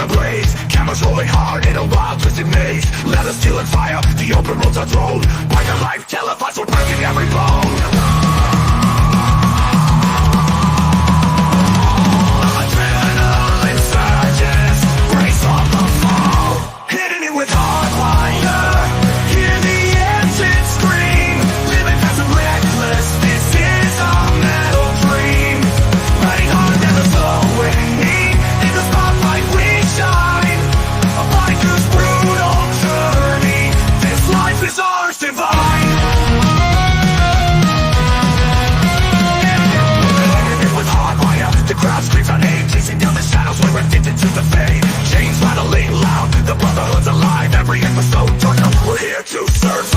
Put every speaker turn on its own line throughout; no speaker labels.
a blaze. Cameras rolling hard in a wild twisted maze. Let us steal and fire, the open roads are thrown. By the life televised, we're breaking every bone. Adrenaline surges, brace on the fall. Hitting it with HardWire. Hear the engine scream. Living fast and reckless, this is our metal dream. Riding hard, never slowing. In the spotlight we shine. A biker's brutal journey. This life is ours divine. With HardWire, the crowd screams our name. Chasing down the shadows, we're addicted to the fame. Chains rattling loud, the brotherhood's alive. Every episode turns up, we're here to survive.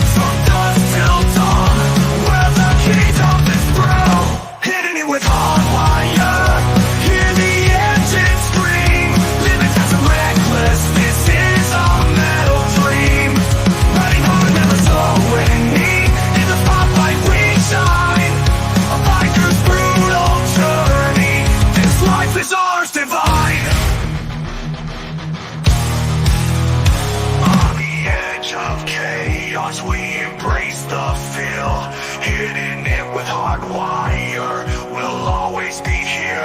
From dusk till dawn, we're the kingdom is brew. Hitting it with HardWire. Hear the engine scream. Living fast and reckless, this is our metal dream. Riding hard, never slowing. In the spotlight we shine. A biker's brutal journey. This life is ours divine. On the edge of chaos, we embrace the feel. Hitting it with HardWire. We'll always be here.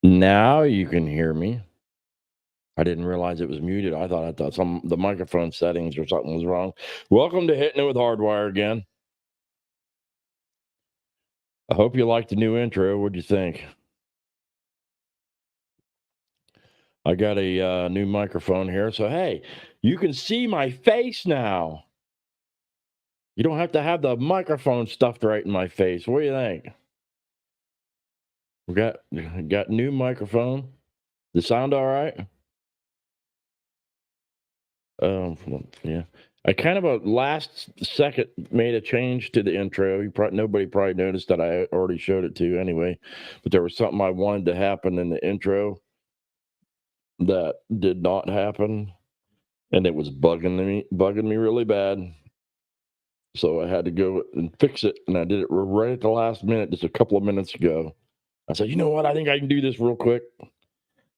Now you can hear me. I didn't realize it was muted. I thought the microphone settings or something was wrong. Welcome to Hittin It with HardWire again. I hope you liked the new intro. What'd you think? I got a new microphone here, so hey, you can see my face now. You don't have to have the microphone stuffed right in my face. What do you think? We got new microphone. The sound all right? Yeah. I kind of a last second made a change to the intro. Nobody probably noticed that I already showed it to you anyway, but there was something I wanted to happen in the intro that did not happen, and it was bugging me really bad. So I had to go and fix it, and I did it right at the last minute, just a couple of minutes ago. I said, you know what? I think I can do this real quick.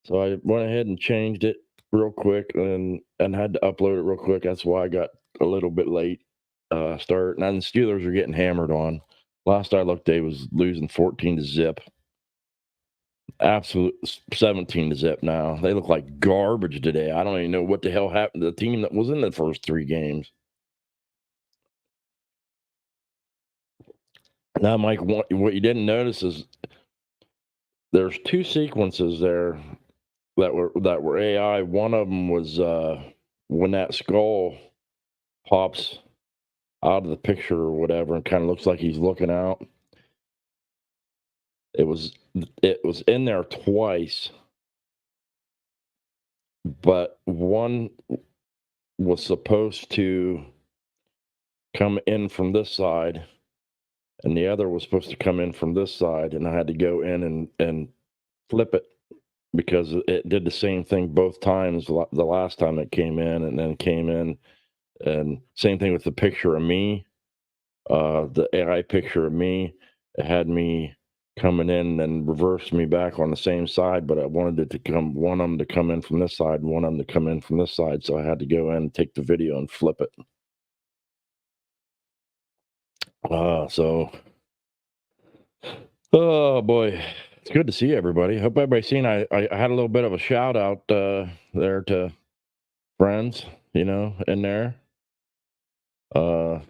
So I went ahead and changed it real quick and had to upload it real quick. That's why I got a little bit late start. And the Steelers are getting hammered on. Last I looked, they was losing 14-0. Absolute 17-0 now. They look like garbage today. I don't even know what the hell happened to the team that was in the first 3 games. Now, Mike, what you didn't notice is there's 2 sequences there that were AI. One of them was when that skull pops out of the picture or whatever and kind of looks like he's looking out. It was in there twice, but one was supposed to come in from this side and the other was supposed to come in from this side, and I had to go in and flip it because it did the same thing both times. The last time it came in and then came in, and same thing with the picture of me, the AI picture of me. It had me coming in and reversed me back on the same side, but I wanted it to come, one of them to come in from this side, one of them to come in from this side. So I had to go in and take the video and flip it. So, oh boy, it's good to see everybody. Hope everybody's seen. I had a little bit of a shout out there to friends, in there. Uh,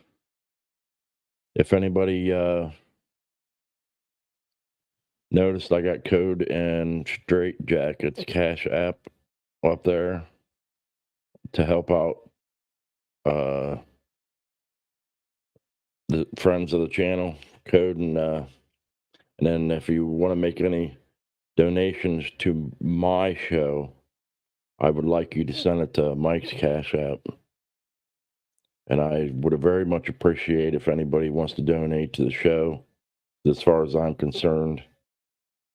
if anybody noticed, I got Code and Straight Jackets Cash App up there to help out uh, the friends of the channel. Code and then if you want to make any donations to my show, I would like you to send it to Mike's Cash App. And I would very much appreciate if anybody wants to donate to the show. As far as I'm concerned,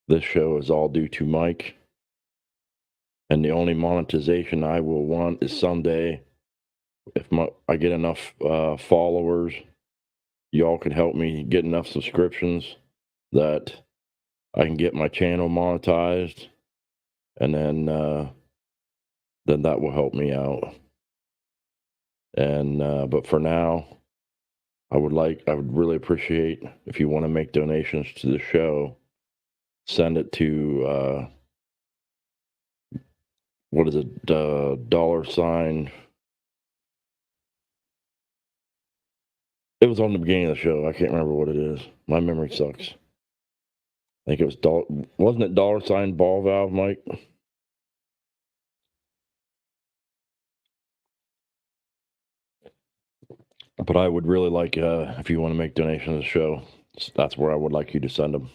this show is all due to Mike. And the only monetization I will want is someday, if I get enough followers, y'all can help me get enough subscriptions that I can get my channel monetized. And then that will help me out. And but for now, I would really appreciate if you want to make donations to the show, send it to what is it, $? It was on the beginning of the show. I can't remember what it is. My memory sucks. I think it was wasn't it $ ball valve, Mike? But I would really like if you want to make donations to the show, that's where I would like you to send them.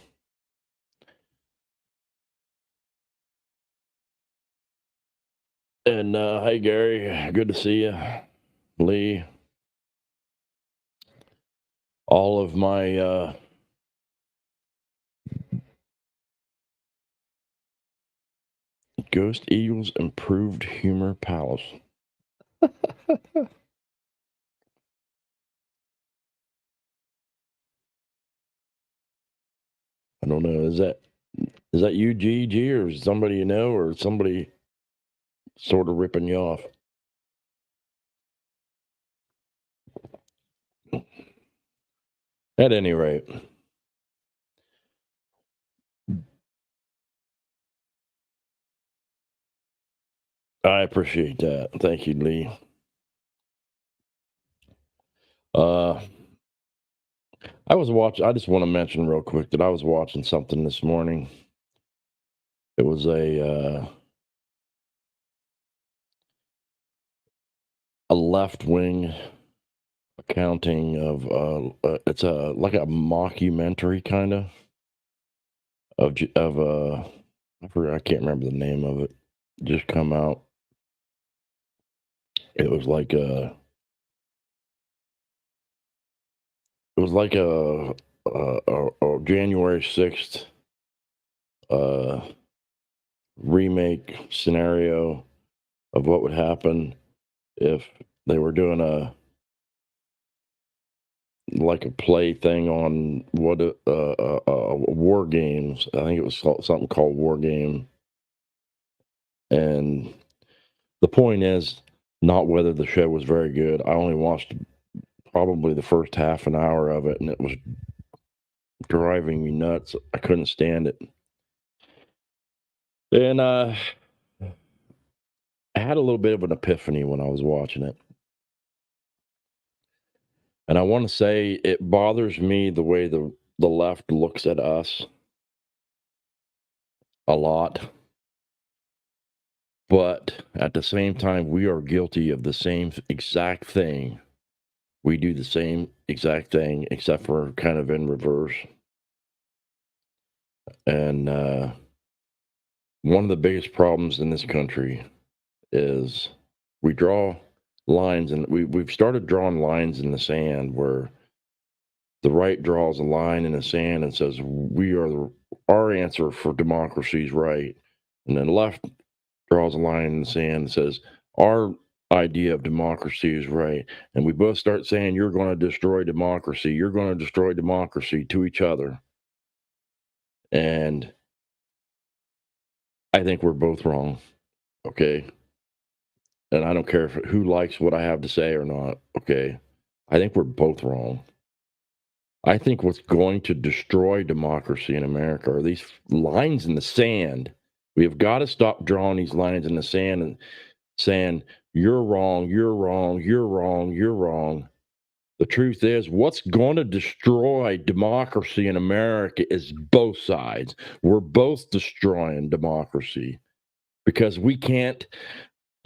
And hey, Gary, good to see you. Lee, all of my Ghost Eagles Improved Humor Palace. I don't know. Is that you, GG, or somebody you know, or somebody sort of ripping you off? At any rate, I appreciate that. Thank you, Lee. I just want to mention real quick that I was watching something this morning. It was a left-wing accounting of it's like a mockumentary kind of I can't remember the name of it. Just come out. It was like a January 6th remake scenario of what would happen if they were doing a play thing on war games. I think it was something called War Game. And the point is not whether the show was very good. I only watched probably the first half an hour of it, and it was driving me nuts. I couldn't stand it. And I had a little bit of an epiphany when I was watching it. And I want to say it bothers me the way the left looks at us a lot. But at the same time, we are guilty of the same exact thing. We do the same exact thing, except for kind of in reverse. And one of the biggest problems in this country is we draw lines, and we've started drawing lines in the sand where the right draws a line in the sand and says our answer for democracy is right, and then left draws a line in the sand and says our idea of democracy is right, and we both start saying you're going to destroy democracy to each other. And I think we're both wrong. Okay. And I don't care who likes what I have to say or not. Okay. I think we're both wrong. I think what's going to destroy democracy in America are these lines in the sand. We have got to stop drawing these lines in the sand and saying, you're wrong, you're wrong, you're wrong, you're wrong. The truth is, what's going to destroy democracy in America is both sides. We're both destroying democracy because we can't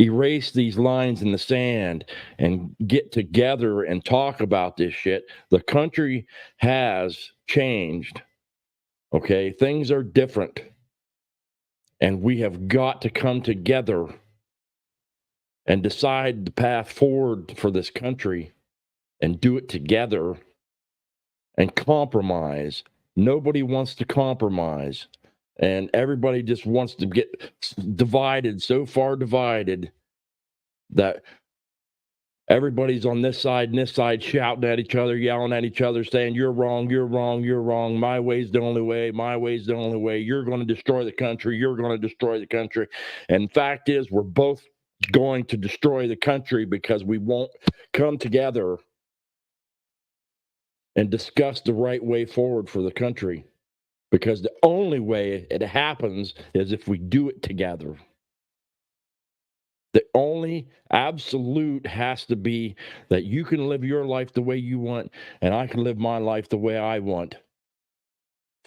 erase these lines in the sand and get together and talk about this shit. The country has changed. Okay, things are different. And we have got to come together and decide the path forward for this country and do it together and compromise. Nobody wants to compromise. And everybody just wants to get divided, so far divided that everybody's on this side and this side shouting at each other, yelling at each other, saying, you're wrong, you're wrong, you're wrong. My way's the only way. My way's the only way. You're going to destroy the country. You're going to destroy the country. And fact is, we're both going to destroy the country because we won't come together and discuss the right way forward for the country. Because the only way it happens is if we do it together. The only absolute has to be that you can live your life the way you want, and I can live my life the way I want.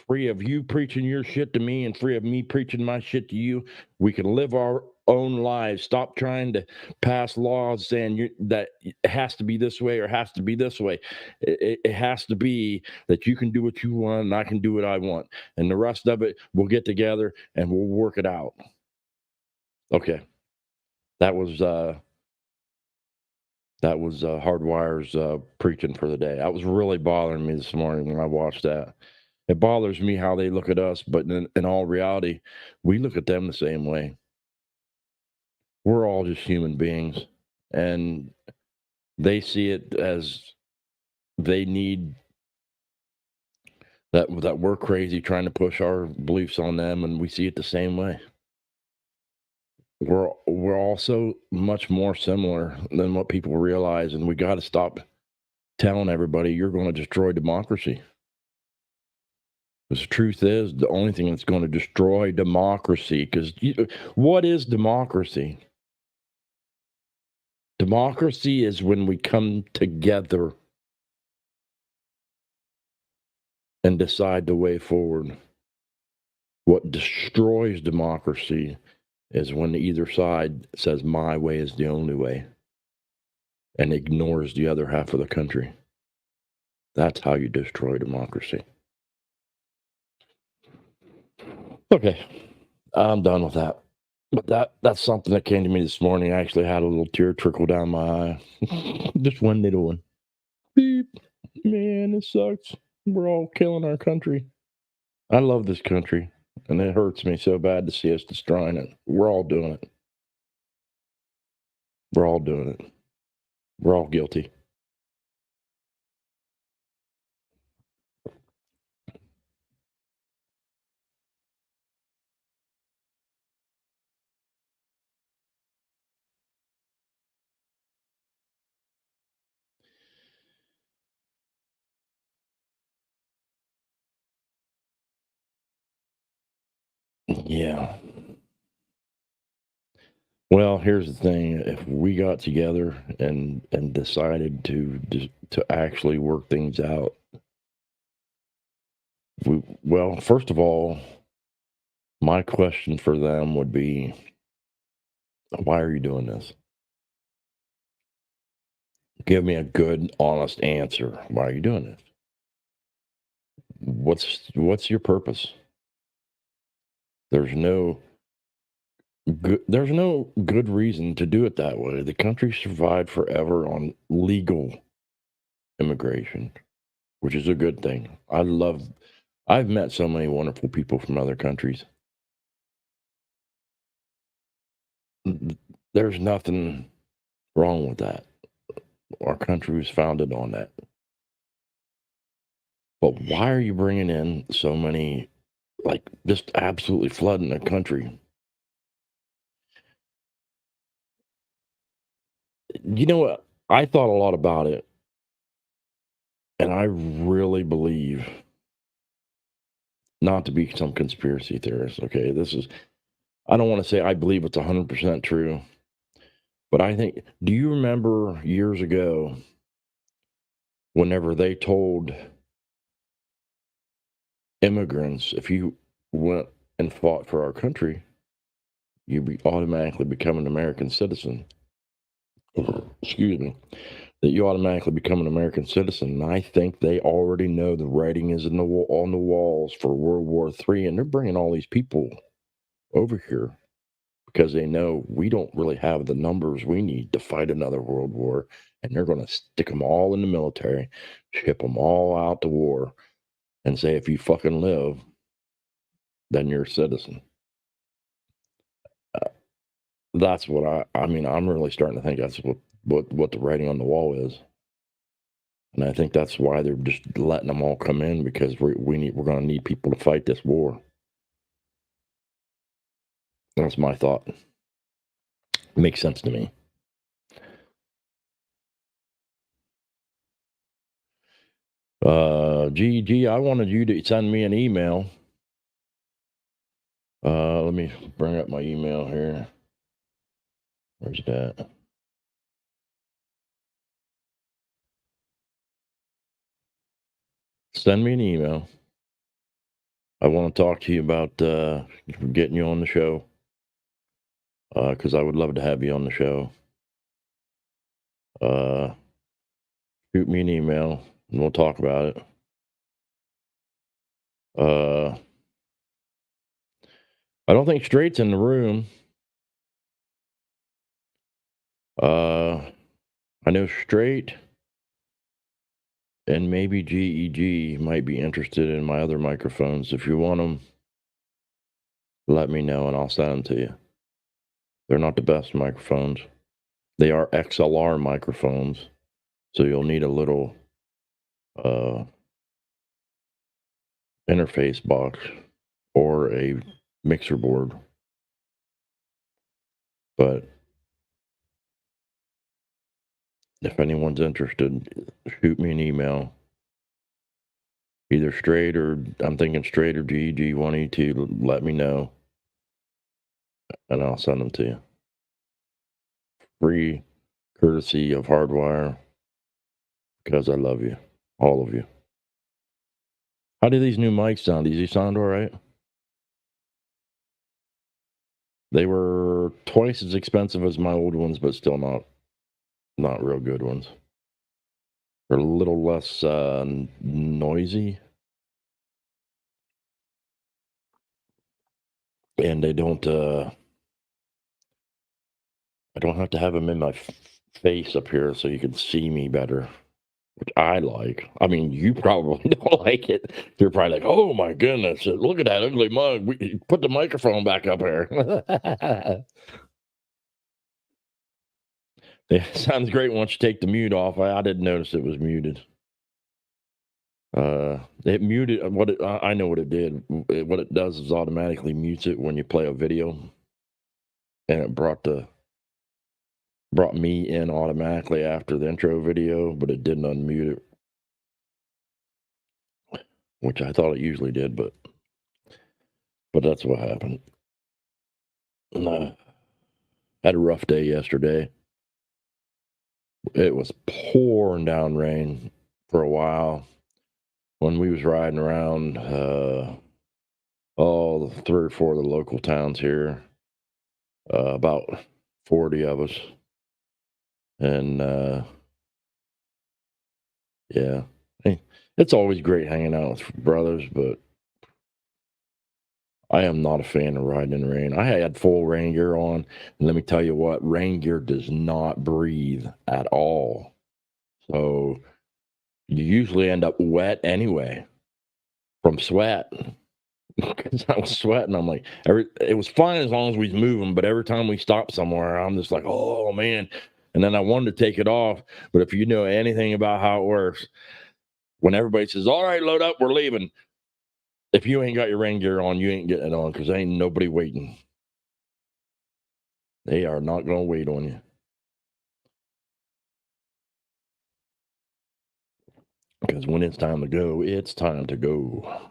Free of you preaching your shit to me and free of me preaching my shit to you. We can live our own lives. Stop trying to pass laws saying that it has to be this way or has to be this way. It has to be that you can do what you want and I can do what I want. And the rest of it, we'll get together and we'll work it out. Okay. That was HardWire's preaching for the day. That was really bothering me this morning when I watched that. It bothers me how they look at us, but in all reality, we look at them the same way. We're all just human beings, and they see it as they need that we're crazy trying to push our beliefs on them, and we see it the same way. We're also much more similar than what people realize, and we got to stop telling everybody you're going to destroy democracy. Because the truth is, the only thing that's going to destroy democracy, because what is democracy? Democracy is when we come together and decide the way forward. What destroys democracy is when either side says my way is the only way and ignores the other half of the country. That's how you destroy democracy. Okay, I'm done with that. But that's something that came to me this morning. I actually had a little tear trickle down my eye. Just one little one. Beep. Man, this sucks. We're all killing our country. I love this country, and it hurts me so bad to see us destroying it. We're all doing it. We're all doing it. We're all guilty. Yeah. Well, here's the thing: if we got together and decided to actually work things out, well, first of all, my question for them would be, why are you doing this? Give me a good, honest answer. Why are you doing this? What's your purpose? There's no good reason to do it that way. The country survived forever on legal immigration, which is a good thing. I've met so many wonderful people from other countries. There's nothing wrong with that. Our country was founded on that. But why are you bringing in so many, like, just absolutely flooding the country? You know what? I thought a lot about it. And I really believe, not to be some conspiracy theorist, okay, I don't want to say I believe it's 100% true, but I think, do you remember years ago whenever they told immigrants, if you went and fought for our country, you automatically become an American citizen? Excuse me. That you automatically become an American citizen. And I think they already know the writing is on the walls for World War III, and they're bringing all these people over here because they know we don't really have the numbers we need to fight another world war, and they're going to stick them all in the military, ship them all out to war, and say, if you fucking live, then you're a citizen. That's what I mean, I'm really starting to think that's what the writing on the wall is. And I think that's why they're just letting them all come in, because we're going to need people to fight this war. That's my thought. It makes sense to me. GG, I wanted you to send me an email. Let me bring up my email here. Where's that? Send me an email. I want to talk to you about getting you on the show, because I would love to have you on the show. Shoot me an email and we'll talk about it. I don't think Straight's in the room. I know Straight and maybe GEG might be interested in my other microphones. If you want them, let me know and I'll send them to you. They're not the best microphones. They are XLR microphones, so you'll need a little interface box or a mixer board. But if anyone's interested, shoot me an email. Either Straight or, I'm thinking Straight or GEG, one of you two, let me know, and I'll send them to you. Free, courtesy of HardWire, because I love you, all of you. How do these new mics sound? Do these sound all right? They were twice as expensive as my old ones, but still not real good ones. They're a little less noisy, and they don't. I don't have to have them in my face up here so you can see me better, which I like. I mean, you probably don't like it. You're probably like, "Oh my goodness, look at that ugly mug. We put the microphone back up here." It sounds great once you take the mute off. I didn't notice it was muted. It muted I know what it did. What it does is automatically mutes it when you play a video, and it brought me in automatically after the intro video, but it didn't unmute it, which I thought it usually did, but that's what happened. Had a rough day yesterday. It was pouring down rain for a while when we was riding around all 3 or 4 of the local towns here, about 40 of us, and yeah, it's always great hanging out with brothers, but I am not a fan of riding in the rain. I had full rain gear on, and let me tell you what, rain gear does not breathe at all. So you usually end up wet anyway from sweat. Because I was sweating. I'm like, it was fine as long as we was moving, but every time we stopped somewhere, I'm just like, oh man. And then I wanted to take it off, but if you know anything about how it works, when everybody says, all right, load up, we're leaving, if you ain't got your rain gear on, you ain't getting it on, because ain't nobody waiting. They are not going to wait on you. Because when it's time to go, it's time to go.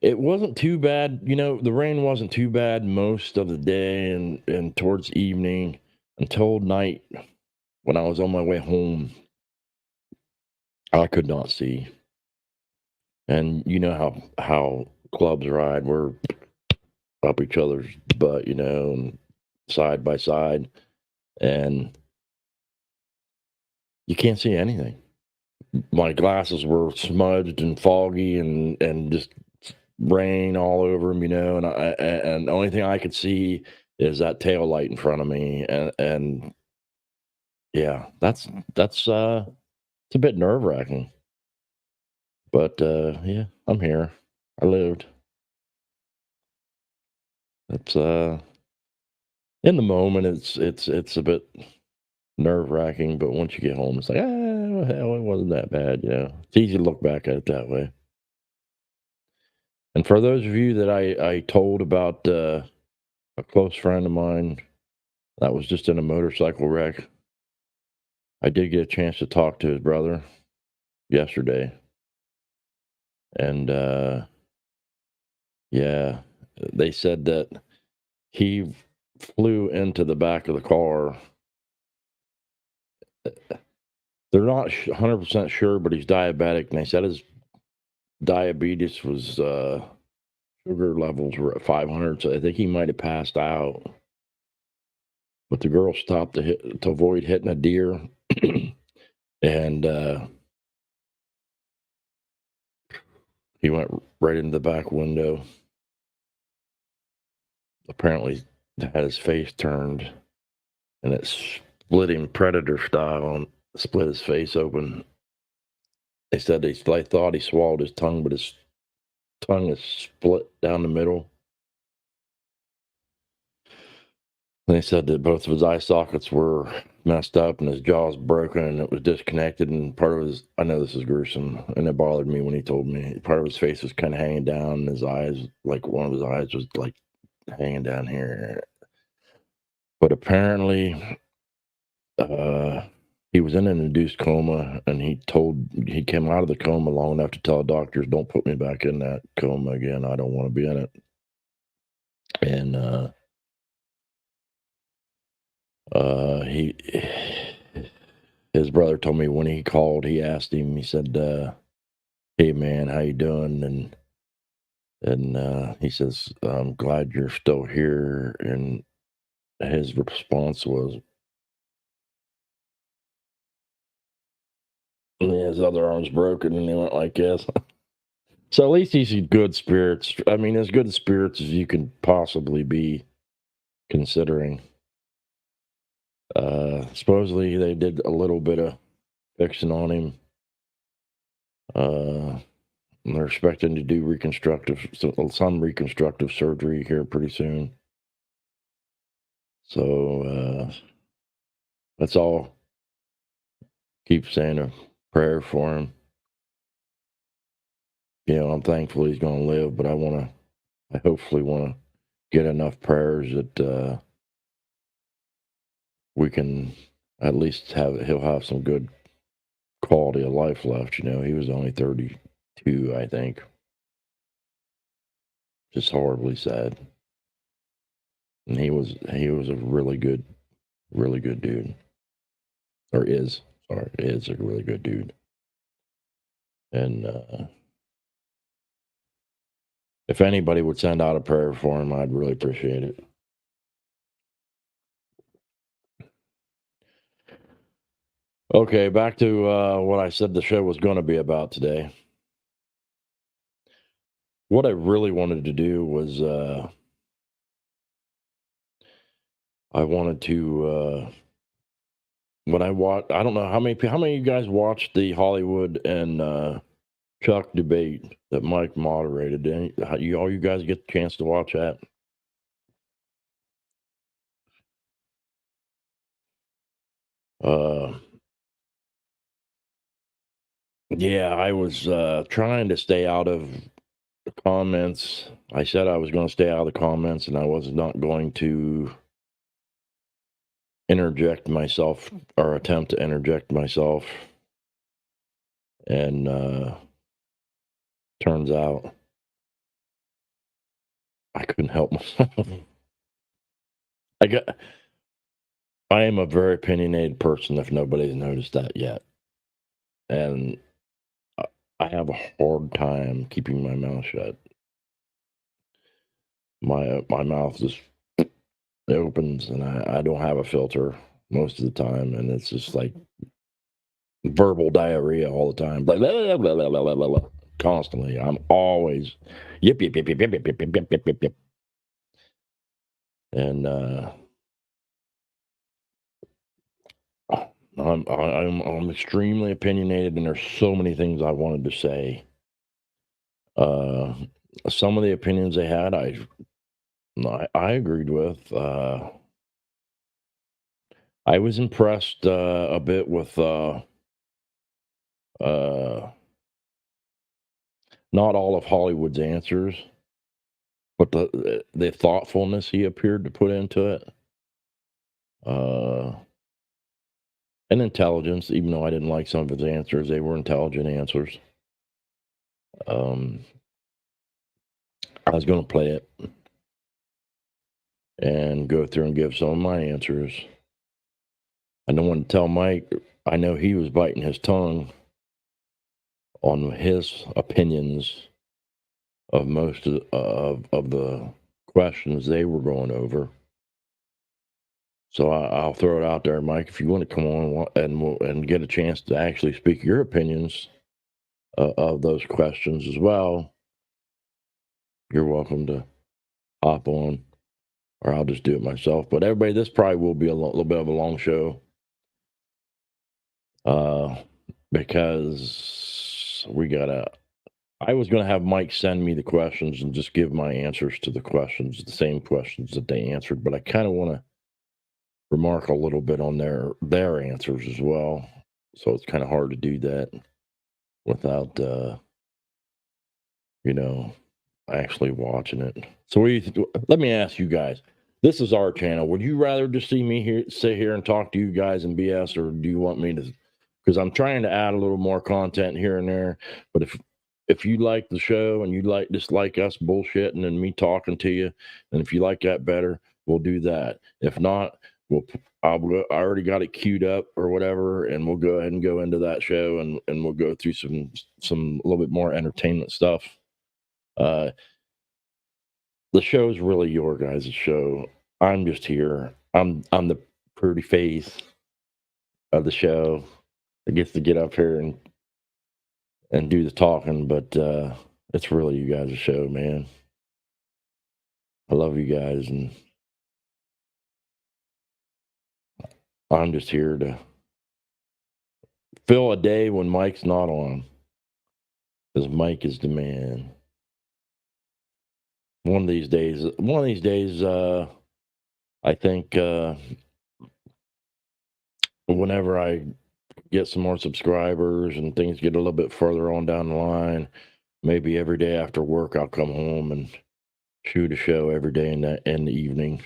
It wasn't too bad, the rain wasn't too bad most of the day and towards evening until night when I was on my way home. I could not see. And you know how clubs ride, we're up each other's butt, and side by side, and you can't see anything. My glasses were smudged and foggy and just rain all over them, and the only thing I could see is that tail light in front of me, and yeah, that's it's a bit nerve wracking, but yeah, I'm here. I lived. It's in the moment, it's a bit nerve wracking, but once you get home, it's like, well, hell, it wasn't that bad. It's easy to look back at it that way. And for those of you that I told about a close friend of mine that was just in a motorcycle wreck, I did get a chance to talk to his brother yesterday, and yeah, they said that he flew into the back of the car. They're not 100% sure, but he's diabetic, and they said his diabetes was sugar levels were at 500, so I think he might have passed out. But the girl stopped to avoid hitting a deer, and he went right into the back window. Apparently, had his face turned, and it split him predator style and split his face open. They said they thought he swallowed his tongue, but his tongue is split down the middle. And they said that both of his eye sockets were messed up and his jaw's broken and it was disconnected. And part of his, I know this is gruesome, and it bothered me when he told me, part of his face was kind of hanging down, and his eyes, like one of his eyes was like hanging down here. But apparently, he was in an induced coma, and he came out of the coma long enough to tell doctors, don't put me back in that coma again. I don't want to be in it. And he his brother told me when he called, he asked him, he said, hey man, how you doing? And he says, I'm glad you're still here. And his response was, his other arm's broken, and he went like this. So at least he's in good spirits. I mean, as good spirits as you can possibly be, considering. Supposedly they did a little bit of fixing on him. And they're expecting to do some reconstructive surgery here pretty soon. So that's all. Keep saying a prayer for him. I'm thankful he's going to live, but I hopefully want to get enough prayers that we can at least he'll have some good quality of life left. He was only 32, I think. Just horribly sad. And he was a really good dude. Or is a really good dude. And if anybody would send out a prayer for him, I'd really appreciate it. Okay, back to what I said the show was going to be about today. What I really wanted to do was I wanted to when I watch, I don't know how many of you guys watched the Hollywood and Chuck debate that Mike moderated. All you guys get the chance to watch that? Uh, Yeah, I was trying to stay out of the comments. I said I was going to stay out of the comments, and I was not going to interject myself or attempt to interject myself. And turns out I couldn't help myself. I am a very opinionated person, if nobody's noticed that yet. And I have a hard time keeping my mouth shut. My mouth just opens, and I don't have a filter most of the time, and it's just like verbal diarrhea all the time. Blah, blah, blah, blah, blah, blah, blah, blah. Constantly. I'm always yip yip yip yip yip yip yip yip yip yip yip yip. And I'm extremely opinionated, and there's so many things I wanted to say. Some of the opinions they had, I agreed with. I was impressed a bit with not all of Hollywood's answers, but the thoughtfulness he appeared to put into it, and intelligence. Even though I didn't like some of his answers, they were intelligent answers. I was going to play it and go through and give some of my answers. I don't want to tell Mike. I know he was biting his tongue on his opinions of most of the questions they were going over. So I'll throw it out there, Mike. If you want to come on and get a chance to actually speak your opinions of those questions as well, you're welcome to hop on, or I'll just do it myself. But everybody, this probably will be a little bit of a long show, because I was going to have Mike send me the questions and just give my answers to the questions, the same questions that they answered. But I kind of want to remark a little bit on their answers as well. So it's kind of hard to do that without, actually watching it. So let me ask you guys. This is our channel. Would you rather just see me sit here and talk to you guys and BS, or do you want me to? Because I'm trying to add a little more content here and there. But if you like the show and you like us bullshitting and me talking to you, and if you like that better, we'll do that. If not, I already got it queued up or whatever, and we'll go ahead and go into that show, and we'll go through some a little bit more entertainment stuff. The show's really your guys' show. I'm just here. I'm the pretty face of the show that gets to get up here and do the talking, but it's really you guys' show, man. I love you guys, and I'm just here to fill a day when Mike's not on, because Mike is the man. One of these days, I think whenever I get some more subscribers and things get a little bit further on down the line, maybe every day after work, I'll come home and shoot a show every day in the evening.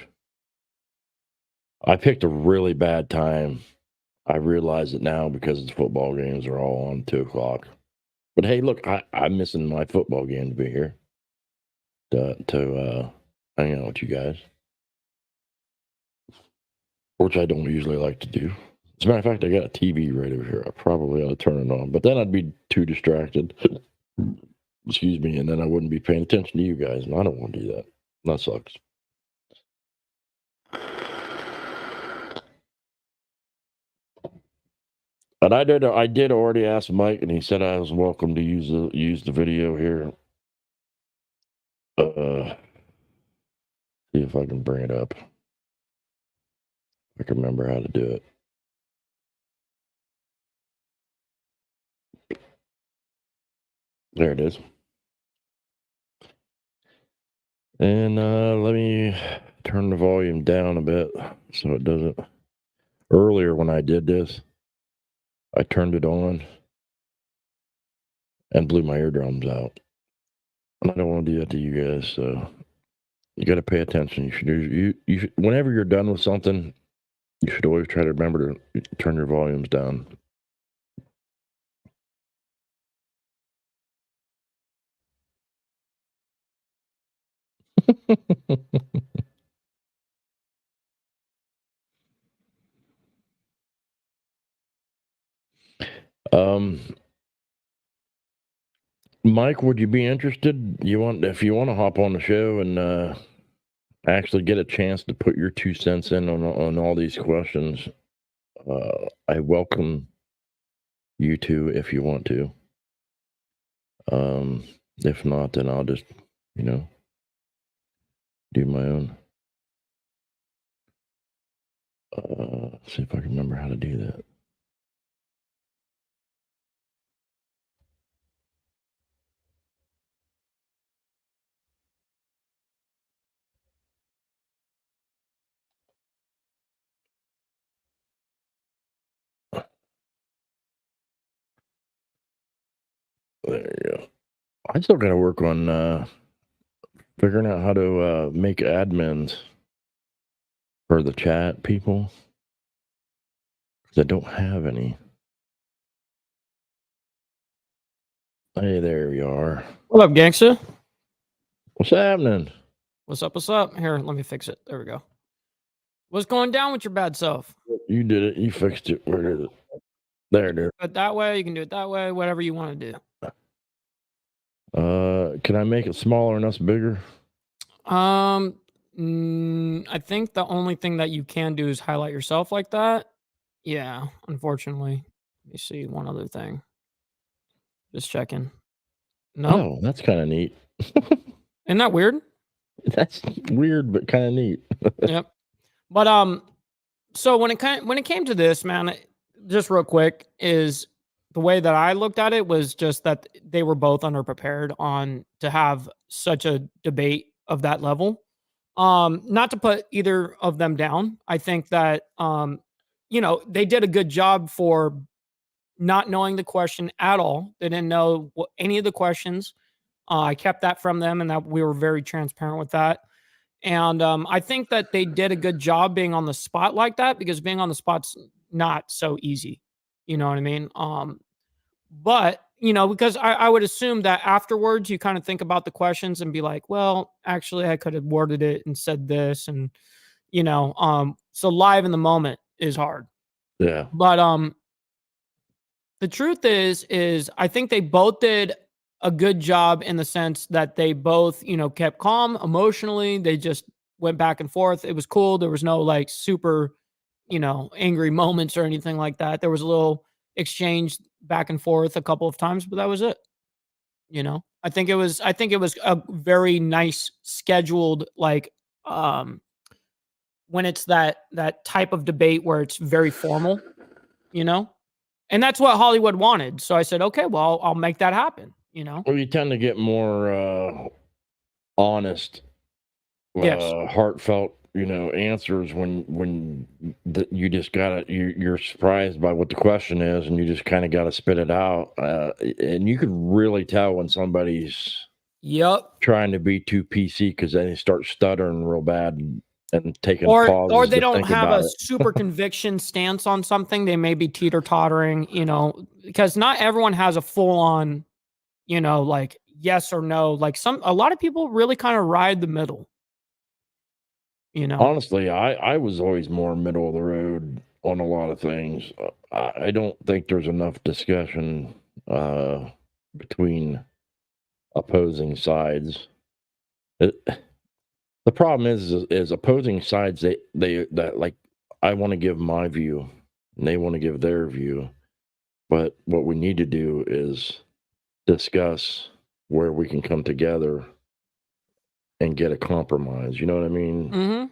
I picked a really bad time. I realize it now because the football games are all on 2:00. But hey, look, I'm missing my football game to be here to hang out with you guys, which I don't usually like to do. As a matter of fact, I got a TV right over here. I probably ought to turn it on, but then I'd be too distracted. Excuse me, and then I wouldn't be paying attention to you guys, and I don't want to do that. That sucks. And I did already ask Mike, and he said I was welcome to use the video here. See if I can bring it up. I can remember how to do it. There it is. And let me turn the volume down a bit so it doesn't. Earlier when I did this, I turned it on and blew my eardrums out. And I don't want to do that to you guys. So you got to pay attention. You should whenever you're done with something, you should always try to remember to turn your volumes down. Mike, would you be interested? If you want to hop on the show and actually get a chance to put your 2 cents in on all these questions? I welcome you to if you want to. If not, then I'll just, do my own. See if I can remember how to do that. There you go. I still got to work on figuring out how to make admins for the chat people, because I don't have any. Hey, there you are.
What up, gangster?
What's happening?
What's up? What's up? Here, let me fix it. There we go. What's going down with your bad self?
You did it. You fixed it. Where is it? There it is.
Do it that way. You can do it that way. Whatever you want to do.
Can I make it smaller and us bigger?
I think the only thing that you can do is highlight yourself like that. Yeah, unfortunately. Let me see one other thing. Just checking. No,
Oh, that's kind of neat.
Isn't that weird?
That's weird, but kind of neat.
Yep. But so when it came to this, man, just real quick, is the way that I looked at it was just that they were both underprepared to have such a debate of that level. Not to put either of them down. I think that they did a good job for not knowing the question at all. They didn't know any of the questions. I kept that from them, and that we were very transparent with that. And I think that they did a good job being on the spot like that, because being on the spot's not so easy. You know what I mean? But because I would assume that afterwards you kind of think about the questions and be like, well, actually I could have worded it and said this, and so live in the moment is hard.
Yeah.
But the truth is I think they both did a good job in the sense that they both, kept calm emotionally. They just went back and forth. It was cool. There was no like super, angry moments or anything like that. There was a little exchange back and forth a couple of times, but that was it. I think it was a very nice scheduled, like, when it's that type of debate where it's very formal, and that's what Hollywood wanted. So I said, okay, well, I'll make that happen.
Well, you tend to get more honest,
Yes.
heartfelt, answers when you just you're surprised by what the question is, and you just kind of got to spit it out. And you could really tell when somebody's trying to be too PC, because then they start stuttering real bad and taking pauses,
or they don't have a super conviction stance on something. They may be teeter-tottering, because not everyone has a full-on, like yes or no. Like a lot of people really kind of ride the middle.
Honestly, I was always more middle of the road on a lot of things. I don't think there's enough discussion between opposing sides. The problem is opposing sides. That like, I want to give my view, and they want to give their view. But what we need to do is discuss where we can come together and get a compromise. You know what I mean?
Mm-hmm.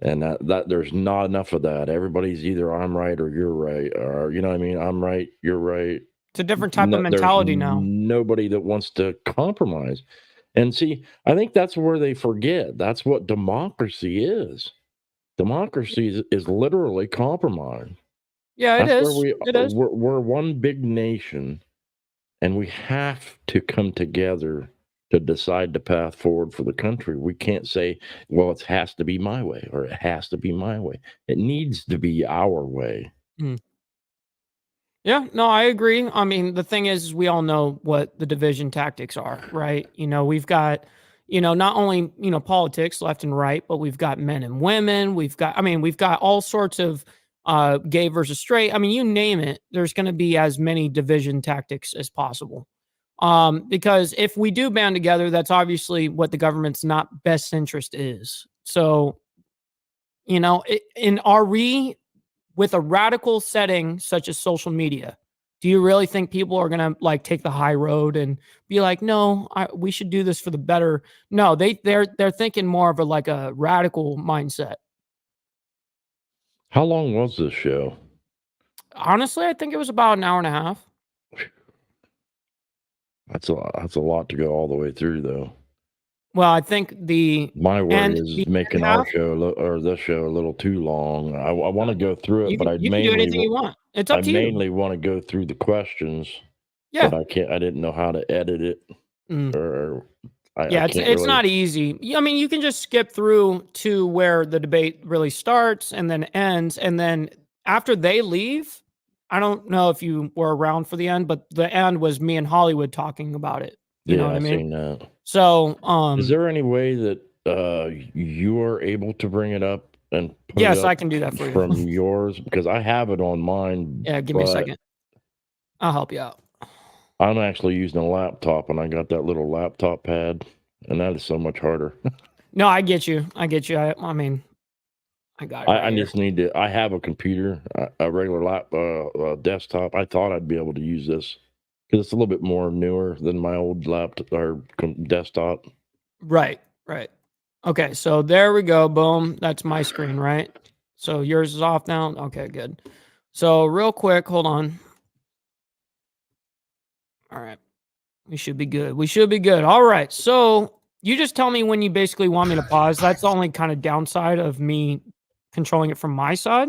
And that there's not enough of that. Everybody's either I'm right or you're right, or you know what I mean? I'm right, you're right.
It's a different type of mentality now.
Nobody that wants to compromise. And see, I think that's where they forget. That's what democracy is. Democracy is literally compromise.
Yeah,
That's
it is.
where
It is.
We're one big nation, And we have to come together to decide the path forward for the country. We can't say, well, it has to be my way or it has to be my way. It needs to be our way.
Yeah, no, I agree. I mean, the thing is we all know what the division tactics are, right? We've got, not only, politics left and right, but we've got men and women. We've got all sorts of gay versus straight. I mean, you name it, there's going to be as many division tactics as possible. Because if we do band together, that's obviously what the government's not best interest is. So, are we with a radical setting such as social media, do you really think people are going to take the high road and be like, no, we should do this for the better? No, they're thinking more of a radical mindset.
How long was this show?
Honestly, I think it was about an hour and a half.
That's a lot to go all the way through, though.
Well, I think
my worry is making our show or this show a little too long. I want to go through it, but
you can do anything you want. It's up to you.
I mainly want to go through the questions.
Yeah,
but I didn't know how to edit it.
It's not easy. I mean, you can just skip through to where the debate really starts and then ends, and then after they leave, I don't know if you were around for the end, but the end was me and Hollywood talking about it. You know what I mean?
Seen that.
So,
is there any way that you are able to bring it up and put
yes,
it up
I can do that for you
from yours, because I have it on mine.
Yeah, give me a second. I'll help you out.
I'm actually using a laptop, and I got that little laptop pad, and that is so much harder.
No, I get you. I mean, I got it.
I just need to. I have a computer, a regular desktop. I thought I'd be able to use this because it's a little bit more newer than my old laptop or desktop.
Right. Okay, so there we go. Boom. That's my screen, right? So yours is off now. Okay, good. So real quick, hold on. All right. We should be good. All right. So you just tell me when you basically want me to pause. That's the only kind of downside of me controlling it from my side.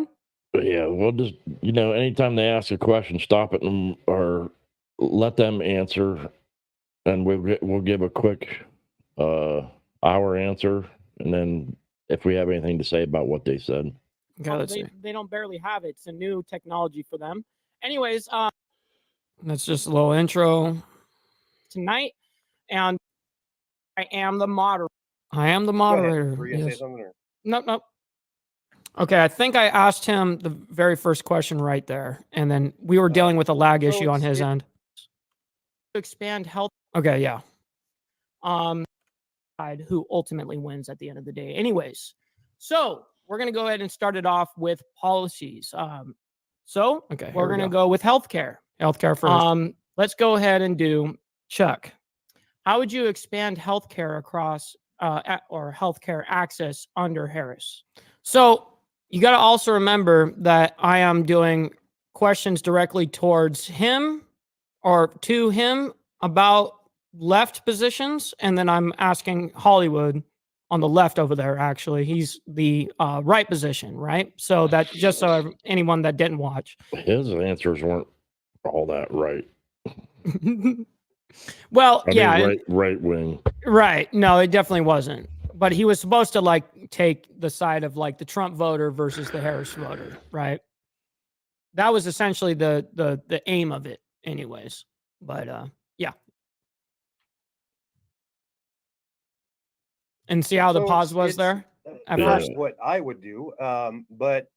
Yeah, we'll just, anytime they ask a question, stop it or let them answer, and we'll give a quick our answer, and then if we have anything to say about what they said.
Okay, they don't barely have it. It's a new technology for them. Anyways, that's just a little intro tonight, and I am the moderator.
Were you gonna say something?
Nope. Okay, I think I asked him the very first question right there, and then we were dealing with a lag issue on his end. To expand health. Okay, yeah. Who ultimately wins at the end of the day. Anyways, so we're gonna go ahead and start it off with policies. Okay, we're gonna go with healthcare. Healthcare first. Let's go ahead and do Chuck. How would you expand healthcare across or healthcare access under Harris? So you got to also remember that I am doing questions directly towards him or to him about left positions, and then I'm asking Hollywood on the left over there. Actually, he's the right position, right? So that just so anyone that didn't watch,
his answers weren't all that right.
Well,
right wing.
Right. No, it definitely wasn't. But he was supposed to take the side of the Trump voter versus the Harris voter, right? That was essentially the aim of it, anyways. But yeah. And see how the pause was there?
That's what I would do. But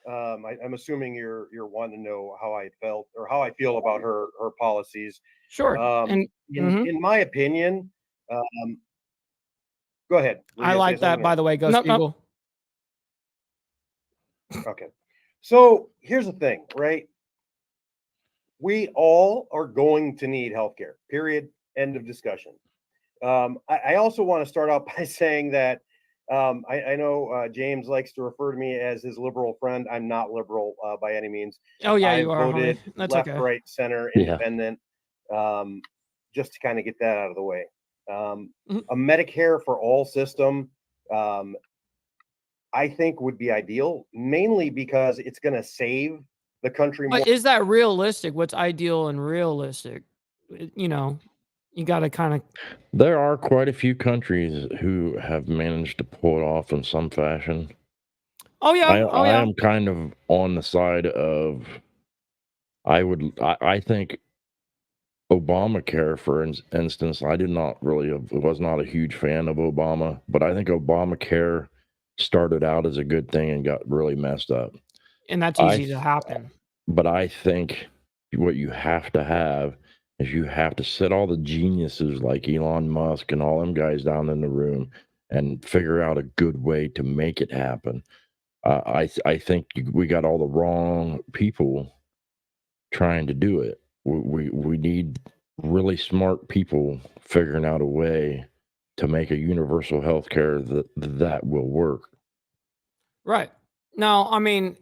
I'm assuming you're wanting to know how I felt or how I feel about her policies.
Sure.
In my opinion, go ahead.
I like that, by the way. Go Spiegel.
Okay. So here's the thing, right? We all are going to need healthcare, period. End of discussion. I also want to start out by saying that I know James likes to refer to me as his liberal friend. I'm not liberal by any means.
Oh, yeah,
you are. Voted
That's
left,
okay.
right, center, independent, just to kind of get that out of the way. A Medicare for all system, I think would be ideal, mainly because it's going to save the country more.
But is that realistic? What's ideal and realistic? you know, you got to kind of.
There are quite a few countries who have managed to pull it off in some fashion.
Oh yeah, oh
I
yeah.
am kind of on the side of I think Obamacare, for instance, I did not really was not a huge fan of Obama, but I think Obamacare started out as a good thing and got really messed up.
And that's
I
easy to happen.
But I think what you have to have is you have to sit all the geniuses like Elon Musk and all them guys down in the room and figure out a good way to make it happen. I think we got all the wrong people trying to do it. We need really smart people figuring out a way to make a universal health care that will work.
Right. Now, I mean,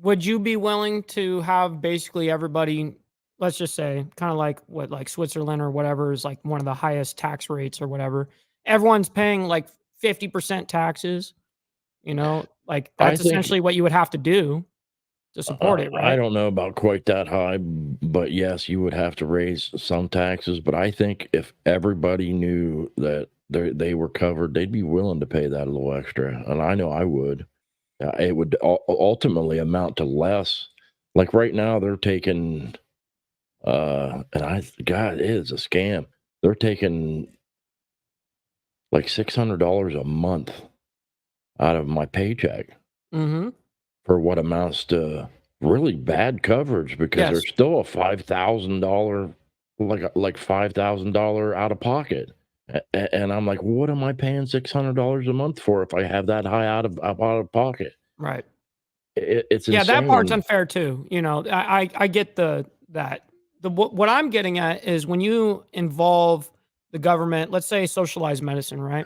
would you be willing to have basically everybody, let's just say, kind of like what, like Switzerland or whatever is like one of the highest tax rates or whatever? Everyone's paying like 50% taxes, like
I
that's
think
essentially what you would have to do to support it,
I
right?
don't know about quite that high, but yes, you would have to raise some taxes. But I think if everybody knew that they were covered, they'd be willing to pay that a little extra. And I know I would. It would ultimately amount to less. Like right now, they're taking, God, it is a scam. They're taking like $600 a month out of my paycheck
Mm-hmm.
for what amounts to really bad coverage because
Yes.
there's still a $5,000 like $5,000 out of pocket. And I'm like, what am I paying $600 a month for if I have that high out of pocket?
Right.
It's
Yeah, that part's
insane.
unfair too. I get that. What I'm getting at is when you involve the government, let's say socialized medicine, right?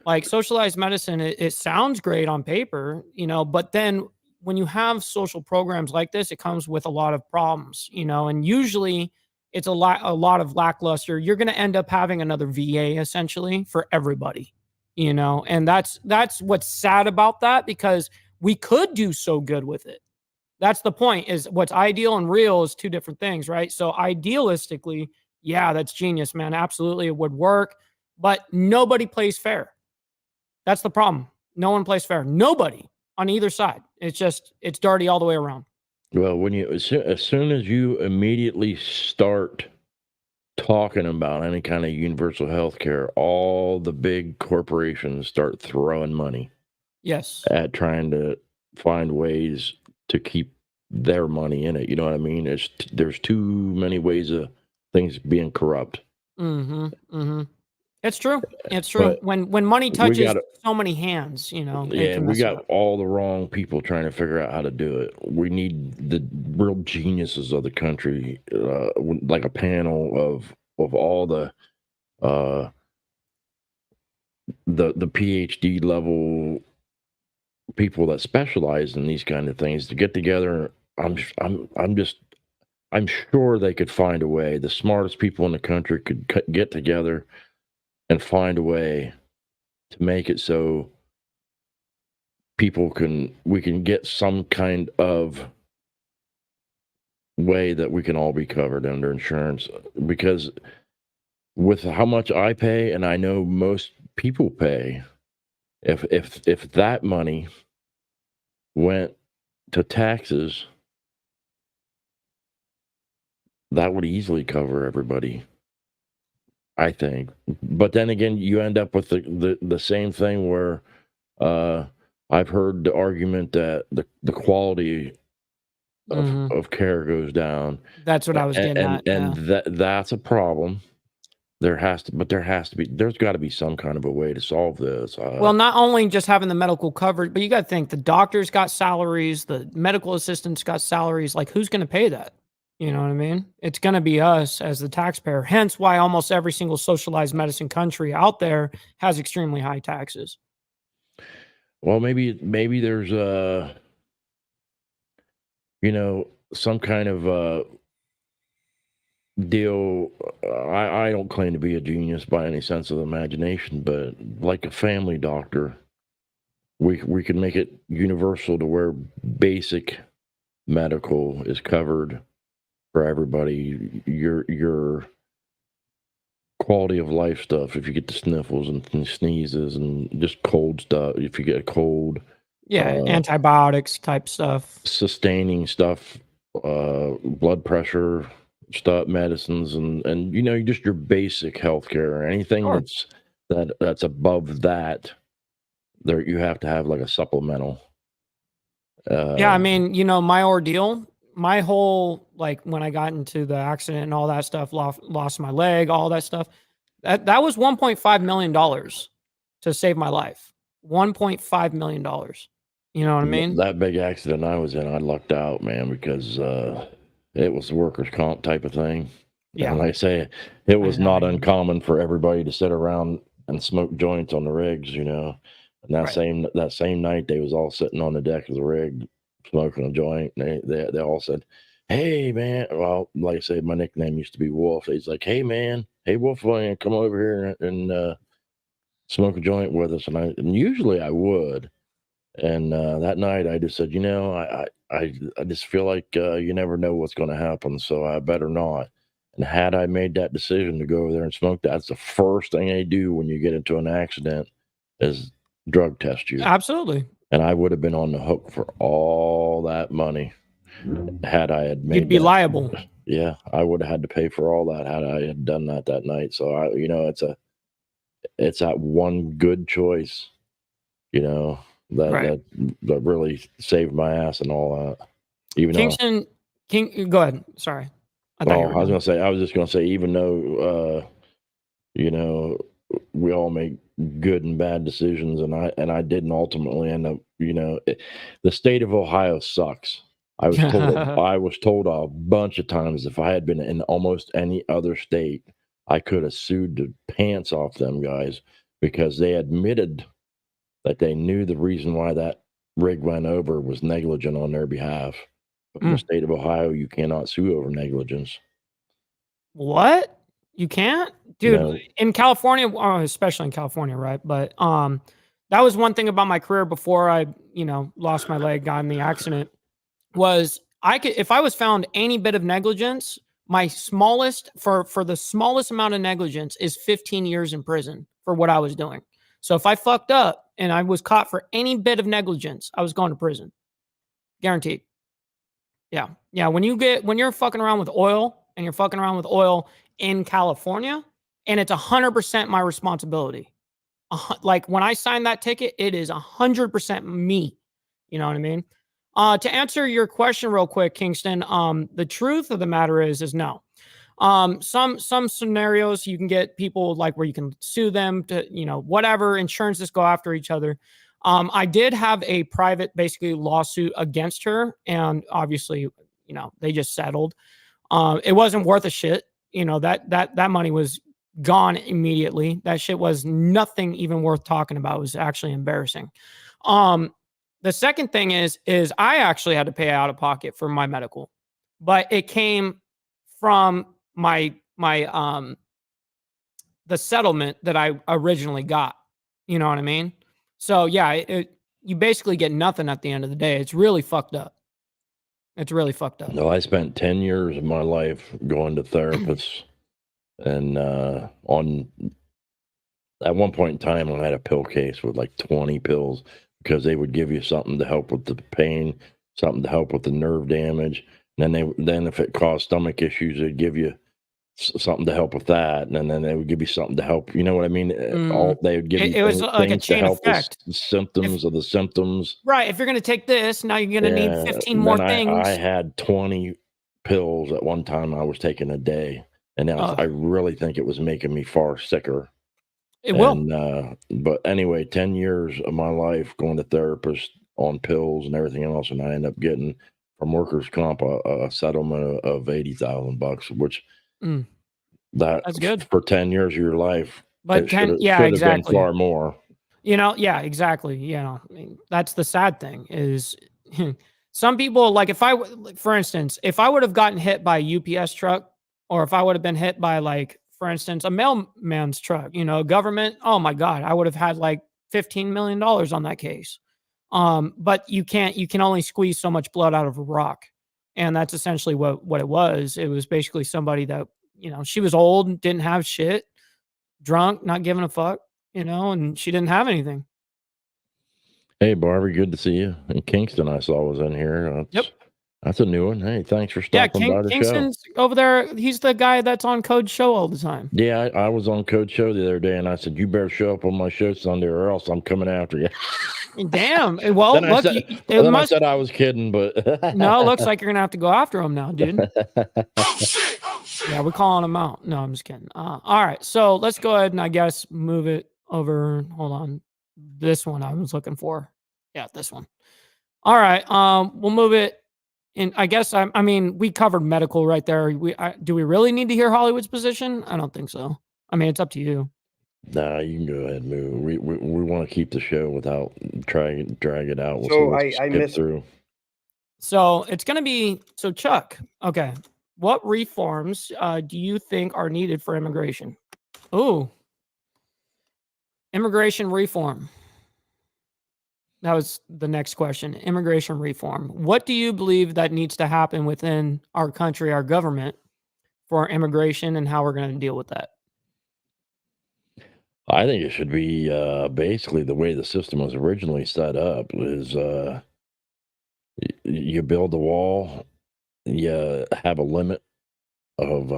Like socialized medicine, it sounds great on paper, but then when you have social programs like this, it comes with a lot of problems, and usually it's a lot of lackluster. You're going to end up having another VA essentially for everybody, and that's what's sad about that because we could do so good with it. That's the point is what's ideal and real is two different things, right? So idealistically, yeah, that's genius, man. Absolutely. It would work, but nobody plays fair. That's the problem. No one plays fair. Nobody on either side. It's dirty all the way around.
Well, when you as soon as you immediately start talking about any kind of universal health care, all the big corporations start throwing money
Yes.
at trying to find ways to keep their money in it. You know what I mean? There's too many ways of things being corrupt.
Mm-hmm. Mm-hmm. It's true. It's true.
But
When money
we
touches
got
so many hands, it
yeah,
can
we
mess it
got
up.
all the wrong people trying to figure out how to do it. We need the real geniuses of the country, like a panel of all uh, the PhD level people that specialize in these kind of things to get together. I'm sure they could find a way. The smartest people in the country could get together and find a way to make it so we can get some kind of way that we can all be covered under insurance, because with how much I pay and I know most people pay, if that money went to taxes, that would easily cover everybody, I think. But then again, you end up with the same thing where I've heard the argument that the quality
Mhm.
of care goes down.
That's what I was getting at. Yeah.
That's a problem. There's got to be some kind of a way to solve this.
Well, not only just having the medical coverage, but you got to think the doctors got salaries, the medical assistants got salaries. Like, who's going to pay that? You know what I mean? It's going to be us as the taxpayer. Hence why almost every single socialized medicine country out there has extremely high taxes.
Well, maybe there's some kind of deal. I don't claim to be a genius by any sense of the imagination, but like a family doctor, we can make it universal to where basic medical is covered for everybody. Your quality of life stuff. If you get the sniffles and sneezes and just cold stuff, if you get a cold,
Yeah, antibiotics type stuff.
sustaining stuff, blood pressure stuff, medicines, and you know, just your basic healthcare. Anything
Sure.
that's above that, there you have to have like a supplemental.
Yeah, I mean, you know, my ordeal, my whole, like when I got into the accident and all that stuff, lost my leg, all that stuff. That was $1.5 million to save my life. $1.5 million. You know what I mean?
That big accident I was in, I lucked out, man, because it was workers' comp type of thing.
Yeah.
And like I say, it was
know,
not
man.
uncommon for everybody to sit around and smoke joints on the rigs, you know. And that same night, they was all sitting on the deck of the rig smoking a joint. And they all said, "Hey, man." Well, like I said, my nickname used to be Wolf. He's like, "Hey, man. Hey, Wolf, come over here and smoke a joint with us." And usually I would. And that night, I just said, you know, I just feel like you never know what's going to happen, so I better not. And had I made that decision to go over there and smoke, that's the first thing they do when you get into an accident is drug test you.
Absolutely.
And I would have been on the hook for all that money had I had made.
You'd be liable.
Yeah, I would have had to pay for all that had I had done that night. So you know, it's that one good choice, you know. That really saved my ass and all that. Even
Kingston, go ahead. Sorry.
I was just gonna say, even though you know, we all make good and bad decisions, and I didn't ultimately end up, you know, the state of Ohio sucks. I was told a bunch of times if I had been in almost any other state, I could have sued the pants off them guys because they admitted that they knew the reason why that rig went over was negligent on their behalf. But in the state of Ohio, you cannot sue over negligence.
What? You can't? Dude,
No.
in California, especially in California, right? But that was one thing about my career before I, you know, lost my leg, got in the accident, was if I was found any bit of negligence, my smallest, for the smallest amount of negligence is 15 years in prison for what I was doing. So if I fucked up and I was caught for any bit of negligence, I was going to prison. Guaranteed. Yeah. Yeah. When you're fucking around with oil and you're fucking around with oil in California, and it's 100% my responsibility. Like when I signed that ticket, it is 100% me. You know what I mean? To answer your question real quick, Kingston, the truth of the matter is no. Some scenarios you can get people like where you can sue them to, you know, whatever, insurances go after each other. I did have a private basically lawsuit against her, and obviously, you know, they just settled. It wasn't worth a shit. You know, that money was gone immediately. That shit was nothing even worth talking about. It was actually embarrassing. The second thing is I actually had to pay out of pocket for my medical, but it came from the settlement that I originally got. You know what I mean? So yeah, you basically get nothing at the end of the day. It's really fucked up. It's really fucked up.
No, I spent 10 years of my life going to therapists, and at one point in time, I had a pill case with like 20 pills because they would give you something to help with the pain, something to help with the nerve damage. And then if it caused stomach issues, they'd give you something to help with that, and then they would give you something to help. You know what I mean? They would give you
it was like a
things
chain
to help
effect.
with symptoms of the symptoms.
Right. If you're going to take this, now you're going to need 15 more things.
I had 20 pills at one time I was taking a day, and I really think it was making me far sicker.
It will.
But anyway, 10 years of my life going to therapists on pills and everything else, and I ended up getting from workers' comp a settlement of $80,000, which that's good for 10 years of your life.
But
exactly. Been far more.
You know, yeah, exactly. You know, I mean, that's the sad thing is some people, like for instance, if I would have gotten hit by a UPS truck, or if I would have been hit by, like, for instance, a mailman's truck, you know, government, oh my God, I would have had like $15 million on that case. But you can only squeeze so much blood out of a rock. And that's essentially what it was. It was basically somebody that, she was old, didn't have shit, drunk, not giving a fuck, and she didn't have anything.
Hey, Barbie, good to see you. And Kingston, I saw was in here.
Yep.
That's a new one. Hey, thanks for
Yeah,
stopping by the show.
Kingston's over there. He's the guy that's on Code Show all the time.
Yeah, I was on Code Show the other day, and I said, you better show up on my show Sunday or else I'm coming after you.
Damn. Well,
Then I
look,
said, I said I was kidding, but...
No, looks like you're going to have to go after him now, dude.
Oh shit!
Yeah, we're calling him out. No, I'm just kidding. All right, so let's go ahead and I guess move it over. Hold on. This one I was looking for. Yeah, this one. All right, we'll move it. And I guess I mean we covered medical right there. Do we really need to hear Hollywood's position? I don't think so. I mean, it's up to you.
Nah, you can go ahead and move. We want to keep the show without drag it out.
So I missed
through.
So it's gonna be Chuck. Okay, what reforms do you think are needed for immigration? Ooh, immigration reform. That was the next question. Immigration reform. What do you believe that needs to happen within our country, our government, for immigration, and how we're going to deal with that?
I think it should be basically the way the system was originally set up is you build the wall, you have a limit of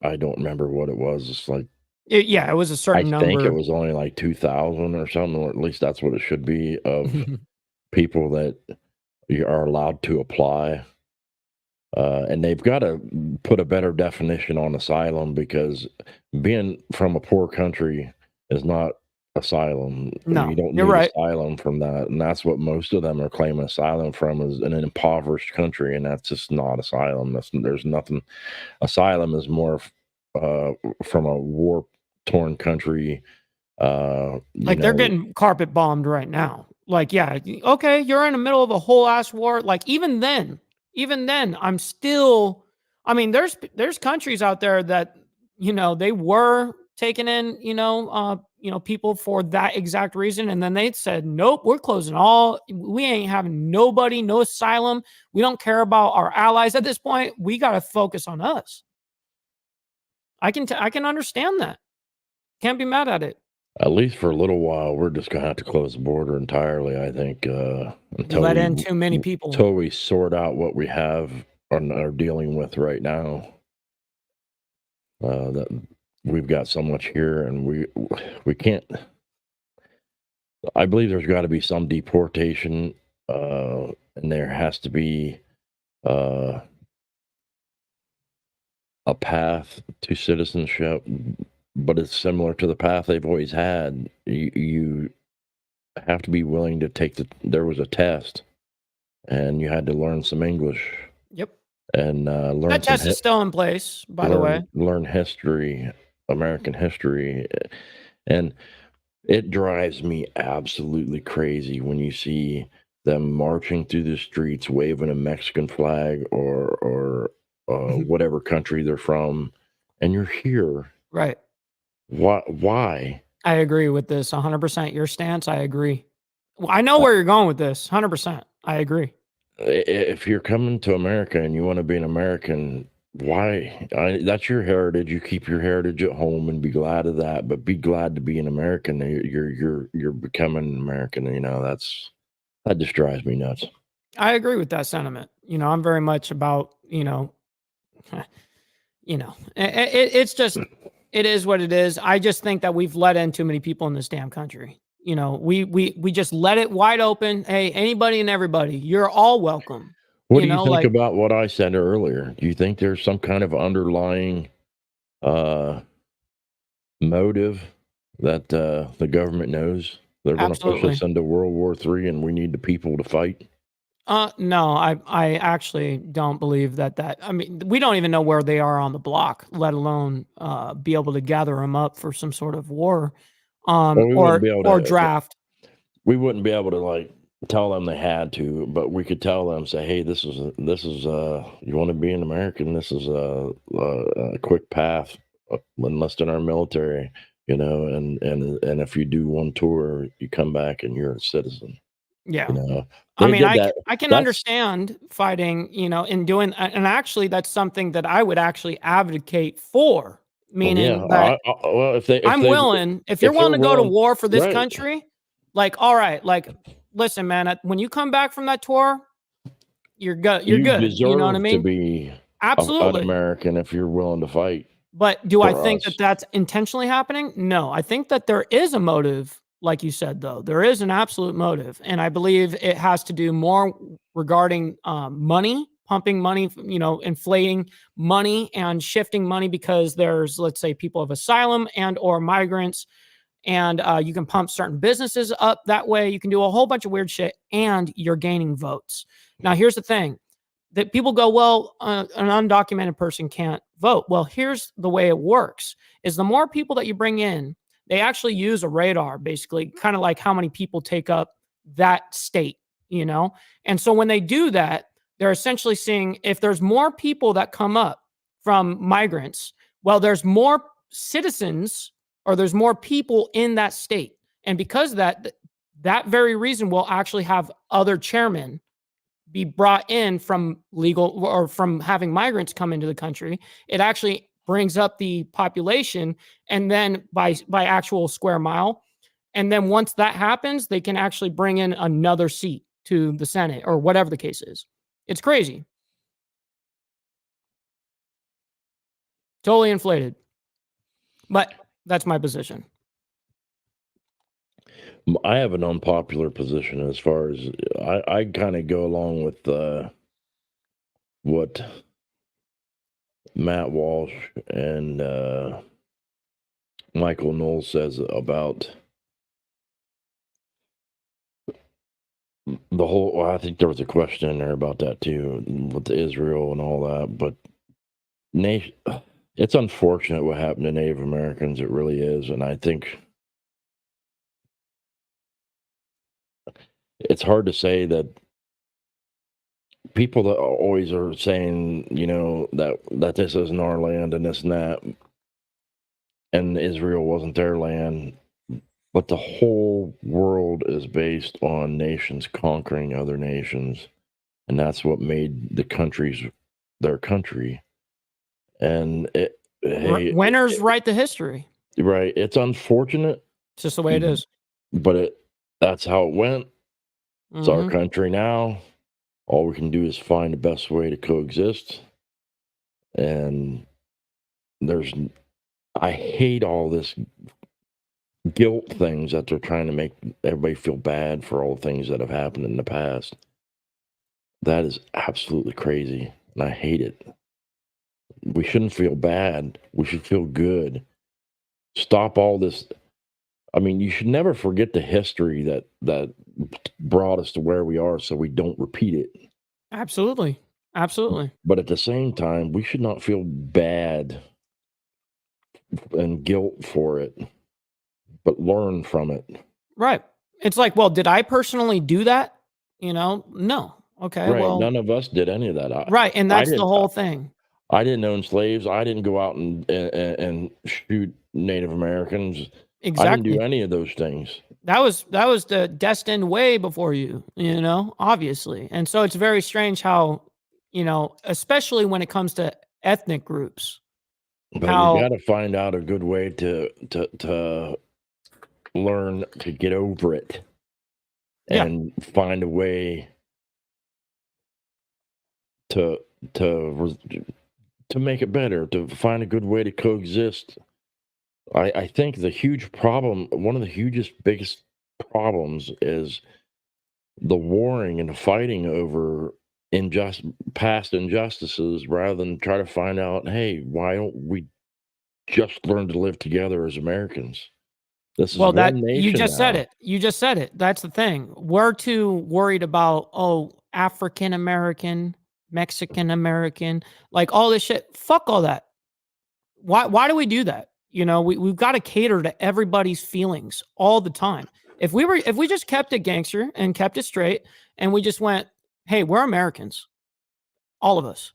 I don't remember what it was. It's like
it was a certain number.
I think it was only like 2,000 or something, or at least that's what it should be, of people that you are allowed to apply. And they've got to put a better definition on asylum, because being from a poor country is not asylum.
No,
you don't
you're
need
right.
asylum from that. And that's what most of them are claiming asylum from, is in an impoverished country. And that's just not asylum. There's nothing. Asylum is more from a war-torn country.
Like they're getting carpet bombed right now. Like, yeah, okay, you're in the middle of a whole ass war. Like even then, I'm still. I mean, there's countries out there that they were taking in people for that exact reason, and then they said, nope, we're closing all. We ain't having nobody, no asylum. We don't care about our allies at this point. We got to focus on us. I can understand that. Can't be mad at it.
At least for a little while, we're just gonna have to close the border entirely. I think until
let in too many people,
until we sort out what we have or are dealing with right now. That we've got so much here, and we can't. I believe there's got to be some deportation, and there has to be a path to citizenship. But it's similar to the path they've always had. You have to be willing to take there was a test, and you had to learn some English.
Yep.
And learn
that test is still in place, by the way.
Learn history, American history. And it drives me absolutely crazy when you see them marching through the streets, waving a Mexican flag or whatever country they're from, and you're here.
Right.
Why?
I agree with this 100%. Your stance, I agree. I know where you're going with this. 100%. I agree.
If you're coming to America and you want to be an American, why? That's your heritage. You keep your heritage at home and be glad of that. But be glad to be an American. You're becoming an American. That just drives me nuts.
I agree with that sentiment. I'm very much about it's just. It is what it is. I just think that we've let in too many people in this damn country. We just let it wide open. Hey, anybody and everybody, you're all welcome.
What do you think about what I said earlier? Do you think there's some kind of underlying motive that the government knows they're going to push us into World War III and we need the people to fight?
No, I actually don't believe that. I mean, we don't even know where they are on the block, let alone be able to gather them up for some sort of war, or draft.
We wouldn't be able to tell them they had to, but we could tell them, say, hey, this is you want to be an American? This is a quick path. Enlist in our military, and if you do one tour, you come back and you're a citizen.
Yeah.
You know,
I
they
mean,
did that.
I can
That's
understand fighting, and doing, and actually that's something that I would actually advocate for,
well, yeah.
meaning that
Well,
I'm willing, if you're
if they're
willing to go to
willing,
war for this
right?
country, like, all right, like, listen, man, when you come back from that tour, you're good. You're
You
good. You know what I
deserve to
mean?
be an
Absolutely.
American if you're willing to fight
But do I
for
think that
us.
that's intentionally happening? No. I think that there is a motive, like you said, though. There is an absolute motive. And I believe it has to do more regarding money, pumping money, inflating money and shifting money because there's, let's say, people of asylum and or migrants. And you can pump certain businesses up that way. You can do a whole bunch of weird shit and you're gaining votes. Now, here's the thing that people go, well, an undocumented person can't vote. Well, here's the way it works is the more people that you bring in, they actually use a radar, basically, kind of like how many people take up that state, And so when they do that, they're essentially seeing if there's more people that come up from migrants, well, there's more citizens or there's more people in that state. And because of that very reason will actually have other chairmen be brought in from legal or from having migrants come into the country. It actually brings up the population and then by actual square mile. And then once that happens, they can actually bring in another seat to the Senate or whatever the case is. It's crazy. Totally inflated. But that's my position.
I have an unpopular position as far as I kind of go along with what Matt Walsh and Michael Knowles says about the whole. Well, I think there was a question in there about that too, with Israel and all that. But it's unfortunate what happened to Native Americans. It really is, and I think it's hard to say that people that always are saying, that this isn't our land and this and that, and Israel wasn't their land, but the whole world is based on nations conquering other nations, and that's what made the countries their country. And
Winners write the history.
Right, it's unfortunate.
It's just the way it is.
But that's how it went. It's our country now. All we can do is find the best way to coexist. And I hate all this guilt things that they're trying to make everybody feel bad for all the things that have happened in the past. That is absolutely crazy. And I hate it. We shouldn't feel bad. We should feel good. Stop all this. I mean, you should never forget the history that brought us to where we are so we don't repeat it.
Absolutely. Absolutely.
But at the same time, we should not feel bad and guilt for it, but learn from it.
Right. It's like, well, did I personally do that? No. Okay.
Right.
Well,
None of us did any of that.
right. And that's the whole thing.
I didn't own slaves. I didn't go out and shoot Native Americans.
Exactly.
I didn't do any of those things.
That was the destined way before you, obviously. And so it's very strange how, especially when it comes to ethnic groups.
But you got to find out a good way to learn to get over it and find a way to make it better, to find a good way to coexist. I think the huge problem, one of the biggest problems is the warring and the fighting over past injustices rather than try to find out, hey, why don't we just learn to live together as Americans? This is one nation
you just
now.
said it. You just said it. That's the thing. We're too worried about, African American, Mexican American, like all this shit. Fuck all that. Why do we do that? We've got to cater to everybody's feelings all the time. If we just kept it gangster and kept it straight and we just went, hey, we're Americans, all of us.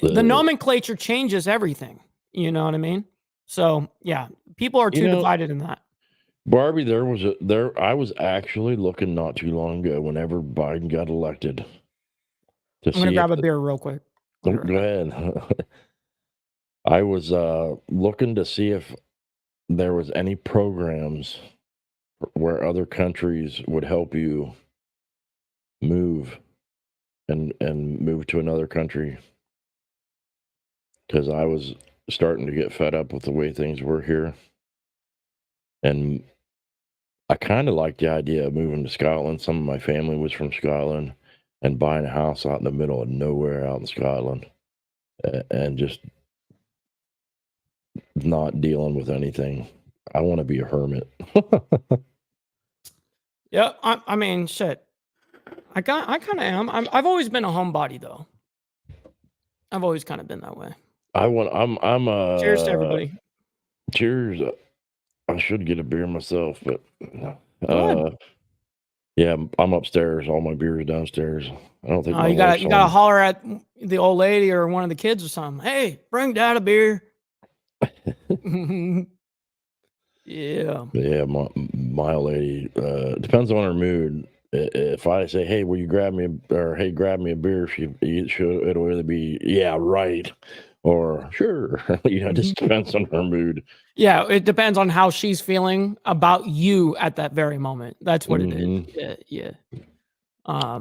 The nomenclature changes everything. You know what I mean? So yeah, people are too divided in that.
Barbie, I was actually looking not too long ago whenever Biden got elected to
I'm gonna
see
grab
if
a beer real quick. I'll be
oh,
right
go
back.
ahead. I was looking to see if there was any programs where other countries would help you move and move to another country, because I was starting to get fed up with the way things were here, and I kind of like the idea of moving to Scotland. Some of my family was from Scotland, and buying a house out in the middle of nowhere out in Scotland, and just not dealing with anything. I want to be a hermit.
Yeah, I mean, shit. I kind of am. I've always been a homebody though. I've always kind of been that way.
I'm
Cheers to everybody.
cheers. I should get a beer myself, but
Go ahead.
yeah, I'm upstairs. All my beer is downstairs. I don't think my
You
wife's
gotta
home.
holler at the old lady or one of the kids or something. Hey, bring dad a beer. Yeah.
Yeah, my old lady, depends on her mood. If I say, "Hey, will you grab me or hey, grab me a beer?" It'll either be, "Yeah, right," or "Sure." It just depends on her mood.
Yeah, it depends on how she's feeling about you at that very moment. That's what it is.
Mhm.
Yeah.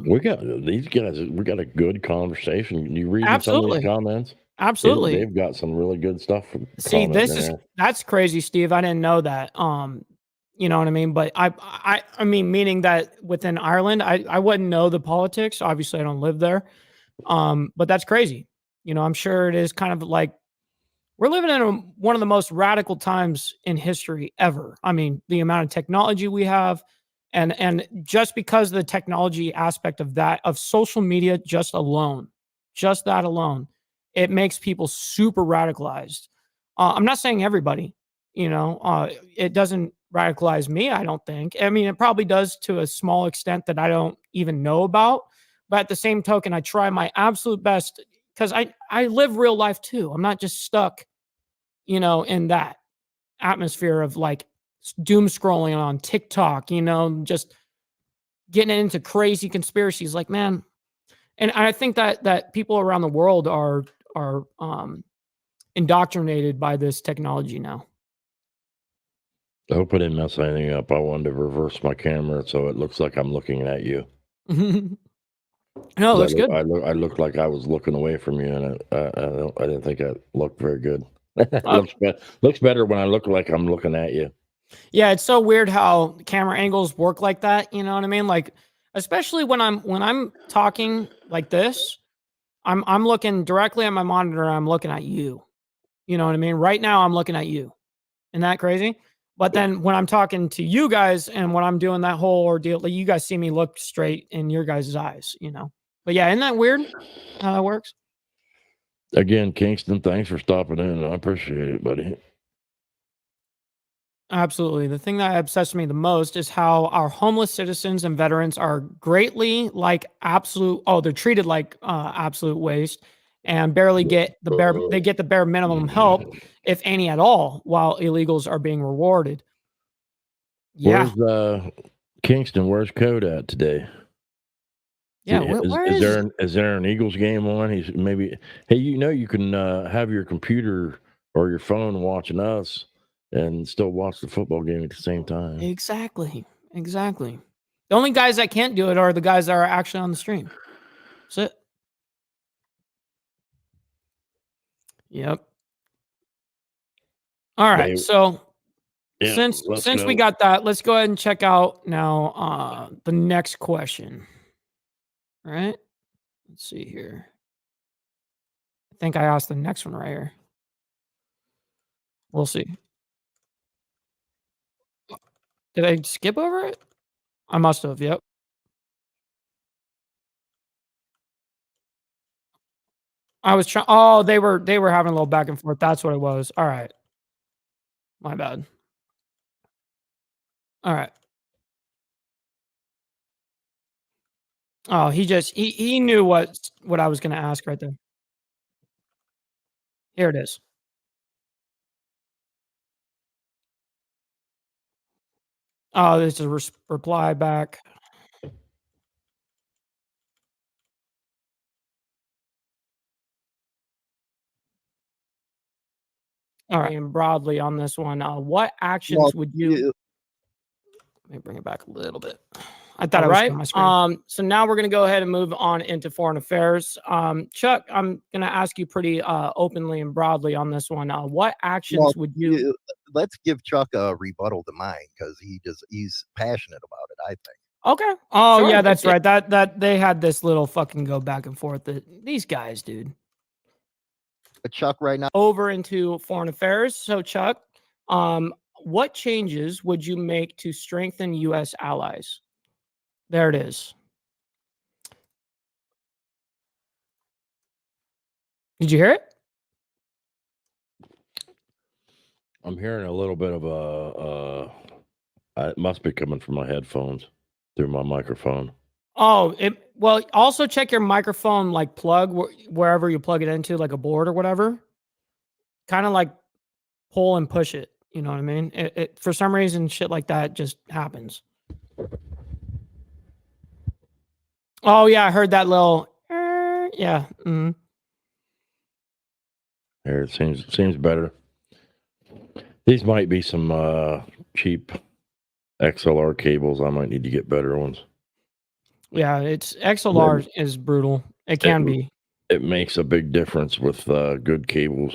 We got these guys. We got a good conversation. You reading some of these
Absolutely.
comments?
Absolutely.
They've got some really good stuff from
See,
commenting.
that's crazy, Steve. I didn't know that. You know what I mean? But I mean, meaning that within Ireland, I wouldn't know the politics. Obviously, I don't live there. But that's crazy. You know, I'm sure it is kind of like we're living in one of the most radical times in history ever. I mean, the amount of technology we have, and just because of the technology aspect of that, of social media, just that alone, it makes people super radicalized. I'm not saying everybody, it doesn't radicalize me. I don't think. I mean, it probably does to a small extent that I don't even know about. But at the same token, I try my absolute best because I live real life too. I'm not just stuck, in that atmosphere of like doom scrolling on TikTok, just getting into crazy conspiracies. Like, man, and I think that people around the world are indoctrinated by this technology now.
I hope I didn't mess anything up. I wanted to reverse my camera so it looks like I'm looking at you.
No,
'Cause
looks good.
I looked like I was looking away from you, and I didn't think I looked very good.
Uh,
Looks better when I look like I'm looking at you.
yeah, it's so weird how camera angles work like that. You know what I mean? Like, especially when I'm talking like this, I'm looking directly at my monitor. I'm looking at you. You know what I mean? Right now, I'm looking at you. Isn't that crazy? But then when I'm talking to you guys and when I'm doing that whole ordeal, like you guys see me look straight in your guys' eyes. But yeah, isn't that weird how that works?
Again, Kingston, thanks for stopping in. I appreciate it, buddy.
Absolutely. The thing that obsesses me the most is how our homeless citizens and veterans are greatly like they're treated like absolute waste and barely get the bare minimum help, if any at all, while illegals are being rewarded. Yeah.
Where's Kingston? Where's Code at today?
Yeah. Where is
Is there an Eagles game on? He's maybe. Hey, you can have your computer or your phone watching us and still watch the football game at the same time.
exactly. Exactly. The only guys that can't do it are the guys that are actually on the stream. That's it. Yep. All right.
Hey,
So
yeah, let's
since we
go.
got that, let's go ahead and check out now the next question. All right. Let's see here. I think I asked the next one right here. We'll see. Did I skip over it? I must have. Yep. I was trying. Oh, they were having a little back and forth. That's what it was. All right. My bad. All right. Oh, he knew what I was going to ask right there. Here it is. Oh, this is a reply back. All right, and broadly on this one, what actions would you? Let me bring it back a little bit. I thought I was on my screen. So now we're going to go ahead and move on into foreign affairs. Chuck, I'm going to ask you pretty openly and broadly on this one. What actions would you?
Let's give Chuck a rebuttal to mine because he's passionate about it, I think.
Okay. Oh, sure. Yeah, that's right. That they had this little fucking go back and forth. These guys, dude.
Chuck, right now.
Over into foreign affairs. So, Chuck, what changes would you make to strengthen U.S. allies? There it is. Did you hear it?
I'm hearing a little bit of it must be coming from my headphones through my microphone.
Oh, well, also check your microphone like plug wherever you plug it into, like a board or whatever. Kind of like pull and push it. You know what I mean? It for some reason, shit like that just happens. Oh yeah, I heard that little. Yeah. Mm-hmm.
There, it seems better. These might be some cheap XLR cables. I might need to get better ones. Yeah,
it's XLR is brutal. It can be.
It makes a big difference with good cables.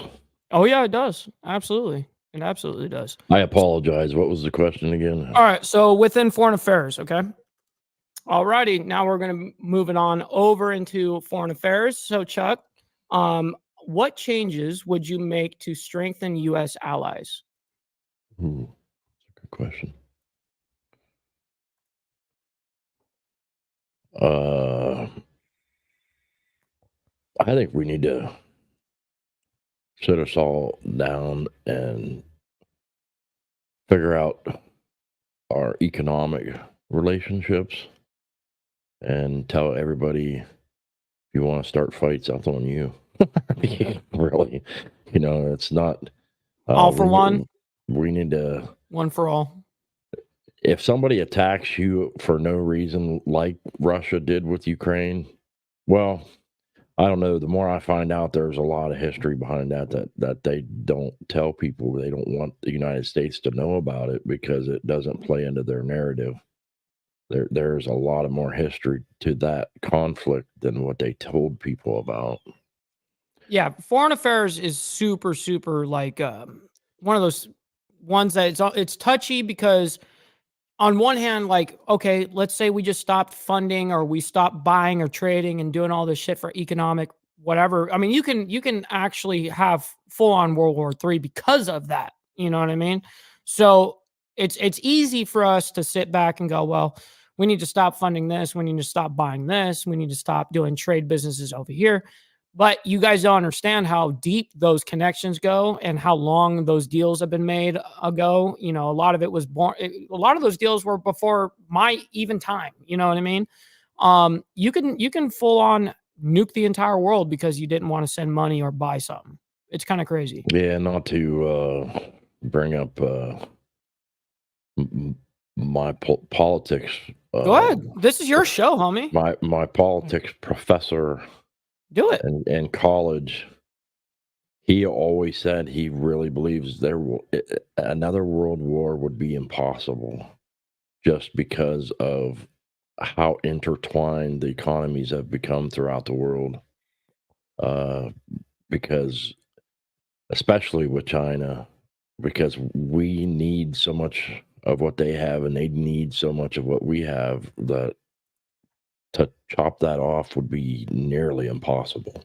Oh yeah, it does. Absolutely. It absolutely does.
I apologize. What was the question again?
All right. So within foreign affairs, okay. All righty. Now we're going to move it on over into foreign affairs. So Chuck, what changes would you make to strengthen U.S. allies?
That's a good question. I think we need to sit us all down and figure out our economic relationships and tell everybody, if you want to start fights, that's on you. Really, it's not
all for one.
We need to
one for all.
If somebody attacks you for no reason, like Russia did with Ukraine, well, I don't know. The more I find out, there's a lot of history behind that they don't tell people. They don't want the United States to know about it because it doesn't play into their narrative. There's a lot of more history to that conflict than what they told people about.
Yeah, foreign affairs is super, super like one of those ones that it's touchy because on one hand, like, okay, let's say we just stopped funding or we stopped buying or trading and doing all this shit for economic whatever. I mean, you can actually have full on World War III because of that. You know what I mean? So it's easy for us to sit back and go, well, we need to stop funding this. We need to stop buying this. We need to stop doing trade businesses over here. But you guys don't understand how deep those connections go and how long those deals have been made ago. A lot of it was born. A lot of those deals were before my even time. You know what I mean? You can full on nuke the entire world because you didn't want to send money or buy something. It's kind of crazy.
Yeah, not to bring up my politics.
Go ahead. This is your show, homie.
My politics professor.
Do it.
In college, he always said he really believes another world war would be impossible just because of how intertwined the economies have become throughout the world. Because, especially with China, because we need so much of what they have and they need so much of what we have that to chop that off would be nearly impossible.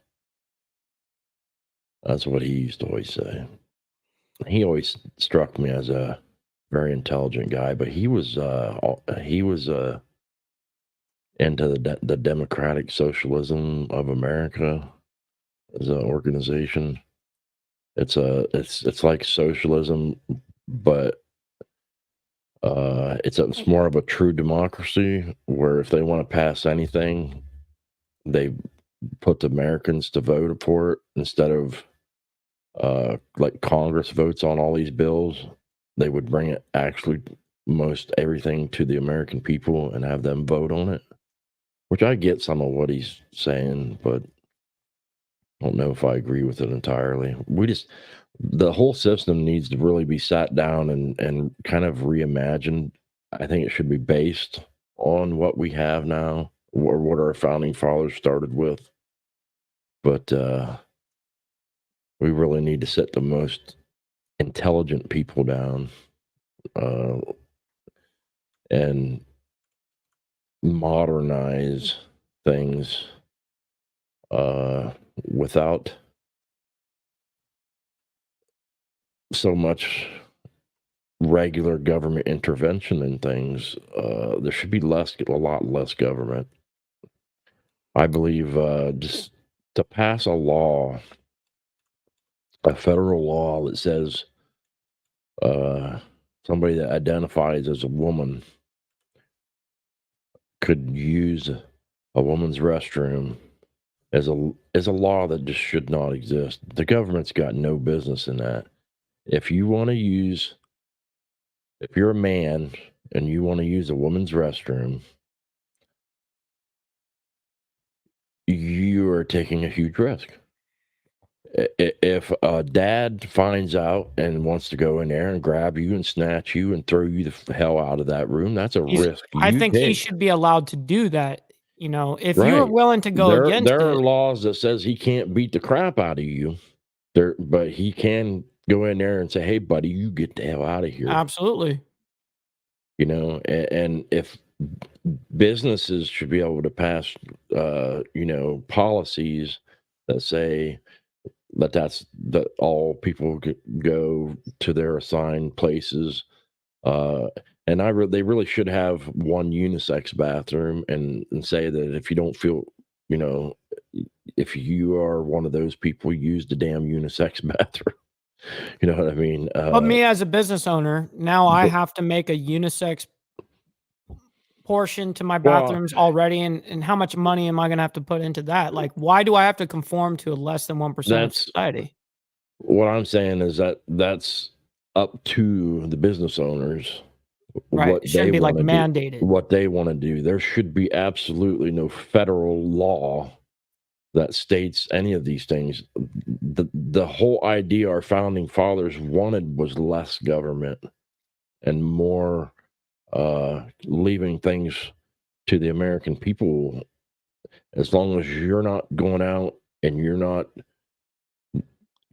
That's what he used to always say. He always struck me as a very intelligent guy, but he was into the Democratic Socialism of America as an organization. It's like socialism, but it's more of a true democracy where if they want to pass anything, they put the Americans to vote for it instead of like Congress votes on all these bills. They would bring it actually most everything to the American people and have them vote on it, which I get some of what he's saying, but I don't know if I agree with it entirely. The whole system needs to really be sat down and kind of reimagined. I think it should be based on what we have now or what our founding fathers started with. But we really need to sit the most intelligent people down and modernize things without so much regular government intervention in things. There should be a lot less government. I believe just to pass a law, a federal law that says somebody that identifies as a woman could use a woman's restroom as a law that just should not exist. The government's got no business in that. If you're a man and you want to use a woman's restroom, you are taking a huge risk. If a dad finds out and wants to go in there and grab you and snatch you and throw you the hell out of that room, that's a risk.
I think he
take.
should be allowed to do that. You know, if
Right.
you're willing to go against
there are
it,
laws that says he can't beat the crap out of you. But he can go in there and say, "Hey, buddy, you get the hell out of here."
absolutely.
You know, and if businesses should be able to pass, policies that say that all people go to their assigned places. And they really should have one unisex bathroom and say that if you don't feel, if you are one of those people, use the damn unisex bathroom. You know what I mean?
But me as a business owner, now I have to make a unisex portion to my bathrooms already, and how much money am I going to have to put into that? Like, why do I have to conform to a less than 1% of society?
What I'm saying is that's up to the business owners.
Right.
What
It shouldn't be like
wanna
mandated.
what they want to do. There should be absolutely no federal law that states any of these things. The whole idea our founding fathers wanted was less government and more leaving things to the American people. As long as you're not going out and you're not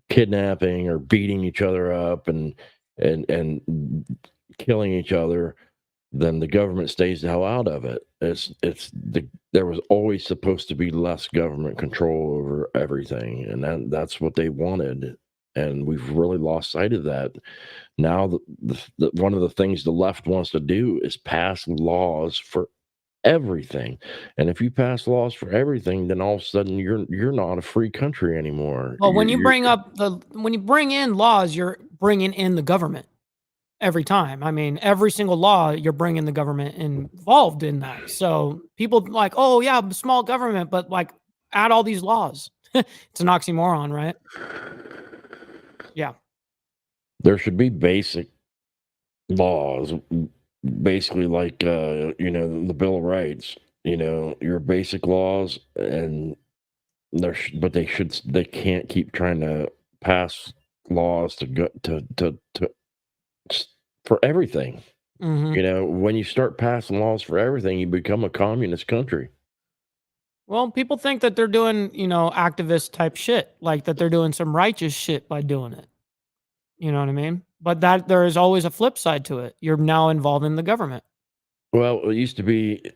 kidnapping or beating each other up and killing each other, then the government stays the hell out of it. There was always supposed to be less government control over everything, and that's what they wanted, and we've really lost sight of that. Now, the one of the things the left wants to do is pass laws for everything, and if you pass laws for everything, then all of a sudden you're not a free country anymore.
Well, when you bring in laws, you're bringing in the government. Every time. I mean, every single law, you're bringing the government involved in that. So people like, oh yeah, small government, but like add all these laws. It's an oxymoron, right? Yeah.
There should be basic laws, basically like the Bill of Rights. Your basic laws, and but they can't keep trying to pass laws to go to for everything.
Mm-hmm.
When you start passing laws for everything, you become a communist country.
Well, people think that they're doing, activist type shit, like that they're doing some righteous shit by doing it. You know what I mean? But that there is always a flip side to it. You're now involved in the government.
Well, it used to be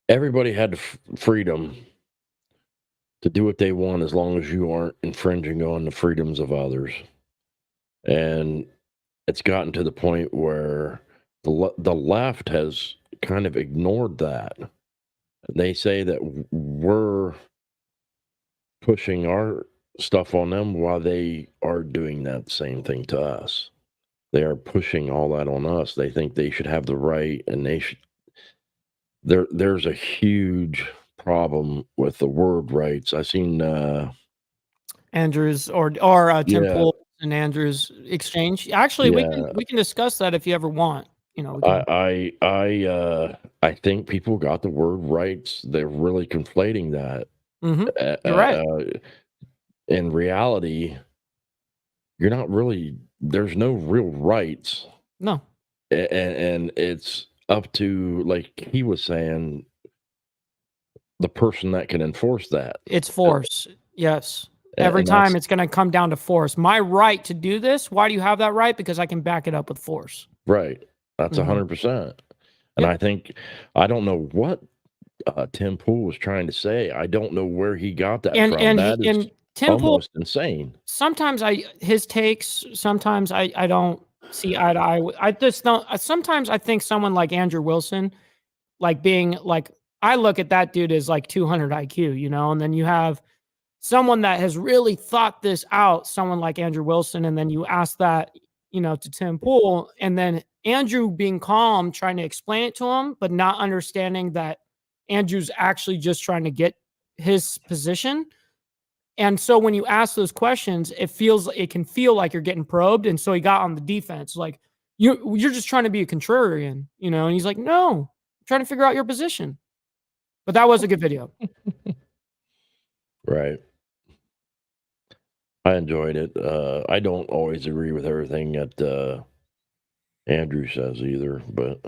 everybody had freedom to do what they want as long as you aren't infringing on the freedoms of others. And it's gotten to the point where the left has kind of ignored that. They say that we're pushing our stuff on them while they are doing that same thing to us. They are pushing all that on us. They think they should have the right, and they should. There's a huge problem with the word rights. I've seen
Andrews or Temple and Andrew's exchange. Actually,
Yeah.
we can discuss that if you ever want. You know, we can,
I think people got the word rights. They're really conflating that.
You're right.
In reality, you're not really. There's no real rights,
No,
and it's up to, like he was saying, the person that can enforce that.
it's force. Yes.
A-
Every
and
time
that's-
it's going to come down to force. My right to do this. Why do you have that right? Because I can back it up with force.
right. That's
Mhm.
100%. And
Yep.
I think I don't know what Tim Pool was trying to say. I don't know where he got that from. That is
And Tim Pool,
almost insane.
sometimes his takes, sometimes I don't see eye to eye with. I just don't. Sometimes I think someone like Andrew Wilson, like being like, I look at that dude as like 200 IQ, you know, and then you have someone that has really thought this out, someone like Andrew Wilson, and then you ask that, you know, to Tim Pool, and then Andrew being calm, trying to explain it to him, but not understanding that Andrew's actually just trying to get his position. And so when you ask those questions, it can feel like you're getting probed. And so he got on the defense, like you're just trying to be a contrarian, you know. And he's like, no, I'm trying to figure out your position. But that was a good video.
Right. I enjoyed it. I don't always agree with everything that Andrew says either, but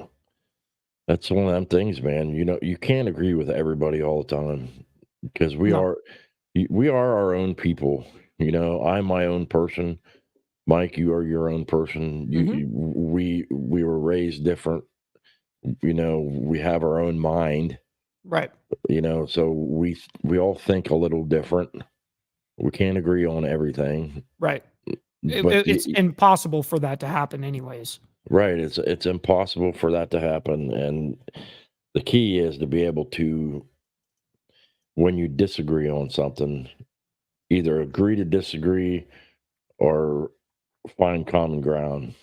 that's one of them things, man. You know, you can't agree with everybody all the time because we
No.
are our own people. You know, I'm my own person. Mike, you are your own person. We were raised different. You know, we have our own mind.
Right.
You know, so we all think a little different. We can't agree on everything.
Right.
But
It's impossible for that to happen anyways.
right, it's impossible for that to happen, and the key is to be able to, when you disagree on something, either agree to disagree or find common ground.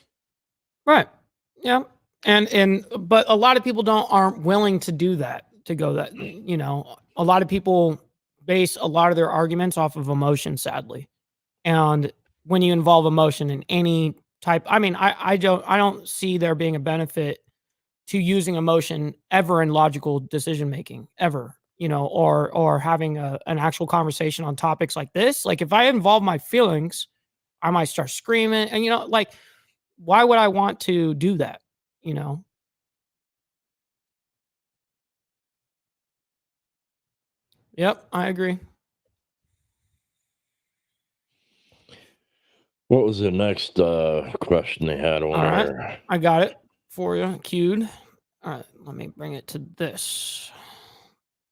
Right. Yeah. But a lot of people aren't willing to do that, to go that, you know, a lot of people base a lot of their arguments off of emotion, sadly. And when you involve emotion in any type, I mean, I don't see there being a benefit to using emotion ever in logical decision making, ever, you know, or having an actual conversation on topics like this. Like if I involve my feelings, I might start screaming, and you know, like, why would I want to do that? You know? Yep, I agree.
What was the next question they had on
All right.
there?
I got it for you, queued. All right, let me bring it to this.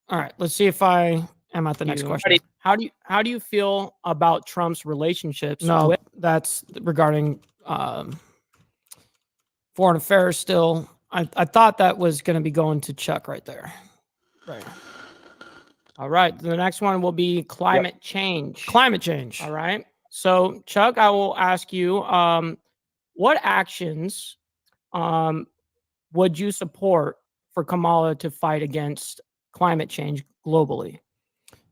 All right, let's see if I am at the next question. How do you feel about Trump's relationships? No, that's regarding foreign affairs still. I thought that was going to be going to Chuck right there. Right. All right. The next one will be climate change. Climate change. All right. So, Chuck, I will ask you, what actions would you support for Kamala to fight against climate change globally?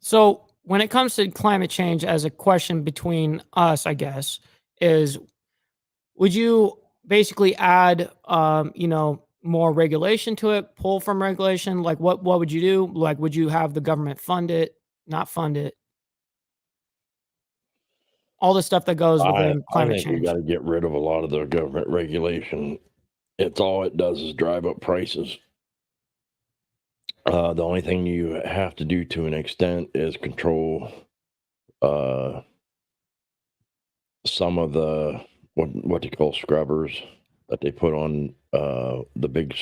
So, when it comes to climate change, as a question between us, I guess, is would you basically add, you know, more regulation to it, pull from regulation? Like, what would you do? Like, would you have the government fund it, not fund it? All the stuff that goes within
I
climate
think we
change.
got to get rid of a lot of the government regulation. It's all it does is drive up prices. The only thing you have to do to an extent is control some of the what they call scrubbers that they put on the big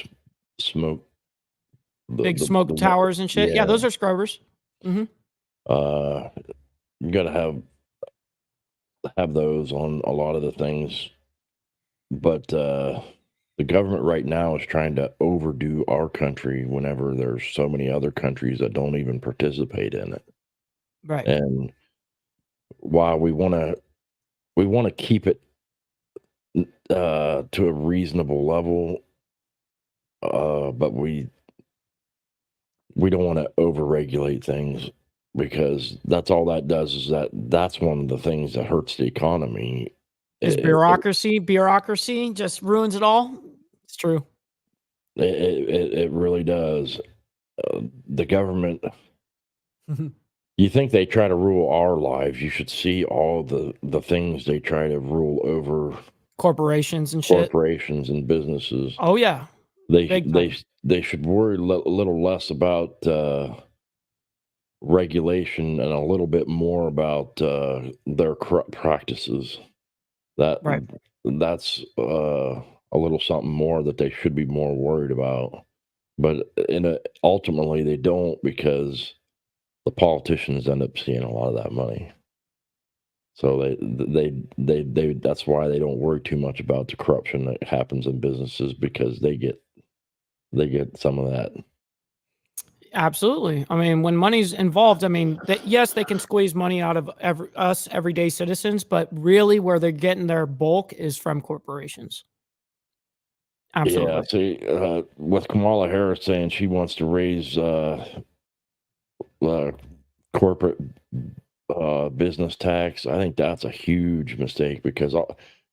smoke,
Big smoke towers and shit. Yeah, those are scrubbers.
You got to have those on a lot of the things, but the government right now is trying to overdo our country whenever there's so many other countries that don't even participate in it.
Right.
And while we want to keep it to a reasonable level, but we don't want to overregulate things, because that's all that does is that's one of the things that hurts the economy
Is bureaucracy just ruins it all? It's true.
It really does. The government, you think they try to rule our lives. You should see all the things they try to rule over
Corporations and shit.
corporations and businesses.
Oh yeah. Big time.
They should worry a little less about regulation and a little bit more about their corrupt practices.
Right.
That's a little something more that they should be more worried about. But ultimately they don't, because the politicians end up seeing a lot of that money. So they that's why they don't worry too much about the corruption that happens in businesses, because they get some of that.
Absolutely. I mean, when money's involved, I mean, yes, they can squeeze money out of us everyday citizens, but really where they're getting their bulk is from corporations. Absolutely.
Yeah. See, with Kamala Harris saying she wants to raise corporate business tax, I think that's a huge mistake, because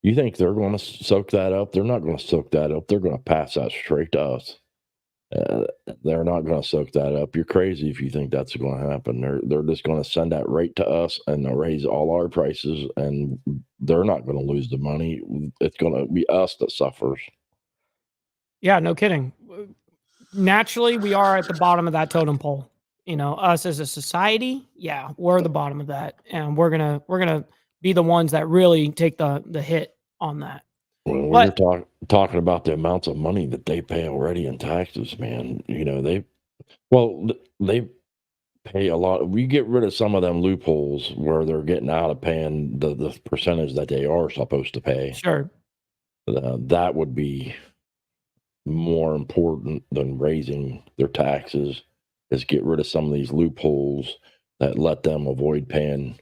you think they're going to soak that up? They're not going to soak that up. They're going to pass that straight to us. They're not going to soak that up. You're crazy if you think that's going to happen. They're just going to send that right to us, and they'll raise all our prices, and they're not going to lose the money. It's going to be us that suffers.
Yeah, no kidding. Naturally, we are at the bottom of that totem pole. You know, us as a society, yeah, we're the bottom of that, and we're gonna be the ones that really take the hit on that.
When
But
you're talking about the amounts of money that they pay already in taxes, man, you know, they pay a lot. We get rid of some of them loopholes where they're getting out of paying the percentage that they are supposed to pay.
sure,
That would be more important than raising their taxes, is get rid of some of these loopholes that let them avoid paying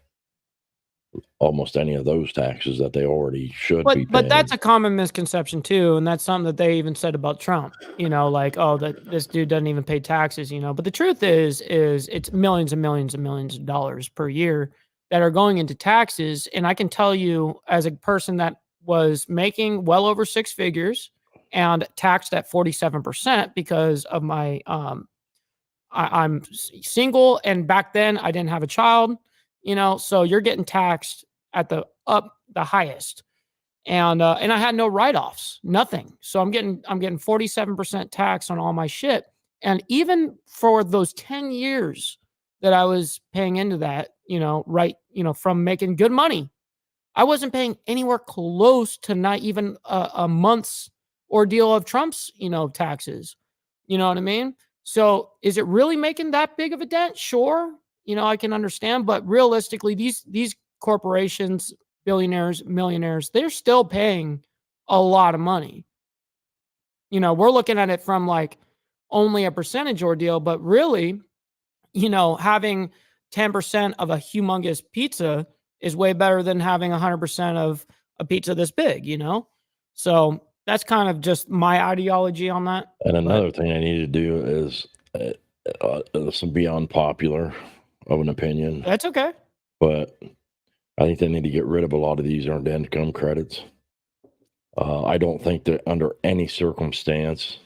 almost any of those taxes that they already should be paying.
but that's a common misconception too, and that's something that they even said about Trump. You know, like, oh, that this dude doesn't even pay taxes. You know, but the truth is it's millions and millions and millions of dollars per year that are going into taxes. And I can tell you, as a person that was making well over six figures and taxed at 47% because of my I'm single, and back then I didn't have a child. You know, so you're getting taxed at the highest, and I had no write-offs, nothing. So I'm getting 47% tax on all my shit. And even for those 10 years that I was paying into that, you know, from making good money, I wasn't paying anywhere close to not even a month's ordeal of Trump's, you know, taxes. You know what I mean? So is it really making that big of a dent? Sure. You know, I can understand, but realistically, these corporations, billionaires, millionaires, they're still paying a lot of money. You know, we're looking at it from like only a percentage ordeal, but really, you know, having 10% of a humongous pizza is way better than having 100% of a pizza this big, you know? So that's kind of just my ideology on that.
And another thing I need to do is this will be unpopular of an opinion,
That's okay.
but I think they need to get rid of a lot of these earned income credits. I don't think that under any circumstance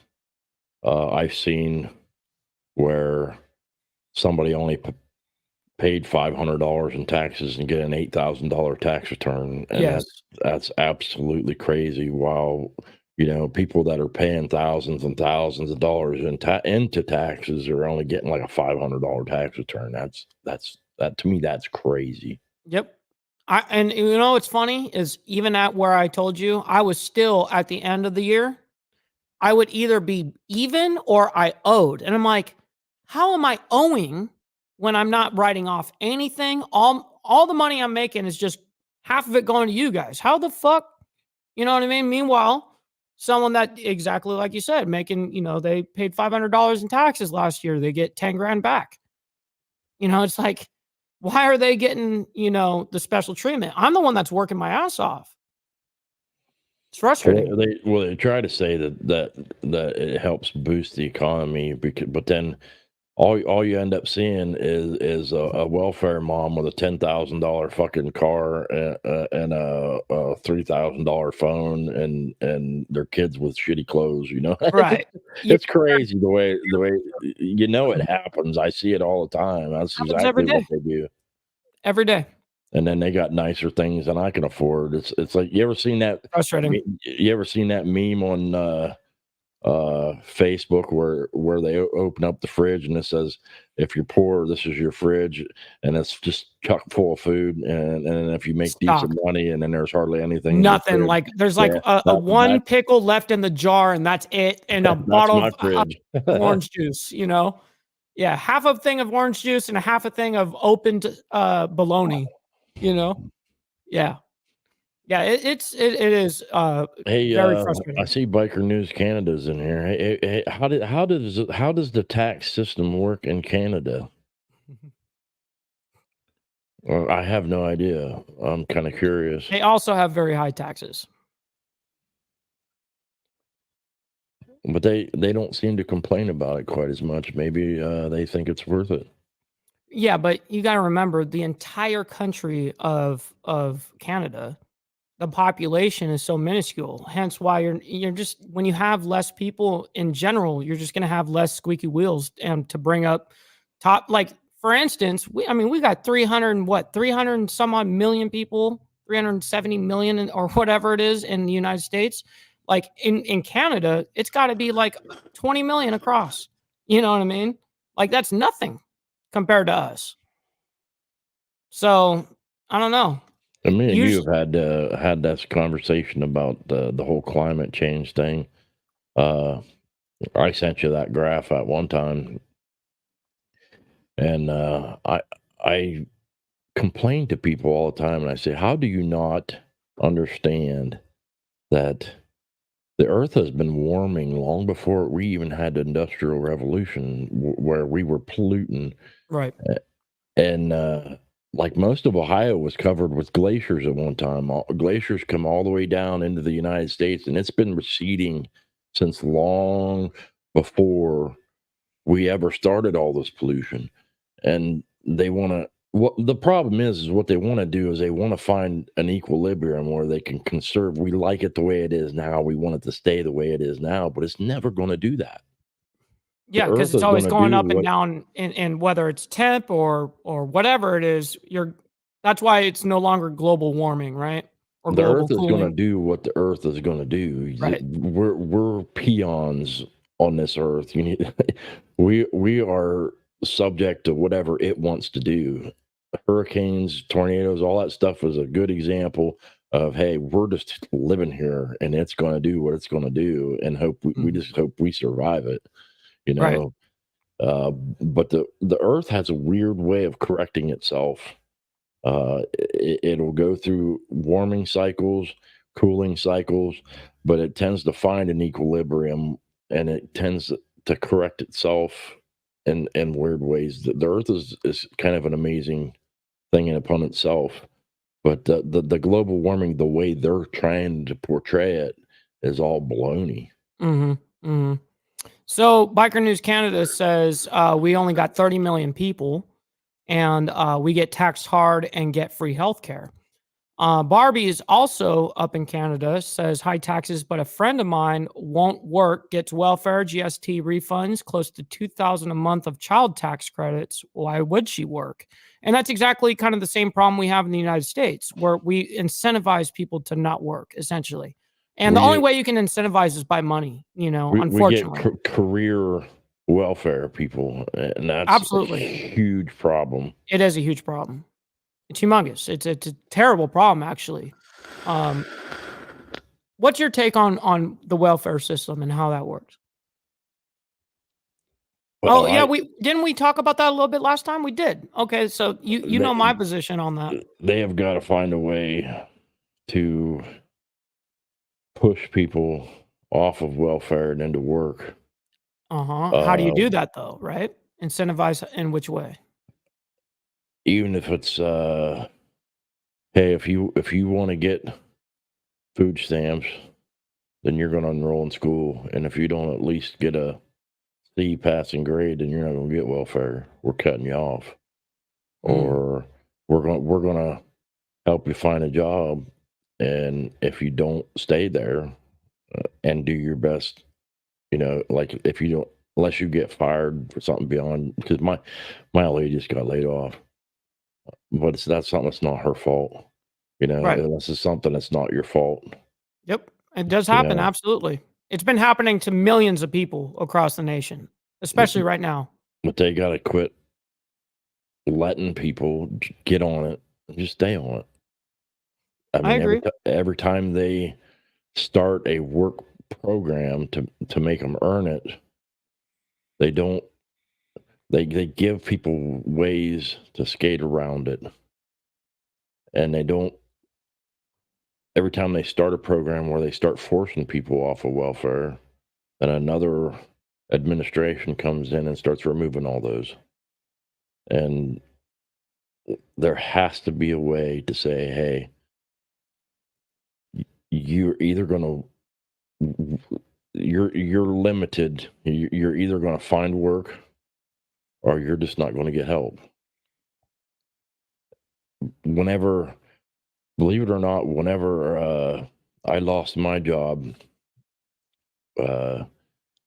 I've seen where somebody only paid $500 in taxes and get an $8,000 tax return, and
Yes.
that's absolutely crazy. While you know, people that are paying thousands and thousands of dollars into taxes are only getting like a $500 tax return. That to me, that's crazy.
Yep. And you know what's funny is, even at where I told you, I was still at the end of the year, I would either be even or I owed. And I'm like, how am I owing when I'm not writing off anything? All the money I'm making is just half of it going to you guys. How the fuck? You know what I mean? Meanwhile, someone that, exactly like you said, making, you know, they paid $500 in taxes last year, they get 10 grand back. You know, it's like, why are they getting, you know, the special treatment? I'm the one that's working my ass off. It's frustrating.
They try to say that it helps boost the economy, but then all you end up seeing is a welfare mom with a $10,000 fucking car and a $3,000 phone and their kids with shitty clothes. You know,
Right. Yeah,
it's crazy the way you know it happens. I see it all the time. That's
happens every
exactly
day.
what they do.
Every day.
And then they got nicer things than I can afford. It's like you ever seen that?
Frustrating.
You ever seen that meme on Facebook where they open up the fridge and it says, if you're poor, this is your fridge, and it's just chock full of food, and if you make
Stock.
decent money, and then there's hardly anything in your
Nothing.
fridge.
Like there's like
Yeah,
a one pickle left in the jar, and that's it, and a
that's
bottle
my
of
fridge.
orange juice. You know, yeah, half a thing of orange juice and a half a thing of opened bologna. You know, yeah, yeah. It is
Hey,
very
I
frustrating.
see Biker News Canada's in here. Hey, how does the tax system work in Canada? I have no idea. I'm kind of curious.
They also have very high taxes.
But they don't seem to complain about it quite as much. Maybe they think it's worth it.
Yeah, but you got to remember the entire country of Canada, the population is so minuscule. Hence why you're just when you have less people in general, you're just going to have less squeaky wheels and to bring up top like for instance, we got 300 and some odd million people, 370 million or whatever it is in the United States. Like in Canada, it's got to be like 20 million across. You know what I mean? Like that's nothing compared to us. So, I don't know.
And me and you
Usually
have had this conversation about the whole climate change thing. I sent you that graph at one time, and I complain to people all the time, and I say, "How do you not understand that the Earth has been warming long before we even had the Industrial Revolution, where we were polluting
right.
and like most of Ohio was covered with glaciers at one time. Glaciers come all the way down into the United States, and it's been receding since long before we ever started all this pollution. And they want to. What the problem is what they want to do is they want to find an equilibrium where they can conserve. We like it the way it is now. We want it to stay the way it is now, but it's never going to do that. The
Yeah, because
Earth
it's
is going
always
to
going
do
up and
what
down in whether it's temp or whatever it is, that's why it's no longer global warming, right? Or
the
global
Earth is going to
cooling.
do what the Earth is going to do.
Right.
We're peons on this Earth. You need we are subject to whatever it wants to do. Hurricanes, tornadoes, all that stuff is a good example of hey, we're just living here and it's going to do what it's going to do, and we
Mhm.
just hope we survive it. You
Right.
know, but the Earth has a weird way of correcting itself. It'll go through warming cycles, cooling cycles, but it tends to find an equilibrium and it tends to correct itself in weird ways. The Earth is kind of an amazing thing in upon itself, but the global warming, the way they're trying to portray it, is all baloney.
Mhm. Mhm. So, Biker News Canada says we only got 30 million people and we get taxed hard and get free healthcare. Barbie is also up in Canada, says high taxes, but a friend of mine won't work, gets welfare, GST refunds, close to 2,000 a month of child tax credits. Why would she work? And that's exactly kind of the same problem we have in the United States, where we incentivize people to not work, essentially. And the
We
only
get
way you can incentivize is by money,
we get
unfortunately.
career welfare people, and that's a
Absolutely.
huge problem.
It is a huge problem. It's humongous. It's a terrible problem, actually. Um, What's your take on the welfare system and how that works? Oh,
Well,
yeah,
I
we didn't we talk about that a little bit last time? We did. Okay, so you know my
they
position on that.
they have got to find a way to push people off of welfare and into work.
Uh-huh. How do you
Uh,
do that though, right? Incentivize in which way?
even if it's hey, if you want to get food stamps, then you're going to enroll in school, and if you don't at least get a C passing grade, then you're not going to get welfare. We're cutting you off,
Mm.
or we're going to help you find a job, and if you don't stay there and do your best, like if you don't, unless you get fired for something beyond, because my old lady just got laid off, but that's something that's not her fault,
Right.
unless it's something that's not your fault.
Yep. It does
You
happen.
know,
Absolutely. It's been happening to millions of people across the nation, especially right now.
but they got to quit letting people get on it and just stay on it. I
I
mean,
agree.
every time they start a work program to make them earn it, they don't. They give people ways to skate around it, and they don't. Every time they start a program where they start forcing people off of welfare, then another administration comes in and starts removing all those. And there has to be a way to say, hey, you're either going to you're limited. You're either going to find work, or you're just not going to get help. Whenever, believe it or not, whenever I lost my job, the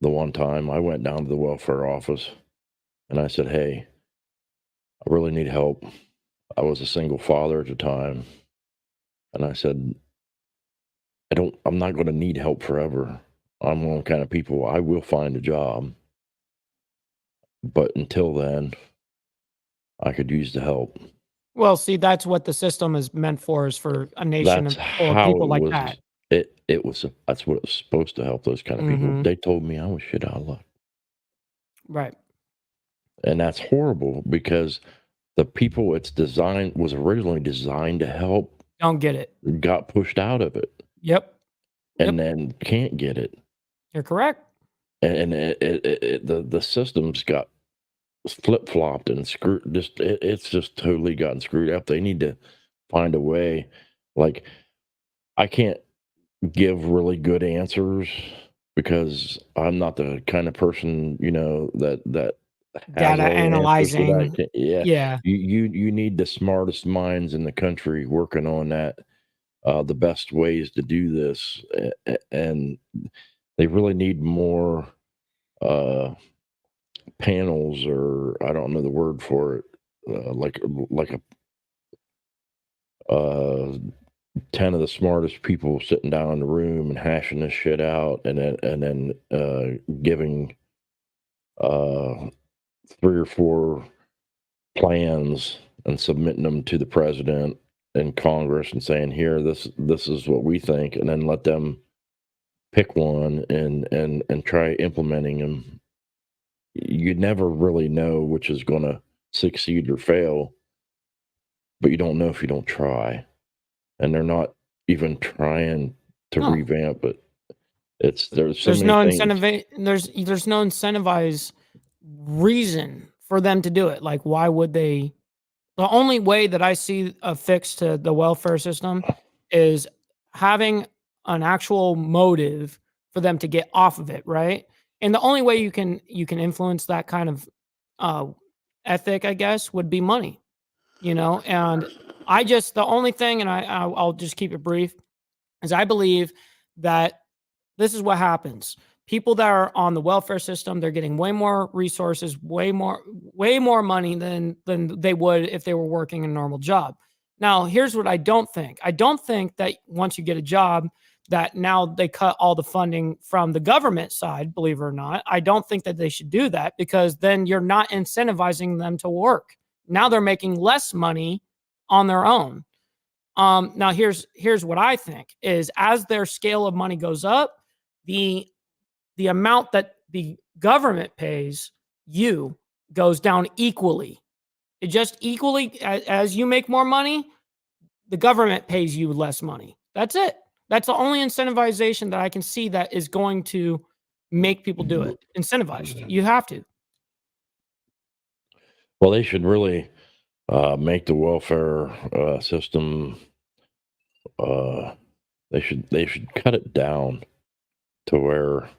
one time I went down to the welfare office and I said, hey, I really need help. I was a single father at the time. And I said, I'm not going to need help forever. I'm one kind of people, I will find a job. But until then, I could use the help.
Well, see, that's what the system is meant for, is for a nation
That's
full of
how
people
it
like
was.
that.
That's what it was supposed to help those kind of people.
Mhm.
They told me I was shit out of luck.
Right.
And that's horrible, because the people was originally designed to help
Don't get it.
got pushed out of it
Yep.
and then can't get it.
You're correct.
And the systems got flip flopped and screwed. It's just totally gotten screwed up. They need to find a way. Like, I can't give really good answers because I'm not the kind of person, that has
Data
all the answers for that.
analyzing.
Yeah,
Yeah.
you need the smartest minds in the country working on that, the best ways to do this, and they really need more panels, or I don't know the word for it, like a 10 of the smartest people sitting down in the room and hashing this shit out, and then giving 3 or 4 plans and submitting them to the president and Congress and saying, here, this is what we think, and then let them pick one and try implementing them. You never really know which is going to succeed or fail, but you don't know if you don't try. And they're not even trying to
No.
revamp it. There's so
There's
many
no
things.
incentive. There's no incentivized reason for them to do it. Like, why would they? The only way that I see a fix to the welfare system is having an actual motive for them to get off of it, right? And the only way you can influence that kind of uh, ethic, I guess, would be money, And the only thing, and I'll just keep it brief, is I believe that this is what happens. People that are on the welfare system, they're getting way more resources, way more money than they would if they were working a normal job. Now, here's what I don't think. I don't think that once you get a job, that now they cut all the funding from the government side, believe it or not. I don't think that they should do that, because then you're not incentivizing them to work. Now they're making less money on their own. Now here's what I think is, as their scale of money goes up, the amount that the government pays you goes down equally. It just equally, as you make more money, the government pays you less money. That's it. That's the only incentivization that I can see that is going to make people do it. Incentivized. You have to.
Well, they should really make the welfare system. They should cut it down to where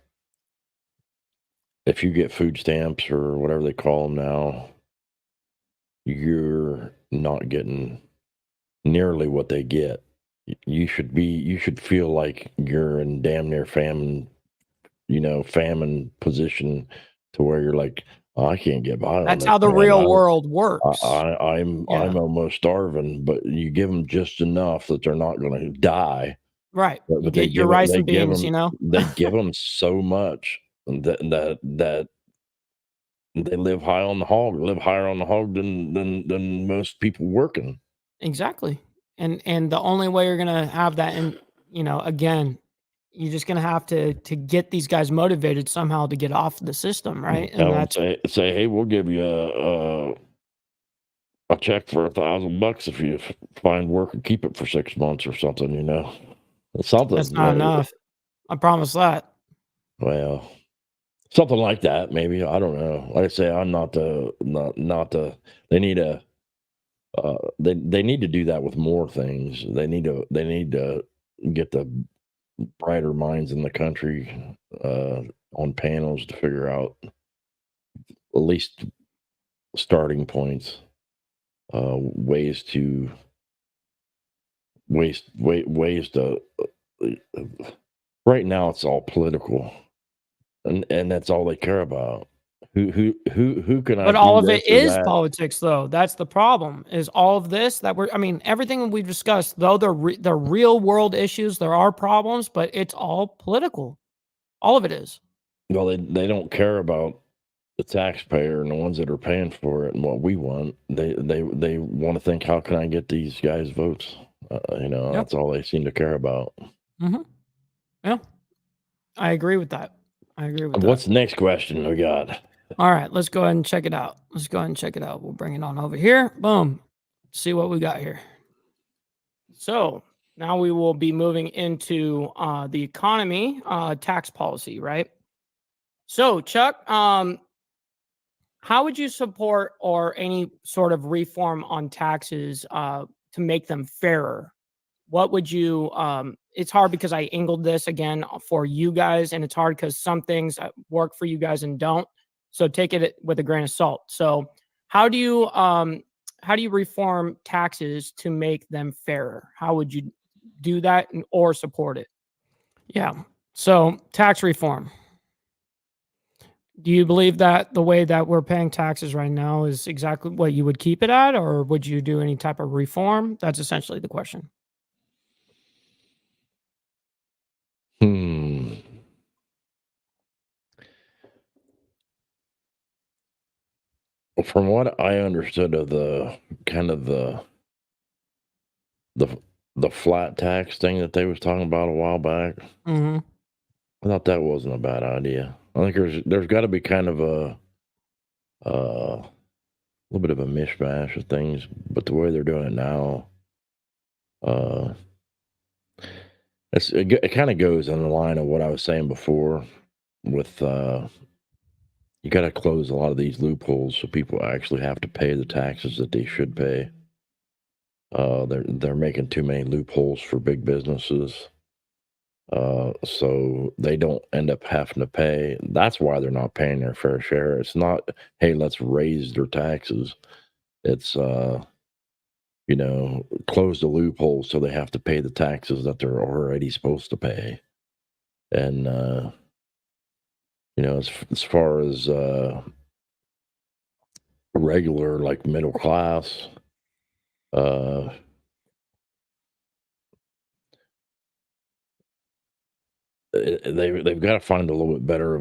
if you get food stamps or whatever they call them now, you're not getting nearly what they get. You should feel like you're in damn near famine position to where you're like, oh, I can't get by on
That's
this,
how the
man.
real world works.
I'm
Yeah.
almost starving, but you give them just enough that they're not going to die.
Right.
But
You
they
get your
give
rice
they
and
give
beans,
them
you know?
they give them so much that they live high on the hog, live higher on the hog than most people working.
Exactly. And the only way you're gonna have that, and again, you're just gonna have to get these guys motivated somehow to get off the system, right? And
Tell them,
that's
say, hey, we'll give you a check for $1,000 if you find work and keep it for 6 months or something. It's something.
that's not enough. I promise that.
Well, something like that, maybe. I don't know. Like I say, I'm not the. They need a. They need to do that with more things. They need to get the brighter minds in the country on panels to figure out at least starting points, ways to ways to. Right now, it's all political, and that's all they care about. Who can I?
But all
do
of it
this or
is
that?
politics, though. That's the problem. Is all of this that everything we've discussed, though they're real world issues, there are problems, but it's all political. All of it is.
Well, they don't care about the taxpayer and the ones that are paying for it and what we want. They want to think, how can I get these guys votes?
Yep.
That's all they seem to care about.
Mm-hmm. Yeah, I agree with that.
What's the next question we got?
All right, let's go ahead and check it out. We'll bring it on over here. Boom. See what we got here. So now we will be moving into the economy tax policy, right? So Chuck, how would you support or any sort of reform on taxes to make them fairer? What would you it's hard because I angled this again for you guys, and it's hard because some things work for you guys and don't. So take it with a grain of salt. So how do you reform taxes to make them fairer? How would you do that or support it? Yeah. So tax reform. Do you believe that the way that we're paying taxes right now is exactly what you would keep it at, or would you do any type of reform? That's essentially the question.
From what I understood of the kind of the flat tax thing that they was talking about a while back,
Mm-hmm.
I thought that wasn't a bad idea. I think there's got to be kind of a little bit of a mishmash of things, but the way they're doing it now, it kind of goes in the line of what I was saying before with you got to close a lot of these loopholes so people actually have to pay the taxes that they should pay. They're making too many loopholes for big businesses, so they don't end up having to pay. That's why they're not paying their fair share. It's not, hey, let's raise their taxes. It's close the loophole so they have to pay the taxes that they're already supposed to pay. And as far as regular, like middle class, they've got to find a little bit better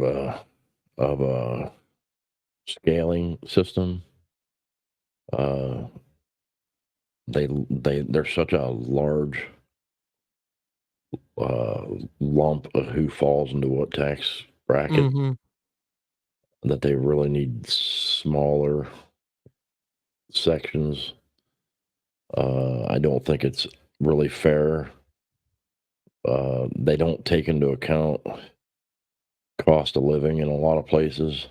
of a scaling system. They're such a large lump of who falls into what tax bracket
Mm-hmm.
that they really need smaller sections. I don't think it's really fair. They don't take into account cost of living in a lot of places.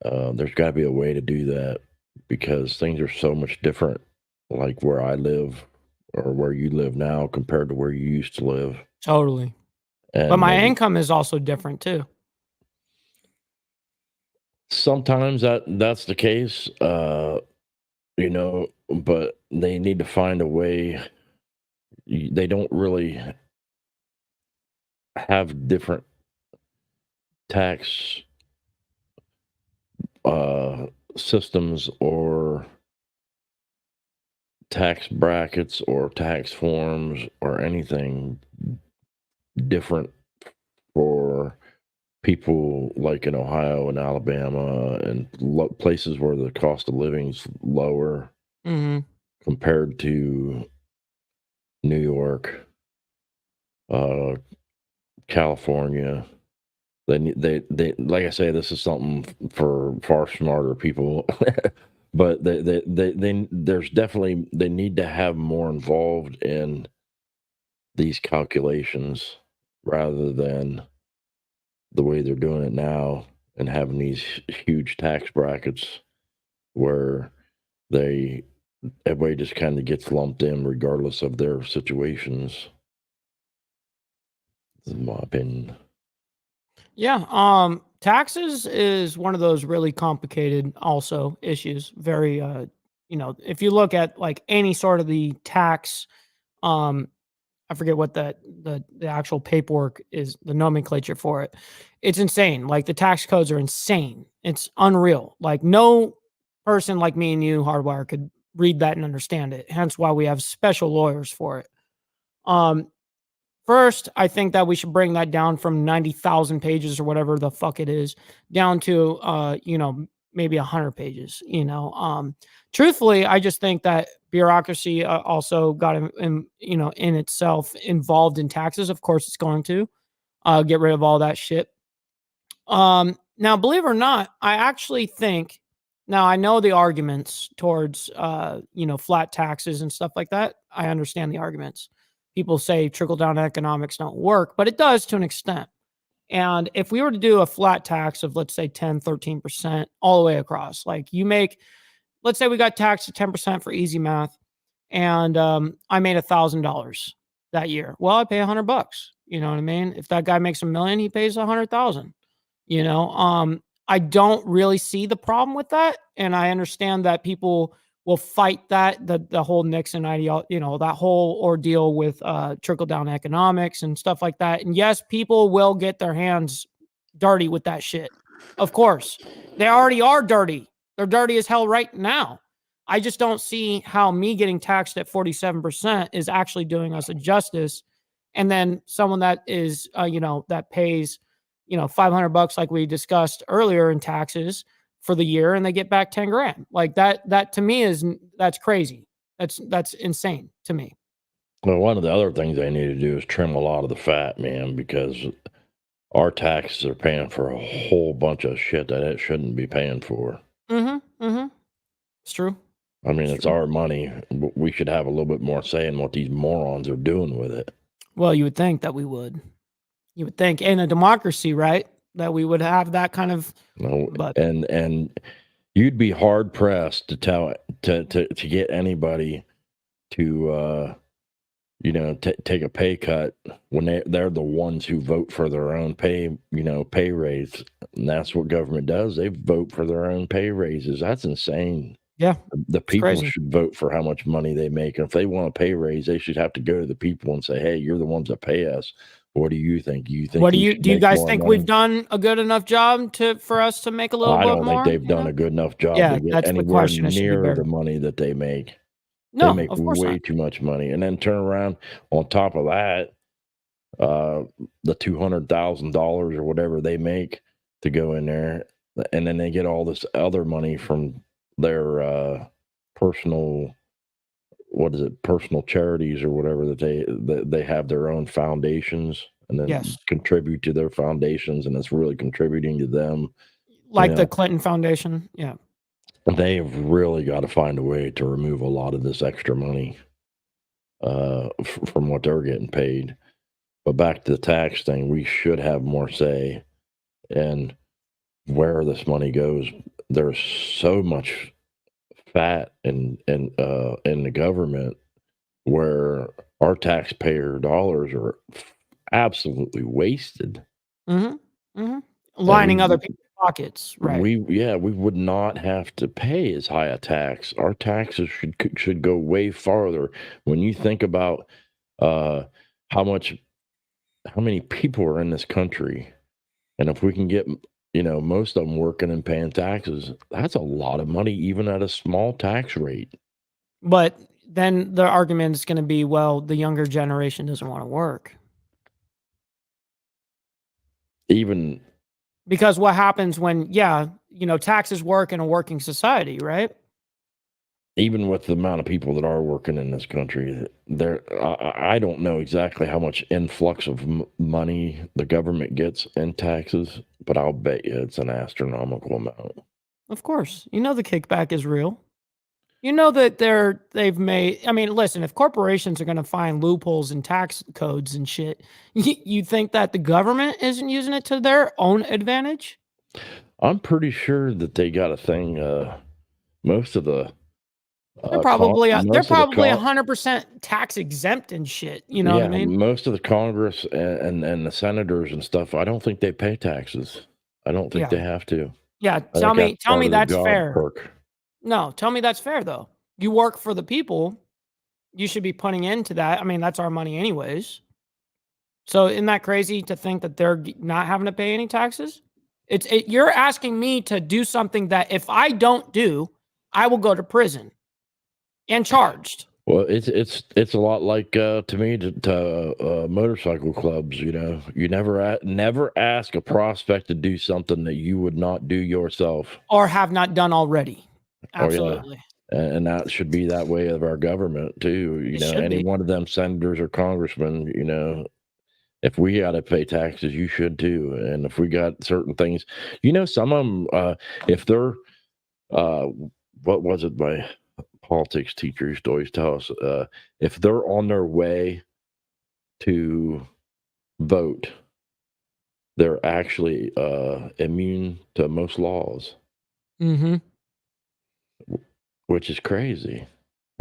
There's got to be a way to do that because things are so much different, like where I live or where you live now compared to where you used to live.
Totally.
And
But my income is also different too.
Sometimes that's the case, but they need to find a way. They don't really have different tax systems or tax brackets or tax forms or anything different for people like in Ohio and Alabama and places where the cost of living's lower
Mm-hmm.
compared to New York, California. They like I say, this is something for far smarter people, but there's definitely they need to have more involved in these calculations rather than the way they're doing it now and having these huge tax brackets where everybody just kind of gets lumped in regardless of their situations. In my opinion.
Yeah. Taxes is one of those really complicated also issues. Very if you look at like any sort of the tax, I forget what the actual paperwork is, the nomenclature for it. It's insane. Like the tax codes are insane. It's unreal. Like no person like me and you, Hardwire, could read that and understand it. Hence why we have special lawyers for it. First, I think that we should bring that down from 90,000 pages or whatever the fuck it is down to, maybe 100 pages, truthfully, I just think that bureaucracy also got in itself involved in taxes. Of course, it's going to get rid of all that shit. Now, believe it or not, I actually think now I know the arguments towards, flat taxes and stuff like that. I understand the arguments. People say trickle down economics don't work, but it does to an extent. And if we were to do a flat tax of, let's say 10, 13% all the way across, like let's say we got taxed at 10% for easy math and I made $1,000 that year. Well, I pay $100. You know what I mean? If that guy makes $1 million, he pays 100,000. I don't really see the problem with that. And I understand that people will fight that, the whole Nixon ideology, that whole ordeal with trickle down economics and stuff like that. And yes, people will get their hands dirty with that shit. Of course, they already are dirty. They're dirty as hell right now. I just don't see how me getting taxed at 47% is actually doing us a justice. And then someone that is, that pays, $500 like we discussed earlier in taxes for the year, and they get back 10 grand. Like that to me that's crazy. That's insane to me.
Well, one of the other things they need to do is trim a lot of the fat, man, because our taxes are paying for a whole bunch of shit that it shouldn't be paying for.
It's true.
I mean, it's our money. We should have a little bit more say in what these morons are doing with it.
Well, you would think that we would. You would think in a democracy, right, that we would have that kind of.
No,
but
and you'd be hard pressed to get anybody to take a pay cut when they're the ones who vote for their own pay raise. And that's what government does. They vote for their own pay raises. That's insane.
Yeah,
the people
crazy.
should vote for how much money they make. And if they want a pay raise, they should have to go to the people and say, "Hey, you're the ones that pay us. What do you think?
What do you guys think we've done a good enough job for us to make a little bit more?"
I don't think they've done a good enough job
Yeah,
to get
that's the
anywhere
question.
near the money that they make.
No,
They make
of course
way
not.
too much money, and then turn around on top of that, the $200,000 or whatever they make to go in there, and then they get all this other money from their personal charities or whatever that they have their own foundations and then
Yes.
contribute to their foundations, and it's really contributing to them.
Like the Clinton Foundation. Yeah.
They have really got to find a way to remove a lot of this extra money from what they're getting paid. But back to the tax thing, we should have more say in where this money goes. There's so much fat in the government where our taxpayer dollars are absolutely wasted.
Lining
we,
other people pockets, right?
we would not have to pay as high a tax. Our taxes should go way farther. When you think about how many people are in this country, and if we can get most of them working and paying taxes, that's a lot of money, even at a small tax rate.
But then the argument is going to be, well, the younger generation doesn't want to work.
Even
Because what happens when, taxes work in a working society, right?
even with the amount of people that are working in this country, I don't know exactly how much influx of money the government gets in taxes, but I'll bet you it's an astronomical amount.
Of course. You know the kickback is real. You know that they've made, I mean, listen, if corporations are going to find loopholes in tax codes and shit, you think that the government isn't using it to their own advantage?
I'm pretty sure that they got a thing. Most of the
They're probably
most
they're
of the
probably
con-
100% tax exempt and shit. You know what I mean?
most of the Congress and the senators and stuff, I don't think they pay taxes. I don't think
Yeah.
they have to.
Yeah.
I
Tell
think
me
that's part of the
that's
job
fair.
perk.
No, tell me that's fair though. You work for the people. You should be putting into that. I mean, that's our money anyways. So isn't that crazy to think that they're not having to pay any taxes? You're asking me to do something that if I don't do, I will go to prison and charged.
Well, it's a lot like to me to motorcycle clubs. You never ask a prospect to do something that you would not do yourself.
Or have not done already.
Oh, yeah.
Absolutely.
And that should be that way of our government too.
It should
Any
be.
one of them senators or congressmen, if we got to pay taxes, you should too. And if we got certain things, some of them, if they're, what was it my politics teacher used to always tell us, if they're on their way to vote, they're actually immune to most laws,
Mm-hmm.
which is crazy.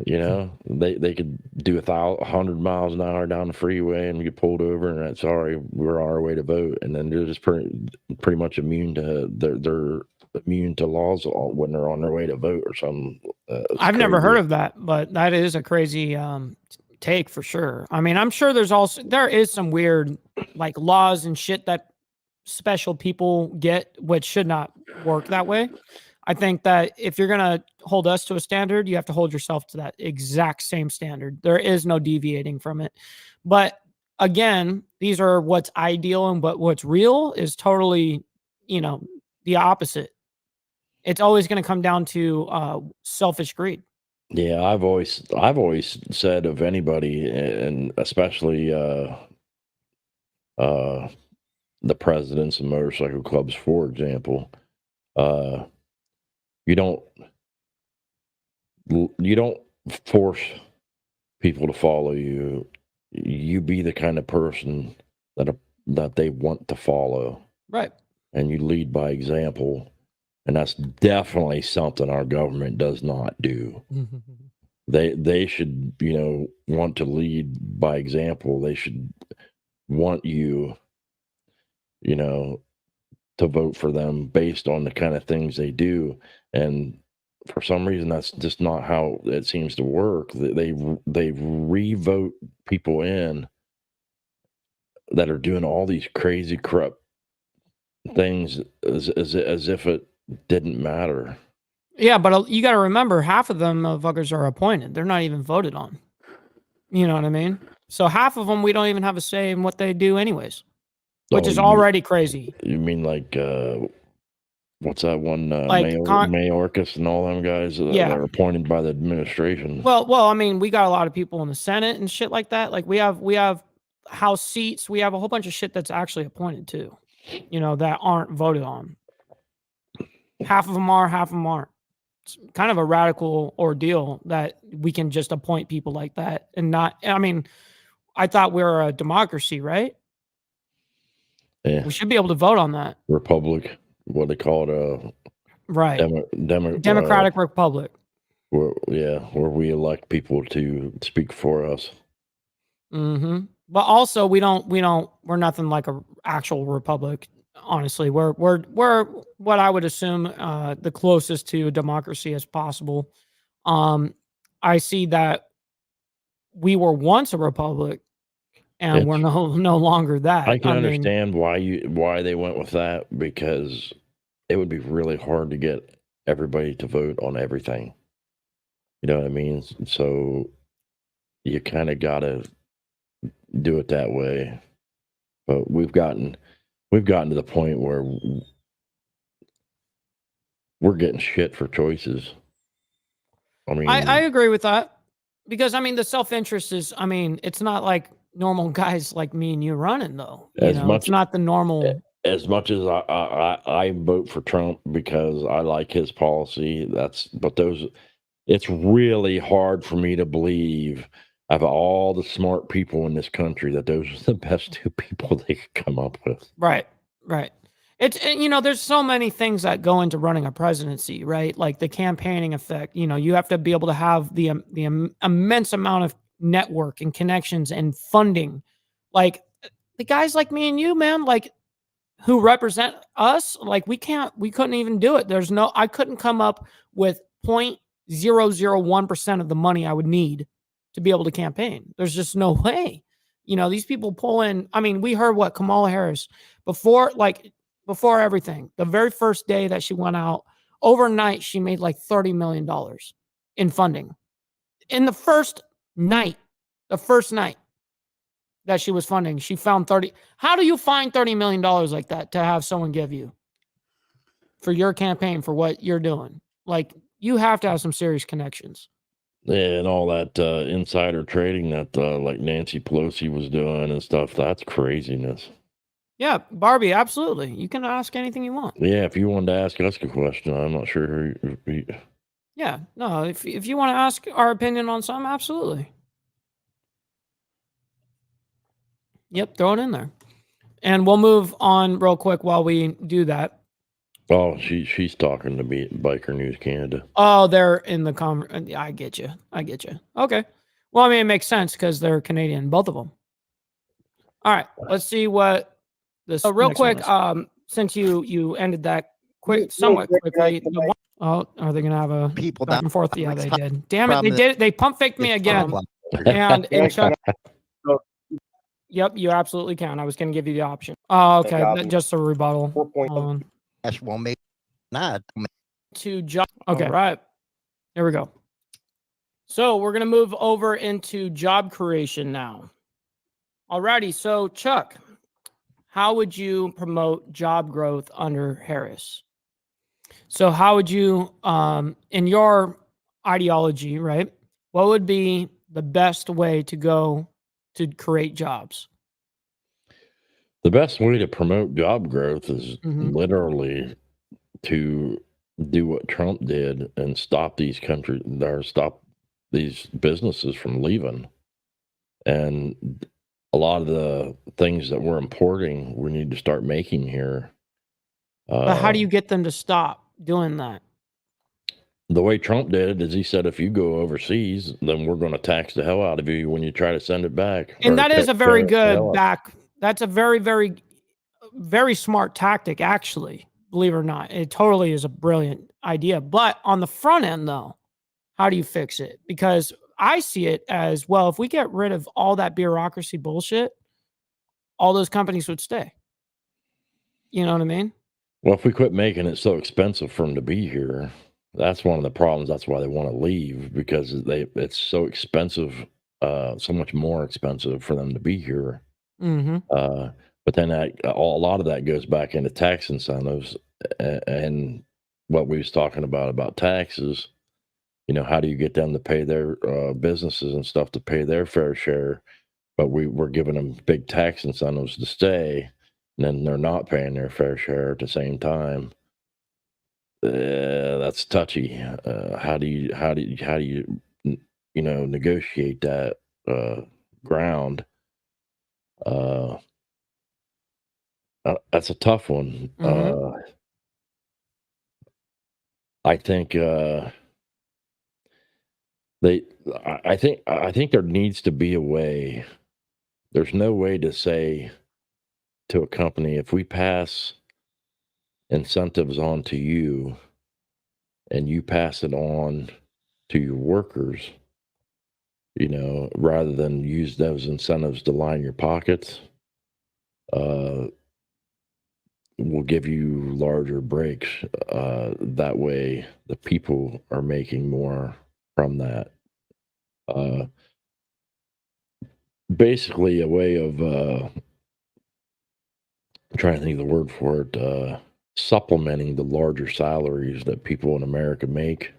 They could do 100 miles an hour down the freeway and get pulled over, and that's sorry, we're on our way to vote, and then they're just pretty much immune to they're immune to laws when they're on their way to vote or something.
I've never heard of that, but that is a crazy take for sure. I mean, I'm sure there is some weird like laws and shit that special people get, which should not work that way. I think that if you're going to hold us to a standard, you have to hold yourself to that exact same standard. There is no deviating from it. But again, these are what's ideal, and what's real is totally, the opposite. It's always going to come down to selfish greed.
Yeah, I've always said of anybody, and especially the presidents of motorcycle clubs, for example, you don't force people to follow you. You be the kind of person that they want to follow,
Right?
and you lead by example. And that's definitely something our government does not do. They should, want to lead by example. They should want you, to vote for them based on the kind of things they do. And for some reason, that's just not how it seems to work. They re-vote people in that are doing all these crazy corrupt things as if it didn't matter.
Yeah, but you got to remember, half of them motherfuckers are appointed. They're not even voted on. You know what I mean? So half of them, we don't even have a say in what they do anyways, which is already crazy.
You mean like, what's that one,
Like
Mayorkas and all them guys that are appointed by the administration?
Well, I mean, we got a lot of people in the Senate and shit like that. Like we have House seats. We have a whole bunch of shit that's actually appointed too, that aren't voted on. Half of them are, half of them aren't. It's kind of a radical ordeal that we can just appoint people like that and not. I mean, I thought we were a democracy, right?
Yeah.
We should be able to vote on that.
Republic, what they call it,
right? Democratic Republic.
Where we elect people to speak for us.
Mm-hmm. But also, we're nothing like a actual republic. Honestly, we're what I would assume the closest to a democracy as possible. I see that we were once a republic, and we're
It's-
no longer that.
I can
mean,
understand why they went with that, because it would be really hard to get everybody to vote on everything. You know what I mean? So you kind of got to do it that way. But we've gotten to the point where we're getting shit for choices. I mean,
I agree with that, because I mean the self-interest is, I mean, it's not like normal guys like me and you running though. You
As
know,
much-
it's not the normal.
as much as I vote for Trump because I like his policy, it's really hard for me to believe, of all the smart people in this country, that those are the best two people they could come up with.
Right. It's, you know, there's so many things that go into running a presidency, right? Like the campaigning effect. You know, you have to be able to have the immense amount of network and connections and funding. Like the guys like me and you, man, like who represent us, like we couldn't even do it. I couldn't come up with 0.001% of the money I would need to be able to campaign. There's just no way. You know, these people pull in. I mean, we heard what Kamala Harris before everything, the very first day that she went out, overnight, she made like $30 million in funding. In the first night that she was funding, she found 30. How do you find $30 million like that to have someone give you for your campaign, for what you're doing? Like, you have to have some serious connections.
Yeah, and all that insider trading that like Nancy Pelosi was doing and stuff, that's craziness.
Yeah, Barbie, absolutely. You can ask anything you want.
Yeah, if you wanted to ask us a question, I'm not sure
Yeah, no, if you want to ask our opinion on something, absolutely. Yep, throw it in there. And we'll move on real quick while we do that.
Oh, she's talking to me, Biker News Canada.
Oh, they're in the I get you. Okay. Well, I mean, it makes sense because they're Canadian, both of them. All right, let's see what this. So real
Next one
quick,
is.
since you ended that
Real
somewhat
quick,
quickly.
can I-
Oh, are they gonna have a
People
back
down
and forth?
on
Yeah,
the
they
top
did. Damn it,
from
they
the-
did it. They pump faked me
It's
again.
fun.
And
Can I-
Chuck,
So-
yep, you absolutely can. I was gonna give you the option. Oh, okay,
Copy.
just a rebuttal.
4.0.
Cash will make not
To job. Okay, right. There we go. So we're gonna move over into job creation now. Alrighty, so Chuck, how would you promote job growth under Harris? So how would you, in your ideology, right? What would be the best way to go to create jobs?
The best way to promote job growth is
Mhm.
literally to do what Trump did and stop these businesses from leaving. And a lot of the things that we're importing, we need to start making here.
But how do you get them to stop doing that?
The way Trump did it is he said, if you go overseas, then we're going to tax the hell out of you when you try to send it back.
And that is a very good
hell out.
back. That's a very, very, very smart tactic, actually. Believe it or not, it totally is a brilliant idea. But on the front end, though, how do you fix it? Because I see it as, well, if we get rid of all that bureaucracy bullshit, all those companies would stay. You know what I mean?
Well, if we quit making it so expensive for them to be here, that's one of the problems. That's why they want to leave, because it's so expensive, so much more expensive for them to be here.
Mm-hmm.
But then a lot of that goes back into tax incentives and what we was talking about taxes. You know, how do you get them to pay their businesses and stuff to pay their fair share? But we're giving them big tax incentives to stay, and then they're not paying their fair share at the same time. That's touchy. How do you negotiate that ground? That's a tough one.
Mhm.
I think I think there needs to be a way. There's no way to say to a company, if we pass incentives on to you and you pass it on to your workers, rather than use those incentives to line your pockets, will give you larger breaks. That way the people are making more from that. Basically a way of, I'm trying to think of the word for it, supplementing the larger salaries that people in America make.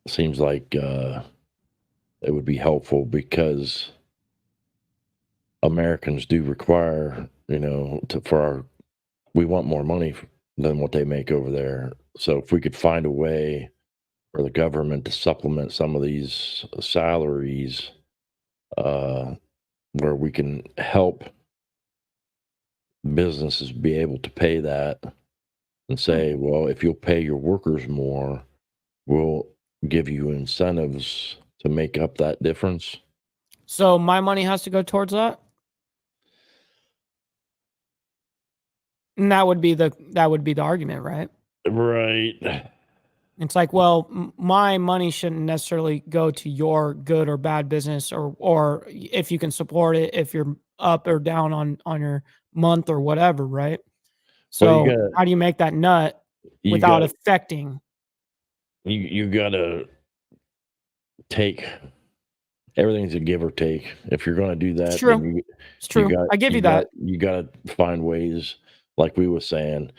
Seems like it would be helpful because Americans do require, we want more money than what they make over there. So if we could find a way for the government to supplement some of these salaries, where we can help businesses be able to pay that and say, well, if you'll pay your workers more, we'll give you incentives to make up that difference.
So my money has to go towards that? And that would be the argument, right?
Right.
It's like, well, my money shouldn't necessarily go to your good or bad business, or if you can support it, if you're up or down on your month or whatever, right?
Well,
So how do you make that nut
you
without
gotta,
affecting?
you gotta take, everything's a give or take. If you're going to do that,
It's true.
then
It's true. I give you that.
You got to find ways, like we were saying,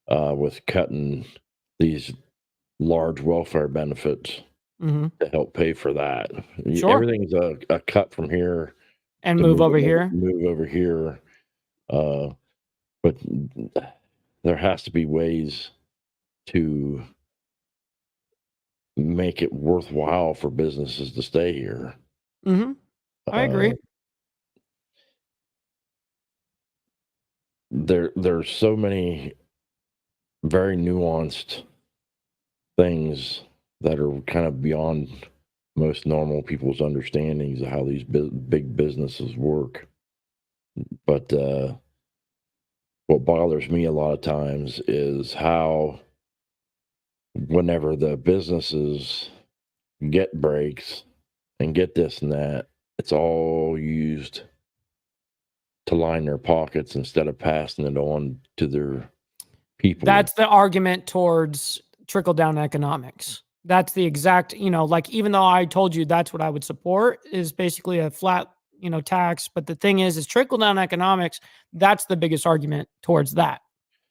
with cutting these large welfare benefits
Mhm.
to help pay for that.
Sure.
Everything's a cut from here
And
to
move over here.
Move over here. But there has to be ways to make it worthwhile for businesses to stay here.
Mm-hmm. I agree.
There's so many very nuanced things that are kind of beyond most normal people's understandings of how these big businesses work. But what bothers me a lot of times is how, whenever the businesses get breaks and get this and that, it's all used to line their pockets instead of passing it on to their people.
That's the argument towards trickle down economics. That's the exact, like, even though I told you that's what I would support, is basically a flat, tax. But the thing is trickle down economics. That's the biggest argument towards that,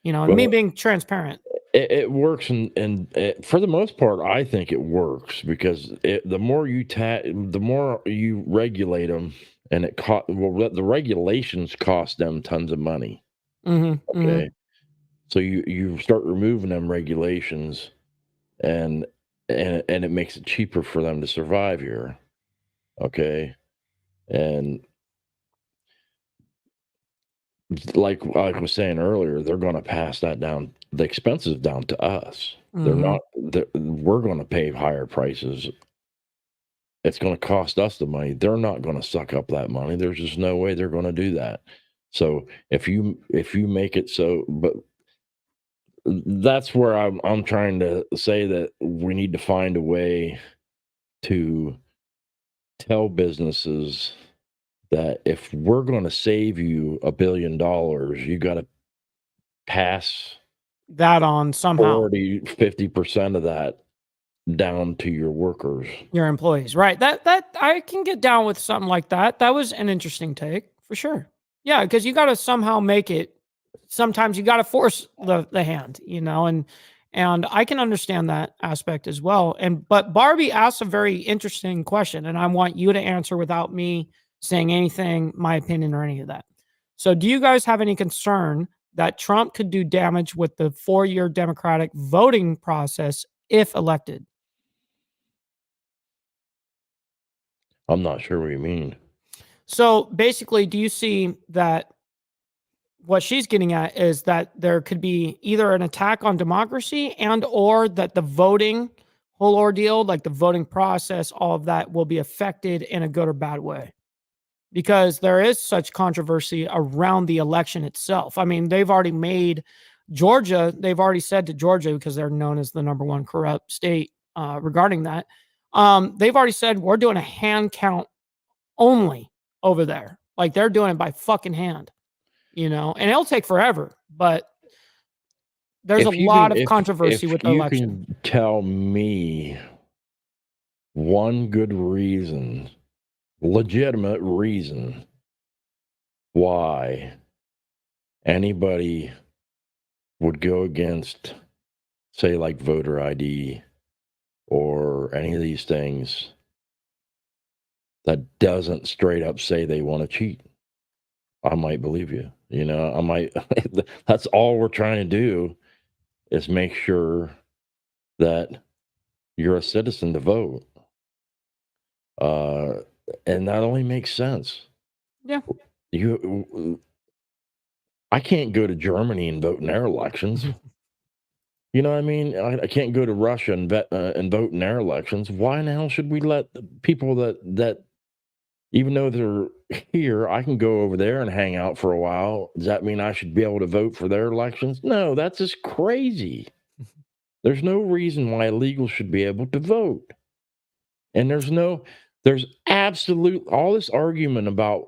and me being transparent.
It works, and for the most part, I think it works because the more you regulate them, and the regulations cost them tons of money.
Mm-hmm,
Okay,
mm-hmm.
so you start removing them regulations, and it makes it cheaper for them to survive here. Okay, and like I was saying earlier, they're going to pass that down, the expenses down to us. They're not. We're going to pay higher prices. It's going to cost us the money. They're not going to suck up that money. There's just no way they're going to do that. So if you make it so, but that's where I'm trying to say that we need to find a way to tell businesses that if we're going to save you $1 billion, you got to pass
that on somehow.
50% of that down to your workers,
your employees, right? That I can get down with something like that. That was an interesting take for sure. Yeah, because you got to somehow make it. Sometimes you got to force the hand, and I can understand that aspect as well. But Barbie asked a very interesting question, and I want you to answer without me saying anything, my opinion, or any of that. So, do you guys have any concern that Trump could do damage with the 4-year Democratic voting process if elected?
I'm not sure what you mean.
So basically, do you see that what she's getting at is that there could be either an attack on democracy or that the voting whole ordeal, like the voting process, all of that will be affected in a good or bad way because there is such controversy around the election itself. I mean, they've already made Georgia, they've already said to Georgia, because they're known as the #1 corrupt state regarding that. They've already said we're doing a hand count only over there. Like they're doing it by fucking hand, and it'll take forever, but there's a lot of controversy with the election.
If you can tell me one good reason, legitimate reason, why anybody would go against, say, like voter ID or any of these things that doesn't straight up say they want to cheat, I might believe you. I might. That's all we're trying to do is make sure that you're a citizen to vote. And that only makes sense.
Yeah.
I can't go to Germany and vote in their elections. You know what I mean? I can't go to Russia and vote in their elections. Why in the hell should we let people that even though they're here, I can go over there and hang out for a while? Does that mean I should be able to vote for their elections? No, that's just crazy. There's no reason why illegals should be able to vote. And there's absolute, all this argument about,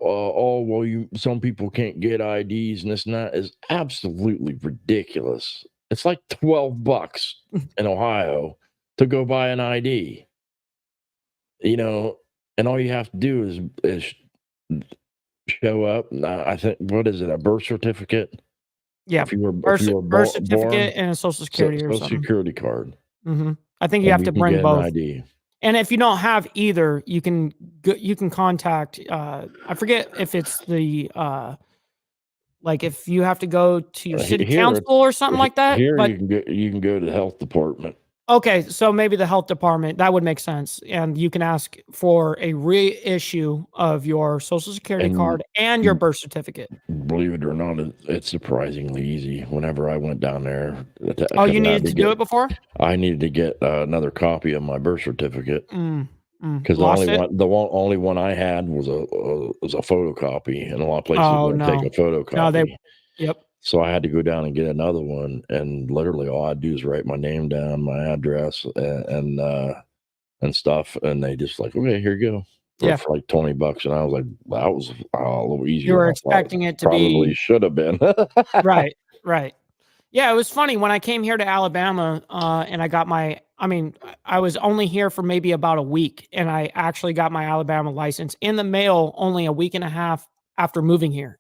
some people can't get IDs and this and that is absolutely ridiculous. It's like $12 in Ohio to go buy an ID, and all you have to do is show up. I think, what is it? A birth certificate?
Yeah.
If you were
Birth certificate
born,
and a social security or
social
something.
security card.
I think you have to bring
get
both.
an ID.
And if you don't have either, you can contact, I forget if it's the, like if you have to go to your city council or something like that.
Here
But
you can go to the health department.
okay, so maybe the health department, that would make sense. And you can ask for a reissue of your social security card and your birth certificate.
Believe it or not, it's surprisingly easy. Whenever I went down there,
Oh, you needed to do it before?
I needed to get another copy of my birth certificate because
Lost
the only one I had was a photocopy, and a lot of places won't take a photocopy.
No, yep.
So I had to go down and get another one, and literally all I'd do is write my name down, my address, and stuff, and they just like, okay, here you go, for like $20, and I was like, that was a little easier.
You were expecting it to
probably should have been.
Right. Yeah, it was funny when I came here to Alabama, and I got I was only here for maybe about a week, and I actually got my Alabama license in the mail only a week and a half after moving here.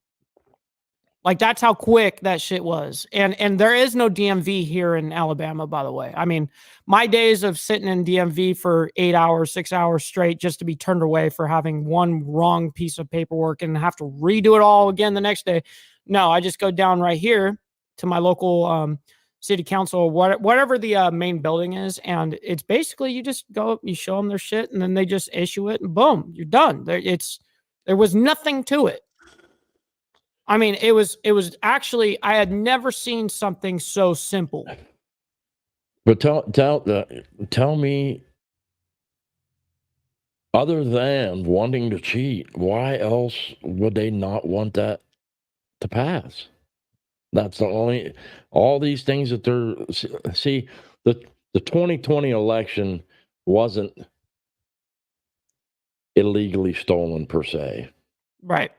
Like, that's how quick that shit was. And there is no DMV here in Alabama, by the way. I mean, my days of sitting in DMV for 8 hours, 6 hours straight just to be turned away for having one wrong piece of paperwork and have to redo it all again the next day. No, I just go down right here to my local city council, whatever the main building is. And it's basically, you just go, you show them their shit, and then they just issue it, and boom, you're done. There was nothing to it. I mean, it was actually, I had never seen something so simple.
But tell me, other than wanting to cheat, why else would they not want that to pass? That's the only, all these things that see, the 2020 election wasn't illegally stolen per se.
Right.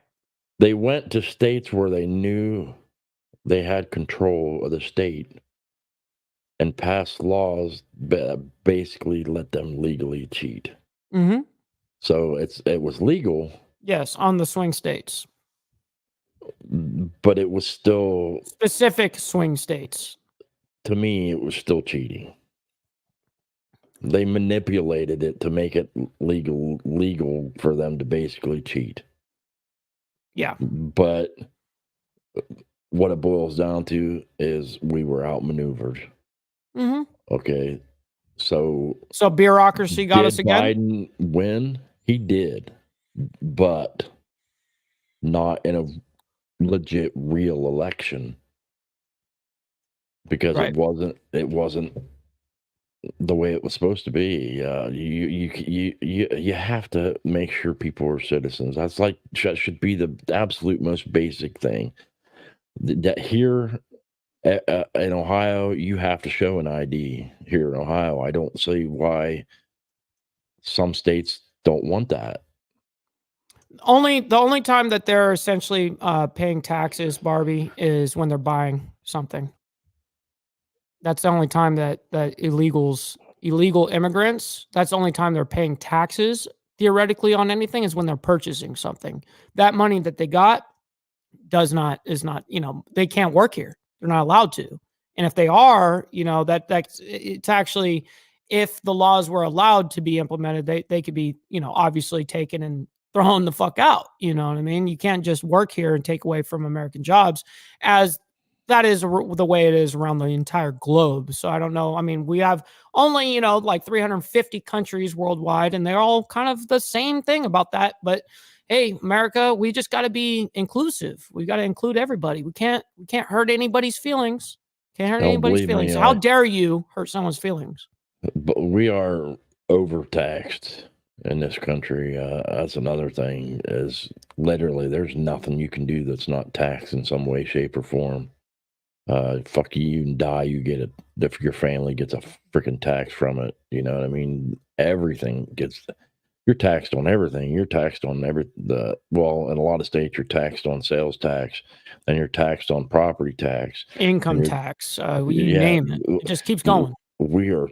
They went to states where they knew they had control of the state and passed laws that basically let them legally cheat.
Mm-hmm.
So it was legal.
Yes, on the swing states.
But it was still
specific swing states.
To me, it was still cheating. They manipulated it to make it legal for them to basically cheat.
Yeah.
But what it boils down to is we were outmaneuvered.
Mm-hmm.
Okay. So
bureaucracy got us again?
Biden win? He did. But not in a legit real election. Because it wasn't the way it was supposed to be. You have to make sure people are citizens. That's like that should be the absolute most basic thing. That here in Ohio, you have to show an ID here in Ohio. I don't see why some states don't want that.
The only time that they're essentially paying taxes, Barbie, is when they're buying something. That's the only time that illegal immigrants, that's the only time they're paying taxes theoretically on anything is when they're purchasing something. That money that they got is not, they can't work here. They're not allowed to. And if they are, that's it's actually, if the laws were allowed to be implemented, they could be, obviously taken and thrown the fuck out. You know what I mean? You can't just work here and take away from American jobs, as that is the way it is around the entire globe. So I don't know. I mean, we have only, like 350 countries worldwide, and they're all kind of the same thing about that. But hey, America, we just got to be inclusive. We got to include everybody. We can't hurt anybody's feelings. Can't hurt
Oh,
anybody's
believe me,
feelings. How dare you hurt someone's feelings?
But we are overtaxed in this country. That's another thing. Is literally there's nothing you can do that's not taxed in some way, shape, or form. Fuck you and die. You get it. If your family gets a freaking tax from it, you know what I mean. Everything gets. You're taxed on everything. You're taxed on well, in a lot of states, you're taxed on sales tax, and you're taxed on property tax,
income tax. You name it. It just keeps going.
We are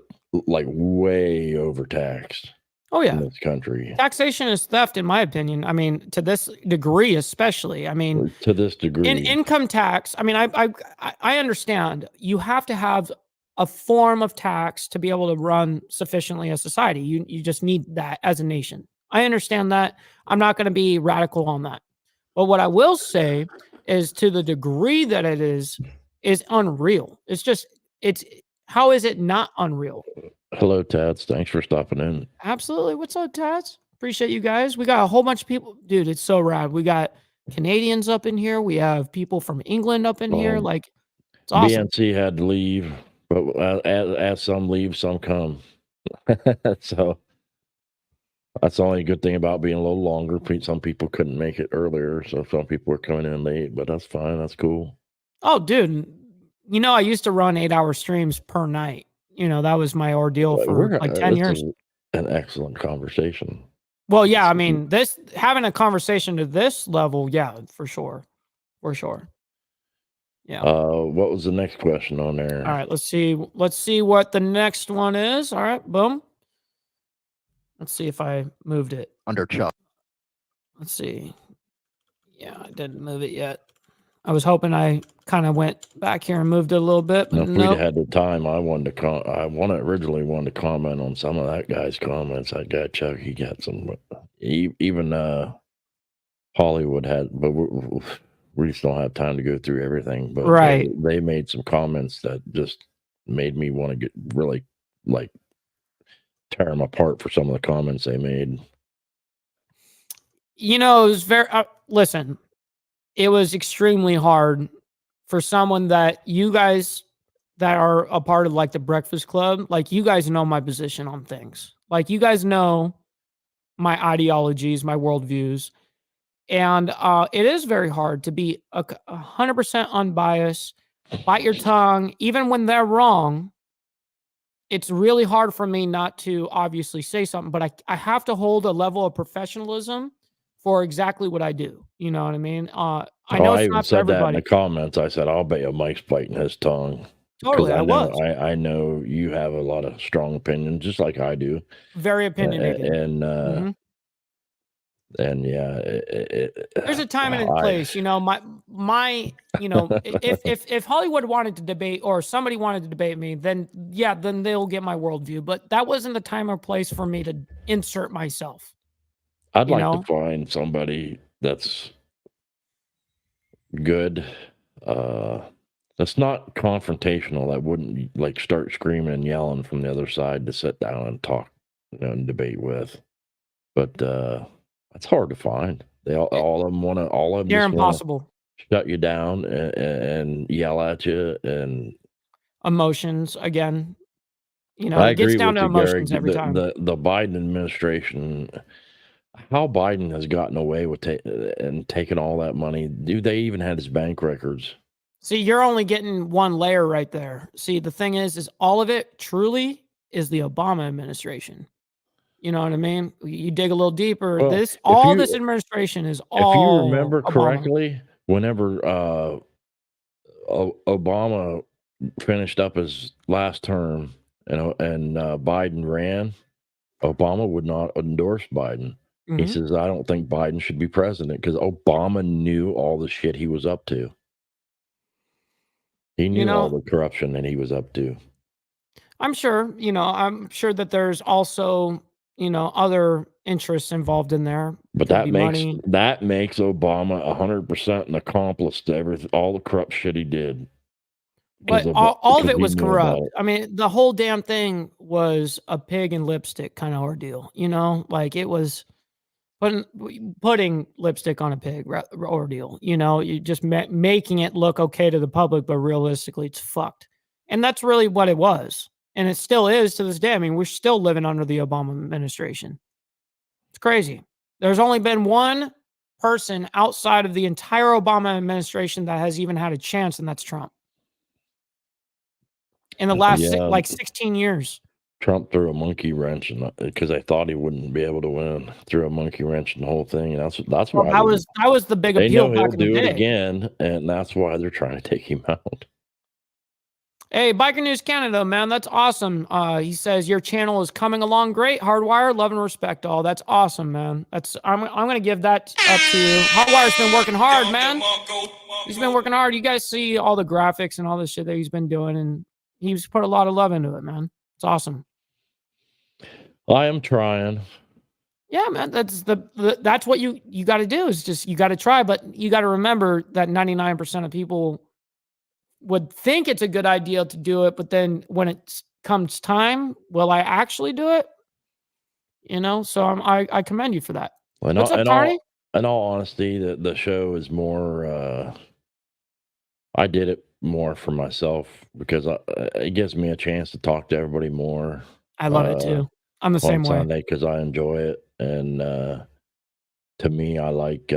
like way overtaxed.
Oh yeah,
in this country.
Taxation is theft, in my opinion. I mean, to this degree, especially. I mean,
to this degree,
in income tax. I mean, I understand you have to have a form of tax to be able to run sufficiently a society. You just need that as a nation. I understand that. I'm not going to be radical on that. But what I will say is, to the degree that it is unreal. It's how is it not unreal?
Hello, Tads. Thanks for stopping in.
Absolutely. What's up, Tads? Appreciate you guys. We got a whole bunch of people. Dude, it's so rad. We got Canadians up in here. We have people from England up in here. Like, it's awesome.
BNC had to leave, but as some leave, some come. So that's the only good thing about being a little longer. Some people couldn't make it earlier, so some people were coming in late, but that's fine. That's cool.
Oh, dude. I used to run 8-hour streams per night. That was my ordeal for like 10 years.
An excellent conversation.
Well, yeah, I mean, having a conversation to this level, yeah, for sure. Yeah.
What was the next question on there?
All right, let's see what the next one is. All right, boom. Let's see if I moved it.
Under Chuck.
Let's see. Yeah, I didn't move it yet. I was hoping I kind of went back here and moved it a little bit, but
if we'd had the time, I originally wanted to comment on some of that guy's comments. That guy Chuck, he got some. Even Hollywood had, but we just don't have time to go through everything. But
right,
they made some comments that just made me want to get really like tear them apart for some of the comments they made.
It was very listen. It was extremely hard for someone that you guys that are a part of like the Breakfast Club, like you guys know my position on things. Like you guys know my ideologies, my worldviews. And it is very hard to be 100% unbiased, bite your tongue, even when they're wrong. It's really hard for me not to obviously say something, but I have to hold a level of professionalism for exactly what I do. You know what I mean? I know it's not for everybody.
That in the comments. I said, I'll bet you Mike's biting his tongue.
Totally,
I know you have a lot of strong opinions, just like I do.
Very opinionated.
And yeah,
there's a time and a place. If Hollywood wanted to debate or somebody wanted to debate me, then they'll get my worldview. But that wasn't the time or place for me to insert myself.
I'd like to find somebody that's good, that's not confrontational, that wouldn't like start screaming and yelling from the other side to sit down and talk and debate with. But it's hard to find. All of them
They're impossible.
Shut you down and yell at you and
emotions again. You know,
I
it gets
agree
down
with
to
you, Gary.
emotions every time.
The Biden administration, how Biden has gotten away with and taking all that money. Do they even had his bank records?
See, you're only getting one layer right there. See, the thing is all of it truly is the Obama administration. You know what I mean? You dig a little deeper.
Well,
This administration is
if you
all
remember
Obama.
correctly, whenever Obama finished up his last term and Biden ran, Obama would not endorse Biden. He
Mhm.
says, I don't think Biden should be president because Obama knew all the shit he was up to. He knew all the corruption that he was up to.
I'm sure that there's also, other interests involved in there.
But
Could
that
be
makes
money.
Obama 100% an accomplice to all the corrupt shit he did.
But all of
because
it
he
was
knew about
corrupt.
it.
I mean, the whole damn thing was a pig and lipstick kind of ordeal, like it was putting lipstick on a pig ordeal, you just making it look okay to the public, but realistically it's fucked. And that's really what it was. And it still is to this day. I mean, we're still living under the Obama administration. It's crazy. There's only been one person outside of the entire Obama administration that has even had a chance, and that's Trump. In the last 16 years.
Trump threw a monkey wrench because I thought he wouldn't be able to win. Threw a monkey wrench in the whole thing, and that's why
that was the big
they
appeal
know he'll
back in the
do it
day.
again, and that's why they're trying to take him out.
Hey, Biker News Canada, man, that's awesome. He says your channel is coming along great. HardWire, love and respect all. That's awesome, man. I'm gonna give that up to you. HardWire's been working hard, man. He's been working hard. You guys see all the graphics and all the shit that he's been doing, and he's put a lot of love into it, man. It's awesome.
I am trying.
Yeah, man. That's what you got to do is just you got to try, but you got to remember that 99% of people would think it's a good idea to do it, but then when it comes time, will I actually do it? So I commend you for that. What's up, Carney?
In all honesty, the show is more. I did it more for myself because it gives me a chance to talk to everybody more.
I love it too. I'm the same way.
Sunday because I enjoy it, and to me, I like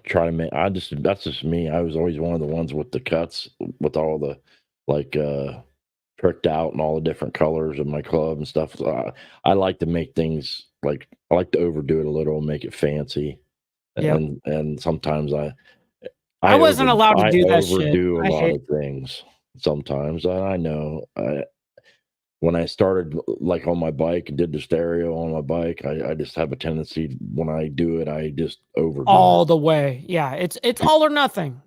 try to make. That's just me. I was always one of the ones with the cuts, with all the tricked out and all the different colors of my club and stuff. So I like to make things I like to overdo it a little and make it fancy.
Yep.
And sometimes
I wasn't allowed to do that shit.
I overdo a lot of things sometimes. I know. When I started on my bike and did the stereo on my bike, I just have a tendency when I do it, I just overdo
all the way. Yeah, it's all or nothing.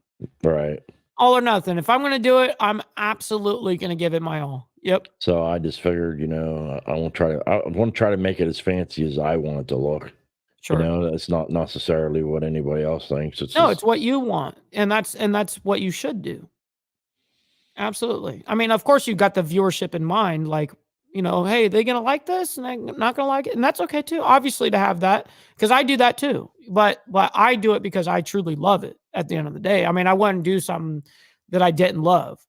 Right.
All or nothing. If I'm going to do it, I'm absolutely going to give it my all. Yep.
So I just figured, I want to try to make it as fancy as I want it to look.
Sure.
It's not necessarily what anybody else thinks.
It's what you want, and that's what you should do. Absolutely. I mean, of course, you got the viewership in mind. Hey, they gonna like this, and they're not gonna like it, and that's okay too. Obviously, to have that because I do that too. But I do it because I truly love it. At the end of the day, I mean, I wouldn't do something that I didn't love.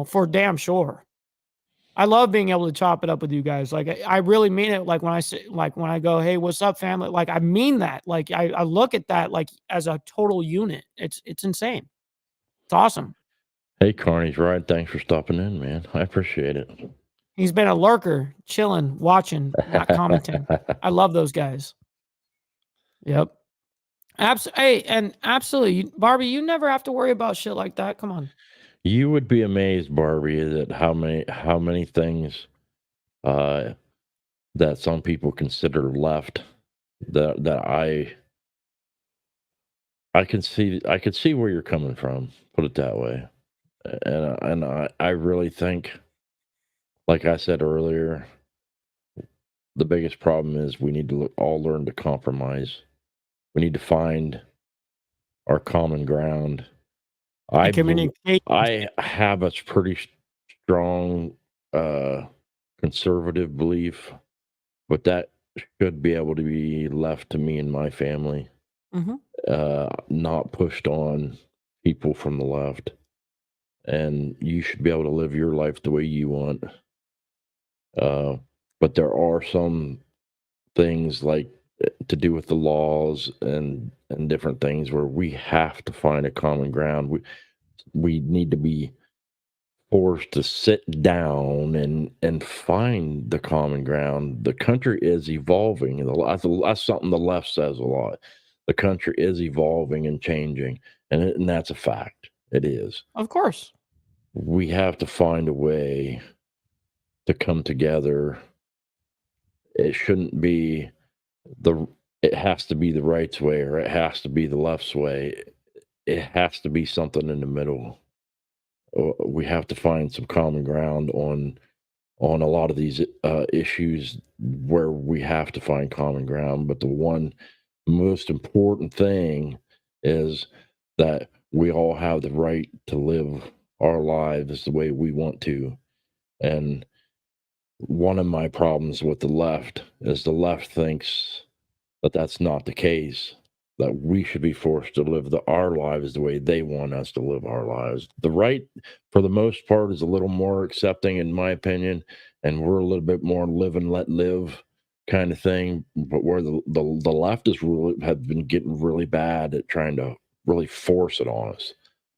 For damn sure. I love being able to chop it up with you guys. I really mean it. When I say, when I go, hey, what's up, family? I mean that. I look at that as a total unit. It's insane. It's awesome.
Hey, Carney's right. Thanks for stopping in, man. I appreciate it.
He's been a lurker, chilling, watching, not commenting. I love those guys. Yep. Hey, and absolutely, Barbie, you never have to worry about shit like that. Come on.
You would be amazed, Barbie, that how many things that some people consider left that I can see where you're coming from. Put it that way, and I really think, like I said earlier, the biggest problem is we need to all learn to compromise. We need to find our common ground. I have a pretty strong conservative belief, but that should be able to be left to me and my family, not pushed on people from the left. And you should be able to live your life the way you want. But there are some things like to do with the laws and different things where we have to find a common ground. We need to be forced to sit down and find the common ground. The country is evolving, and that's something the left says a lot. The country is evolving and changing, and that's a fact. It is.
Of course.
We have to find a way to come together. It shouldn't be it has to be the right's way, or it has to be the left's way. It has to be something in the middle. We have to find some common ground on a lot of these issues where we have to find common ground. But the one most important thing is that we all have the right to live our lives the way we want to. And one of my problems with the left is the left thinks that that's not the case, that we should be forced to live our lives the way they want us to live our lives. The right, for the most part, is a little more accepting, in my opinion, and we're a little bit more live and let live kind of thing. But where the left is really have been getting really bad at trying to really force it on us,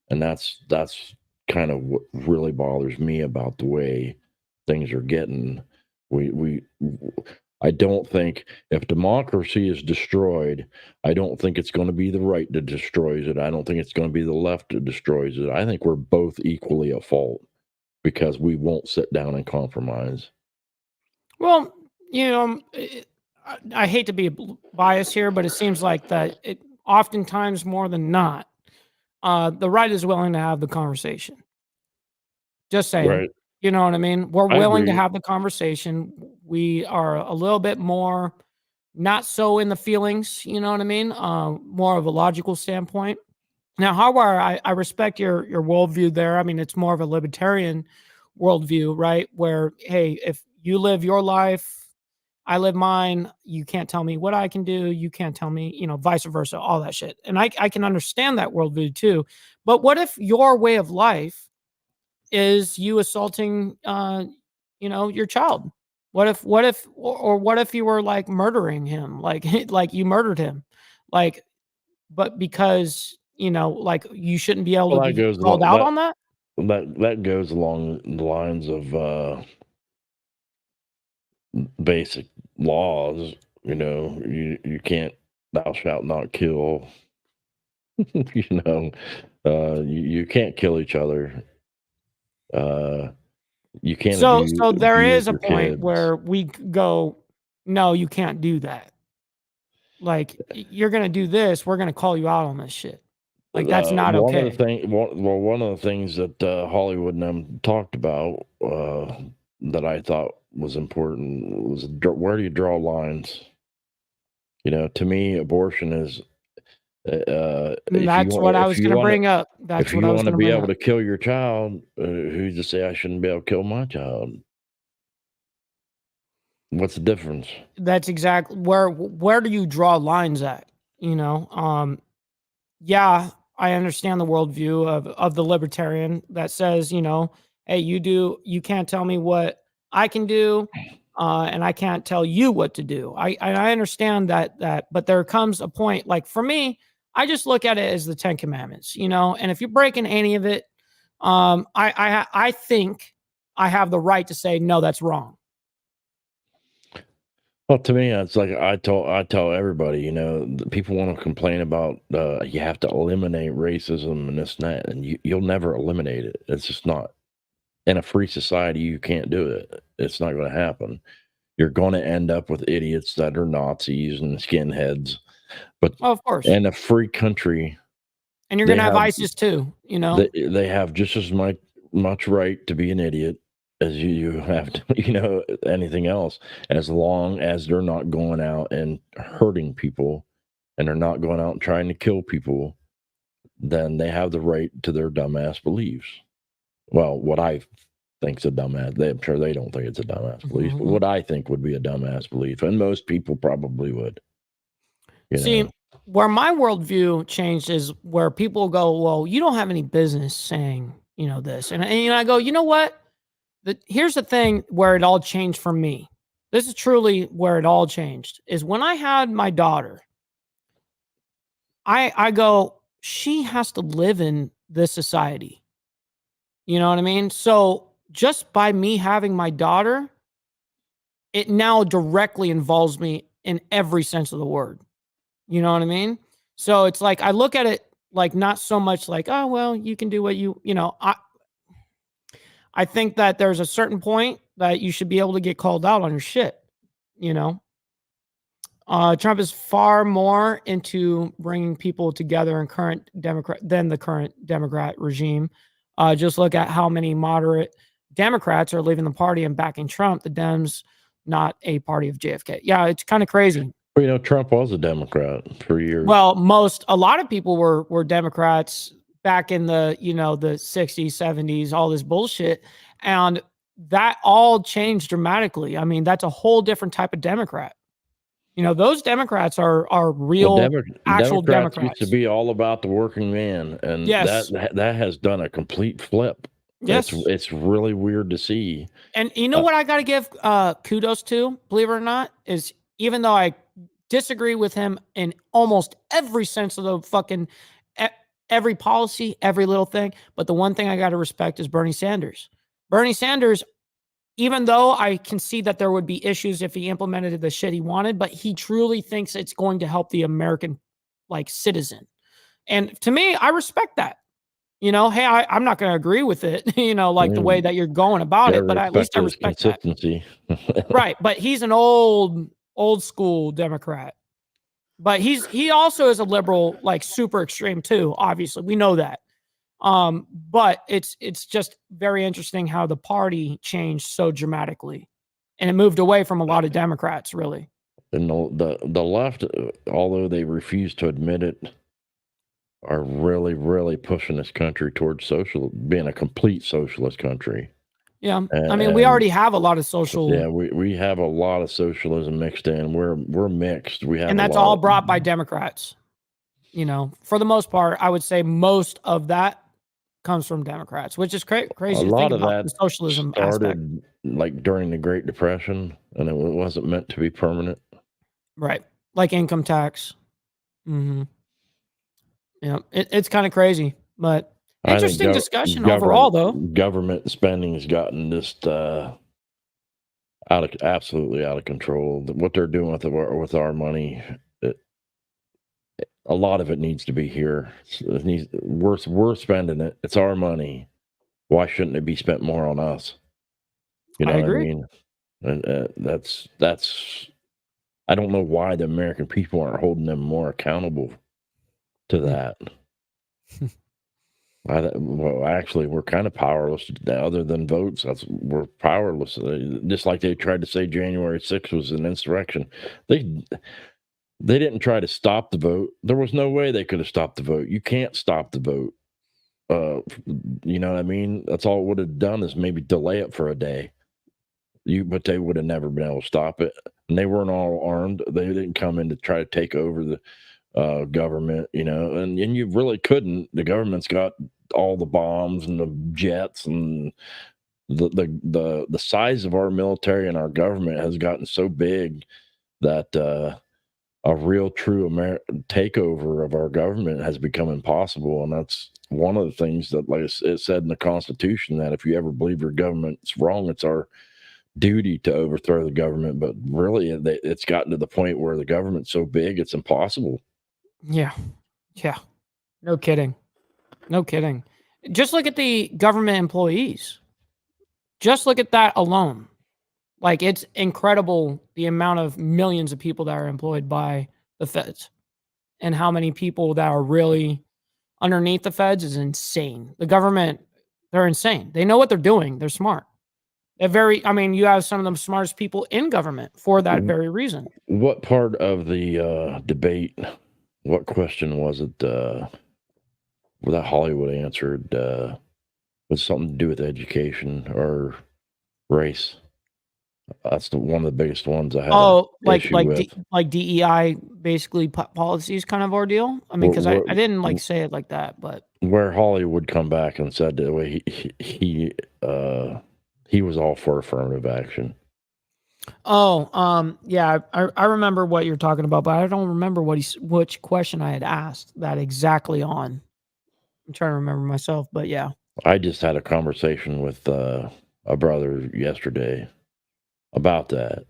and that's kind of what really bothers me about the way things are getting. I don't think if democracy is destroyed, I don't think it's going to be the right that destroys it. I don't think it's going to be the left that destroys it. I think we're both equally at fault because we won't sit down and compromise.
Well, I hate to be biased here, but it seems like that it oftentimes more than not, the right is willing to have the conversation. Just saying.
Right.
You know what I mean? We're
I
willing to
agree.
have the conversation. We are a little bit more not so in the feelings, you know what I mean? More of a logical standpoint. Now, HardWire, I respect your worldview there. I mean, it's more of a libertarian worldview, right? Where, hey, if you live your life, I live mine. You can't tell me what I can do. You can't tell me, vice versa, all that shit. And I can understand that worldview too. But what if your way of life is you assaulting, your child? What if you were like murdering him, like like you murdered him, like, but because like you shouldn't be able
Well,
to
that
be
goes
called out on that.
that goes along the lines of basic laws. You can't, thou shalt not kill. You can't kill each other. You can't
So there
abuse
is a
your
point
kids.
where we go, no, you can't do that. Like you're gonna do this, we're gonna call you out on this shit. Like that's not
One of
okay.
the one of the things that Hollywood and them talked about that I thought was important was where do you draw lines? To me, abortion is
And that's what I was gonna bring up.
if
That's what
you
I was
want to
gonna
be
bring
able
up.
to kill your child, who's to say I shouldn't be able to kill my child? What's the difference?
That's exactly where do you draw lines at? Yeah, I understand the worldview of the libertarian that says, hey, you can't tell me what I can do, and I can't tell you what to do. I understand that, but there comes a point, like for me, I just look at it as the Ten Commandments, and if you're breaking any of it, I think I have the right to say no, that's wrong.
Well, to me, it's like I tell everybody, people want to complain about you have to eliminate racism and this and that, and you'll never eliminate it. It's just not in a free society. You can't do it. It's not going to happen. You're going to end up with idiots that are Nazis and skinheads. But
Oh, of course.
in a free country,
And you're
they
gonna have
have
ISIS too,
they have just as much right to be an idiot as you have to, anything else, as long as they're not going out and hurting people and they're not going out and trying to kill people, then they have the right to their dumbass beliefs. Well, what I think's a dumbass, I'm sure they don't think it's a dumbass belief, but what I think would be a dumbass belief, and most people probably would.
See, where my worldview changed is where people go, well, you don't have any business saying, this. And I go, you know what? here's the thing where it all changed for me. This is truly where it all changed, is when I had my daughter. I go, she has to live in this society. You know what I mean? So just by me having my daughter, it now directly involves me in every sense of the word. You know what I mean? So it's like, I look at it like not so much like, oh, well, you can do what you know, I think that there's a certain point that you should be able to get called out on your shit, you know? Trump is far more into bringing people together in than the current Democrat regime. Just look at how many moderate Democrats are leaving the party and backing Trump. The Dems, not a party of JFK. Yeah, it's kind of crazy.
Well, you know, Trump was a Democrat for years.
Well, a lot of people were Democrats back in the, you know, the 60s, 70s, all this bullshit. And that all changed dramatically. I mean, that's a whole different type of Democrat. You know, those Democrats are real, actual Democrats.
Used to be all about the working man, and
yes,
that has done a complete flip.
Yes,
it's really weird to see.
And you know what I got to give kudos to, believe it or not, is even though I disagree with him in almost every sense of the fucking every policy, every little thing, but the one thing I got to respect is Bernie Sanders. Bernie Sanders, even though I can see that there would be issues if he implemented the shit he wanted, but he truly thinks it's going to help the American citizen. And to me, I respect that. You know, hey, I'm not going to agree with it, you know, the way that you're going about it, but at least I respect
consistency.
Right. But he's an old school Democrat. But he also is a liberal, super extreme too. Obviously, we know that. But it's just very interesting how the party changed so dramatically, and it moved away from a lot of Democrats, really.
And the left, although they refuse to admit it, are really, really pushing this country towards being a complete socialist country.
Yeah, I mean, we already have a lot of social.
Yeah, we have a lot of socialism mixed in. We're mixed. We have,
and that's all brought by Democrats. You know, for the most part, I would say most of that comes from Democrats, which is crazy.
A lot of that
the socialism
started during the Great Depression, and it wasn't meant to be permanent.
Right, like income tax. Mm-hmm. Yeah, it's kind of crazy, but. Interesting discussion overall, though.
Government spending has gotten just absolutely out of control. What they're doing with our money, a lot of it needs to be here. We're spending it. It's our money. Why shouldn't it be spent more on us? You know
I agree.
what I mean? And that's. I don't know why the American people aren't holding them more accountable to that. Well, actually, we're kind of powerless other than votes. We're powerless. Just like they tried to say January 6th was an insurrection. They didn't try to stop the vote. There was no way they could have stopped the vote. You can't stop the vote. You know what I mean? That's all it would have done is maybe delay it for a day. But they would have never been able to stop it. And they weren't all armed. They didn't come in to try to take over the government, you know, and you really couldn't. The government's got all the bombs and the jets, and the size of our military and our government has gotten so big that a real true takeover of our government has become impossible. And that's one of the things that, like it said in the Constitution, that if you ever believe your government's wrong, it's our duty to overthrow the government. But really, it's gotten to the point where the government's so big it's impossible.
Yeah. No kidding. Just look at the government employees. Just look at that alone. It's incredible the amount of millions of people that are employed by the feds, and how many people that are really underneath the feds is insane. The government, they're insane. They know what they're doing. They're smart. You have some of the smartest people in government for that very reason.
What part of the debate, what question was it that Hollywood answered was something to do with education or race? That's one of the biggest ones I had.
Oh, like DEI, basically policies kind of ordeal. I mean, because I didn't say it like that, but
where Hollywood come back and said the way he was all for affirmative action.
Oh, yeah, I remember what you're talking about, but I don't remember which question I had asked that exactly on. I'm trying to remember myself, but yeah.
I just had a conversation with a brother yesterday about that,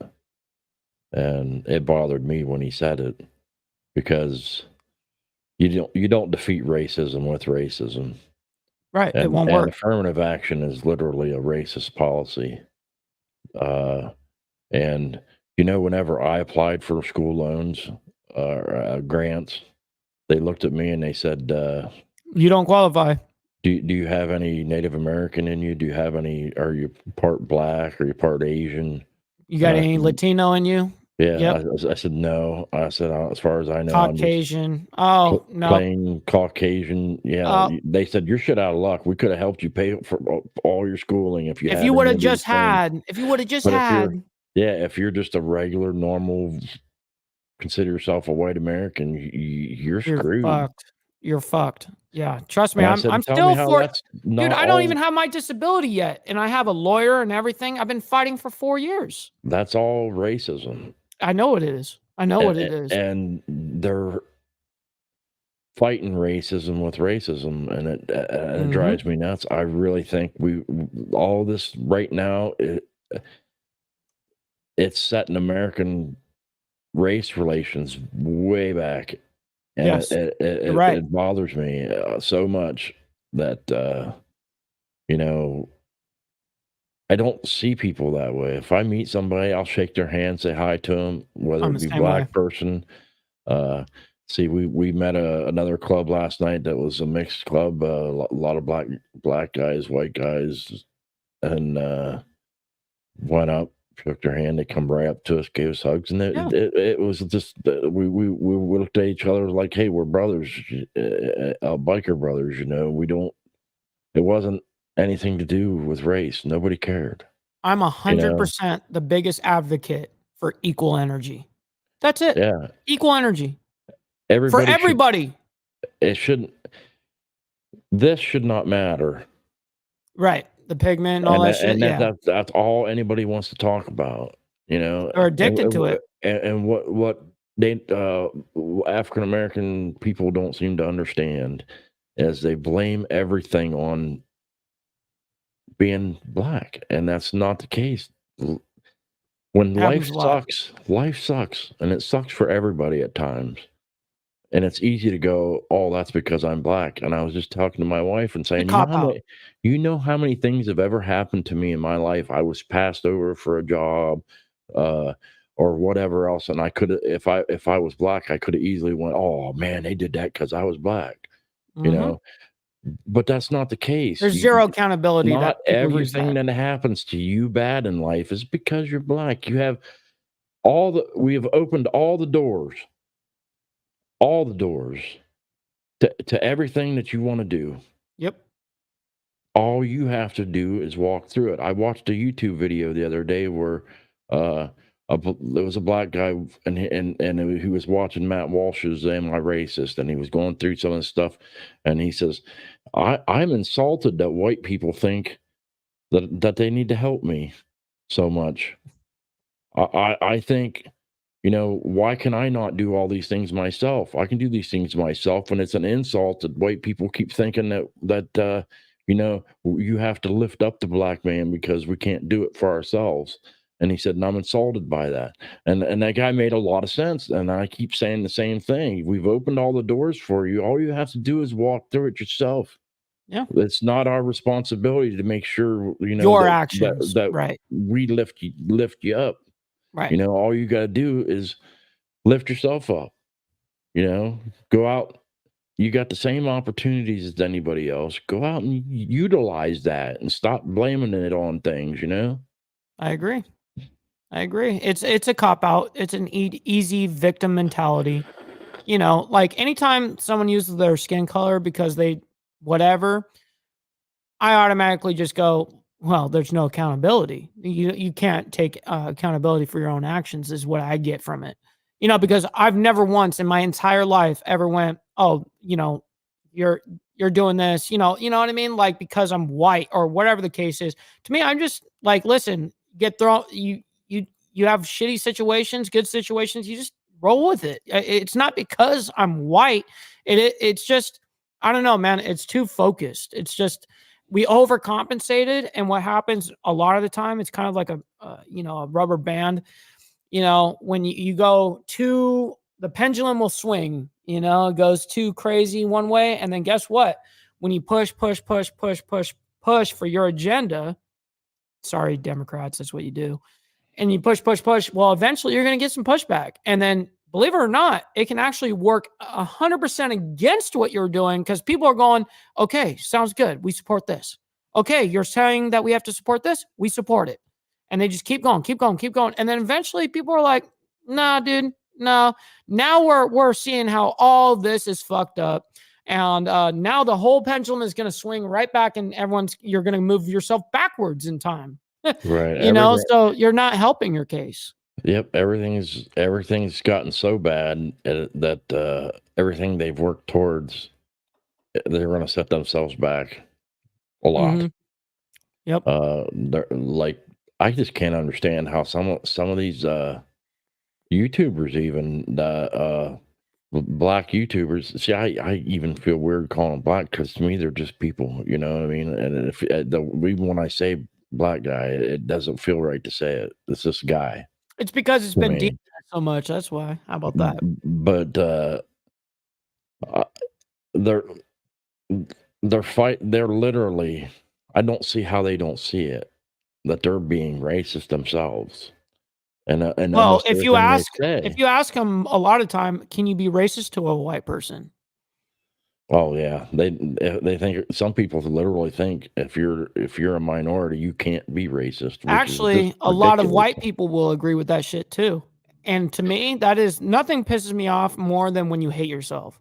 and it bothered me when he said it, because you don't defeat racism with racism.
Right. It won't
And
work.
affirmative action is literally a racist policy. And whenever I applied for school loans, grants, they looked at me and they said,
You don't qualify.
do you have any Native American in you? Do you have any, are you part black? Are you part Asian?
You got
And I
any
said,
Latino in you?
yeah,
Yep.
I said, no. I said, as far as I know, I'm just
Caucasian. Oh, no.
plain Caucasian. Yeah. They said, you're shit out of luck. We could have helped you pay for all your schooling if you
If
had
you would
any
have
of these
just
things.
had, if you would have just
But
had,
if you're just a regular, normal, consider yourself a white American, you're
you're
screwed.
fucked. You're fucked. Yeah. Trust me.
And I said,
I'm
tell
still
me how
for,
that's
dude,
not
I don't
all,
even have my disability yet. And I have a lawyer and everything. I've been fighting for 4 years.
that's all racism.
I know it is. I know what it is.
And they're fighting racism with racism, and it drives me nuts. I really think all this right now, it's setting American race relations way back. And
Yes, you're right.
it bothers me so much that, I don't see people that way. If I meet somebody, I'll shake their hand, say hi to them, whether
I'm
it
the
be
same
black
way.
person. See, we met another club last night that was a mixed club, a lot of black guys, white guys, and went up, shook their hand. They come right up to us, gave us hugs, and
Yeah.
it was just we looked at each other like, hey, we're brothers, biker brothers. We don't. It wasn't anything to do with race. Nobody cared.
I'm 100% the biggest advocate for equal energy. That's it.
Yeah,
Equal energy for
everybody.
everybody.
It shouldn't. This should not matter.
Right. The pigment and all that shit.
And
Yeah.
that's all anybody wants to talk about.
They're addicted to it.
And what they African American people don't seem to understand is they blame everything on being black, and that's not the case. When
Happens a lot.
life sucks, and it sucks for everybody at times. And it's easy to go, oh, that's because I'm black. And I was just talking to my wife and saying,
cop out.
you know how many things have ever happened to me in my life? I was passed over for a job, or whatever else, and I could, if I was black, I could have easily went, oh man, they did that because I was black, But that's not the case.
There's zero accountability.
Not
that people use
everything that happens to you bad in life is because you're black. We have opened all the doors to everything that you want to do.
Yep.
All you have to do is walk through it. I watched a YouTube video the other day where there was a black guy and he was watching Matt Walsh's Am I Racist, and he was going through some of the stuff, and he says, I'm insulted that white people think that they need to help me so much. I think, why can I not do all these things myself? I can do these things myself, and it's an insult that white people keep thinking that you have to lift up the black man because we can't do it for ourselves. And he said, and I'm insulted by that. And that guy made a lot of sense. And I keep saying the same thing. We've opened all the doors for you. All you have to do is walk through it yourself.
Yeah.
It's not our responsibility to make sure,
your actions,
that
right.
we lift you up.
Right.
All you got to do is lift yourself up, go out. You got the same opportunities as anybody else. Go out and utilize that and stop blaming it on things,
I agree. It's a cop out. It's an easy victim mentality. Like anytime someone uses their skin color because they whatever, I automatically just go, well, there's no accountability. You can't take accountability for your own actions is what I get from it. Because I've never once in my entire life ever went, oh, you're you're doing this, you know what I mean? Like, because I'm white or whatever the case is. To me, I'm just like, listen, get thrown. You have shitty situations, good situations. You just roll with it. It's not because I'm white. It's just, I don't know, man. It's too focused. It's just, we overcompensated. And what happens a lot of the time, it's kind of like a rubber band. When you go too, the pendulum will swing, it goes too crazy one way. And then guess what? When you push for your agenda, sorry, Democrats, that's what you do. And you push, well, eventually you're going to get some pushback. And then believe it or not, it can actually work 100% against what you're doing, because people are going, okay, sounds good. We support this. Okay, you're saying that we have to support this. We support it. And they just keep going. And then eventually people are like, nah, dude, no. Now we're seeing how all this is fucked up. And now the whole pendulum is going to swing right back, and you're going to move yourself backwards in time.
Right.
So you're not helping your case.
Yep. Everything's gotten so bad that everything they've worked towards, they're going to set themselves back a lot.
Mm-hmm. Yep.
They're like, I just can't understand how some of these YouTubers, even black YouTubers. See, I even feel weird calling them black, because to me they're just people. You know what I mean? And if even when I say black guy, it doesn't feel right to say it. It's this guy.
It's because it's been deep so much. That's why. How about that?
But they're literally. I don't see how they don't see it, that they're being racist themselves. And
well, if you ask them a lot of time, can you be racist to a white person?
Oh yeah, they think, some people literally think if you're a minority, you can't be racist.
Actually, a lot of white people will agree with that shit too. And to me, that is, nothing pisses me off more than when you hate yourself.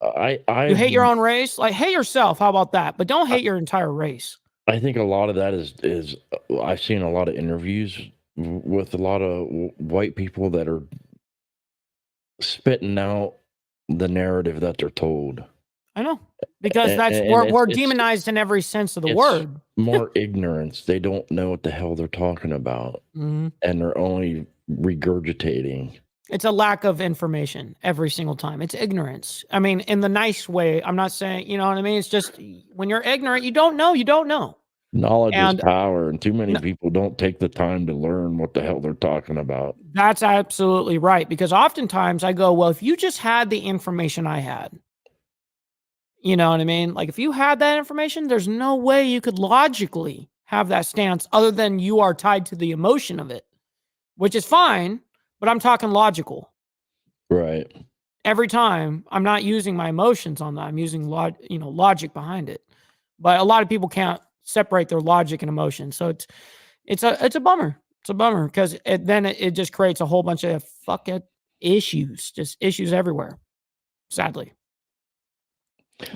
You hate your own race, like hate yourself. How about that? But don't hate your entire race.
I think a lot of that is I've seen a lot of interviews with a lot of white people that are spitting out the narrative that they're told.
I know, because we're demonized in every sense of the word.
More ignorance. They don't know what the hell they're talking about, and they're only regurgitating.
It's a lack of information every single time. It's ignorance. I mean, in the nice way. I'm not saying, you know what I mean? It's just, when you're ignorant, you don't know.
Knowledge is power, and too many people don't take the time to learn what the hell they're talking about.
That's absolutely right. Because oftentimes I go, well, if you just had the information I had, you know what I mean? Like, if you had that information, there's no way you could logically have that stance other than you are tied to the emotion of it, which is fine, but I'm talking logical.
Right.
Every time, I'm not using my emotions on that. I'm using logic behind it. But a lot of people can't separate their logic and emotion. So it's a bummer. It's a bummer, because then it just creates a whole bunch of issues, just issues everywhere, sadly.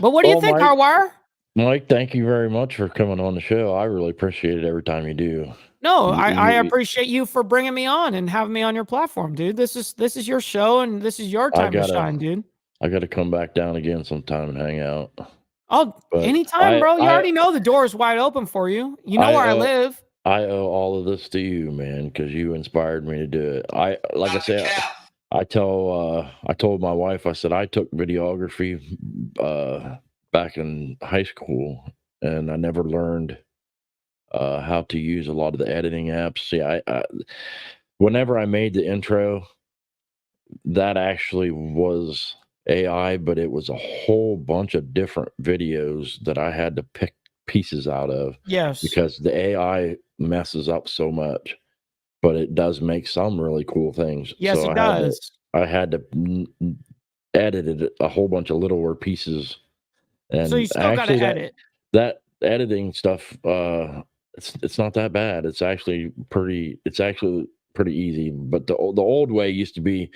But what do you think, HardWire?
Mike, thank you very much for coming on the show. I really appreciate it every time you do.
No, I appreciate you for bringing me on and having me on your platform, dude. This is your show, and this is your time to shine, dude.
I got to come back down again sometime and hang out.
Oh, anytime, bro. You already know the door is wide open for you. You know where I live.
I owe all of this to you, man, because you inspired me to do it. I told my wife, I said, I took videography back in high school, and I never learned how to use a lot of the editing apps. See, whenever I made the intro, that actually was AI, but it was a whole bunch of different videos that I had to pick pieces out of.
Yes.
Because the AI messes up so much, but it does make some really cool things.
Yes, it does.
I had to edit a whole bunch of littler pieces. And
so you still got to edit.
That editing stuff, it's not that bad. It's actually pretty easy. But the old way used to be,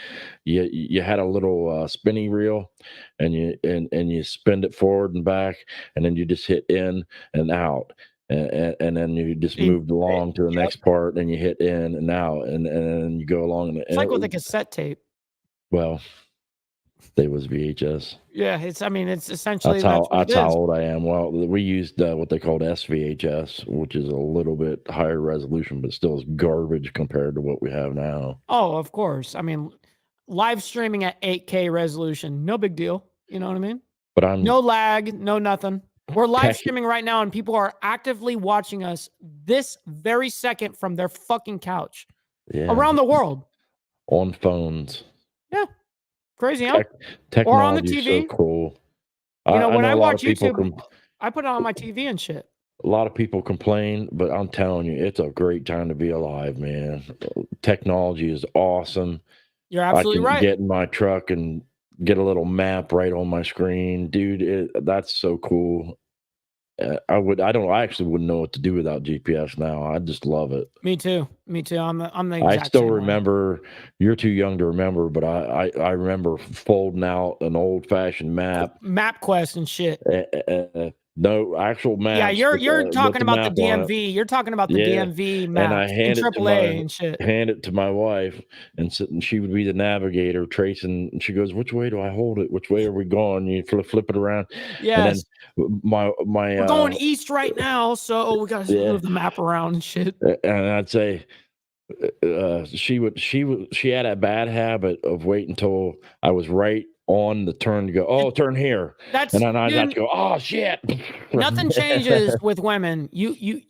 you had a little spinning reel, and you spin it forward and back, and then you just hit in and out. And then you just moved along to the next part, and you hit in and out, and then you go along.
It's like with a cassette tape.
Well, They was VHS.
Yeah, it's. I mean, it's essentially
That's
what it
how
is.
old I am. Well, we used what they called SVHS, which is a little bit higher resolution, but still is garbage compared to what we have now.
Oh, of course. I mean, live streaming at 8K resolution, no big deal. You know what I mean?
But I'm
No lag, no nothing. We're live
tech,
streaming right now, and people are actively watching us this very second from their fucking couch
yeah,
around the world.
on phones.
Yeah, crazy, huh?
Tech,
Or on the
technology is so
TV.
cool.
You know, when
know
I
a lot
watch
of people
YouTube, I put it on my TV and shit.
a lot of people complain, but I'm telling you, it's a great time to be alive, man. Technology is awesome.
You're
I
absolutely
can
right.
get in my truck and get a little map right on my screen, dude. That's so cool. I actually wouldn't know what to do without GPS now. I just love it.
Me too. Me too. I'm the
I
exact
still
same way.
remember. You're too young to remember, but I remember folding out an old fashioned map.
MapQuest and shit.
No actual maps.
Yeah, you're
with
talking
the
about the
map on it.
DMV. You're talking about the
Yeah,
DMV
and I
maps in AAA and shit.
hand it to my wife, and she would be the navigator tracing. And she goes, "Which way do I hold it? Which way are we going?" You flip it around.
Yes.
And then my
We're going east right now, so we gotta
Yeah.
move the map around and shit.
and I'd say she had a bad habit of waiting until I was right on the turn to go, oh, turn here.
That's
And then I'd have
dude,
to go, oh shit.
nothing changes with women.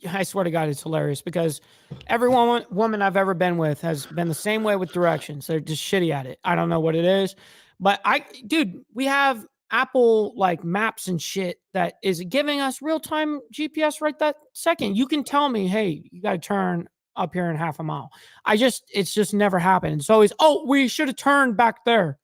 I swear to God, it's hilarious because every woman I've ever been with has been the same way with directions. They're just shitty at it. I don't know what it is, but dude, we have Apple like maps and shit that is giving us real time GPS right that second. You can tell me, hey, you got to turn up here in half a mile. It's just never happened. It's always, oh, we should have turned back there.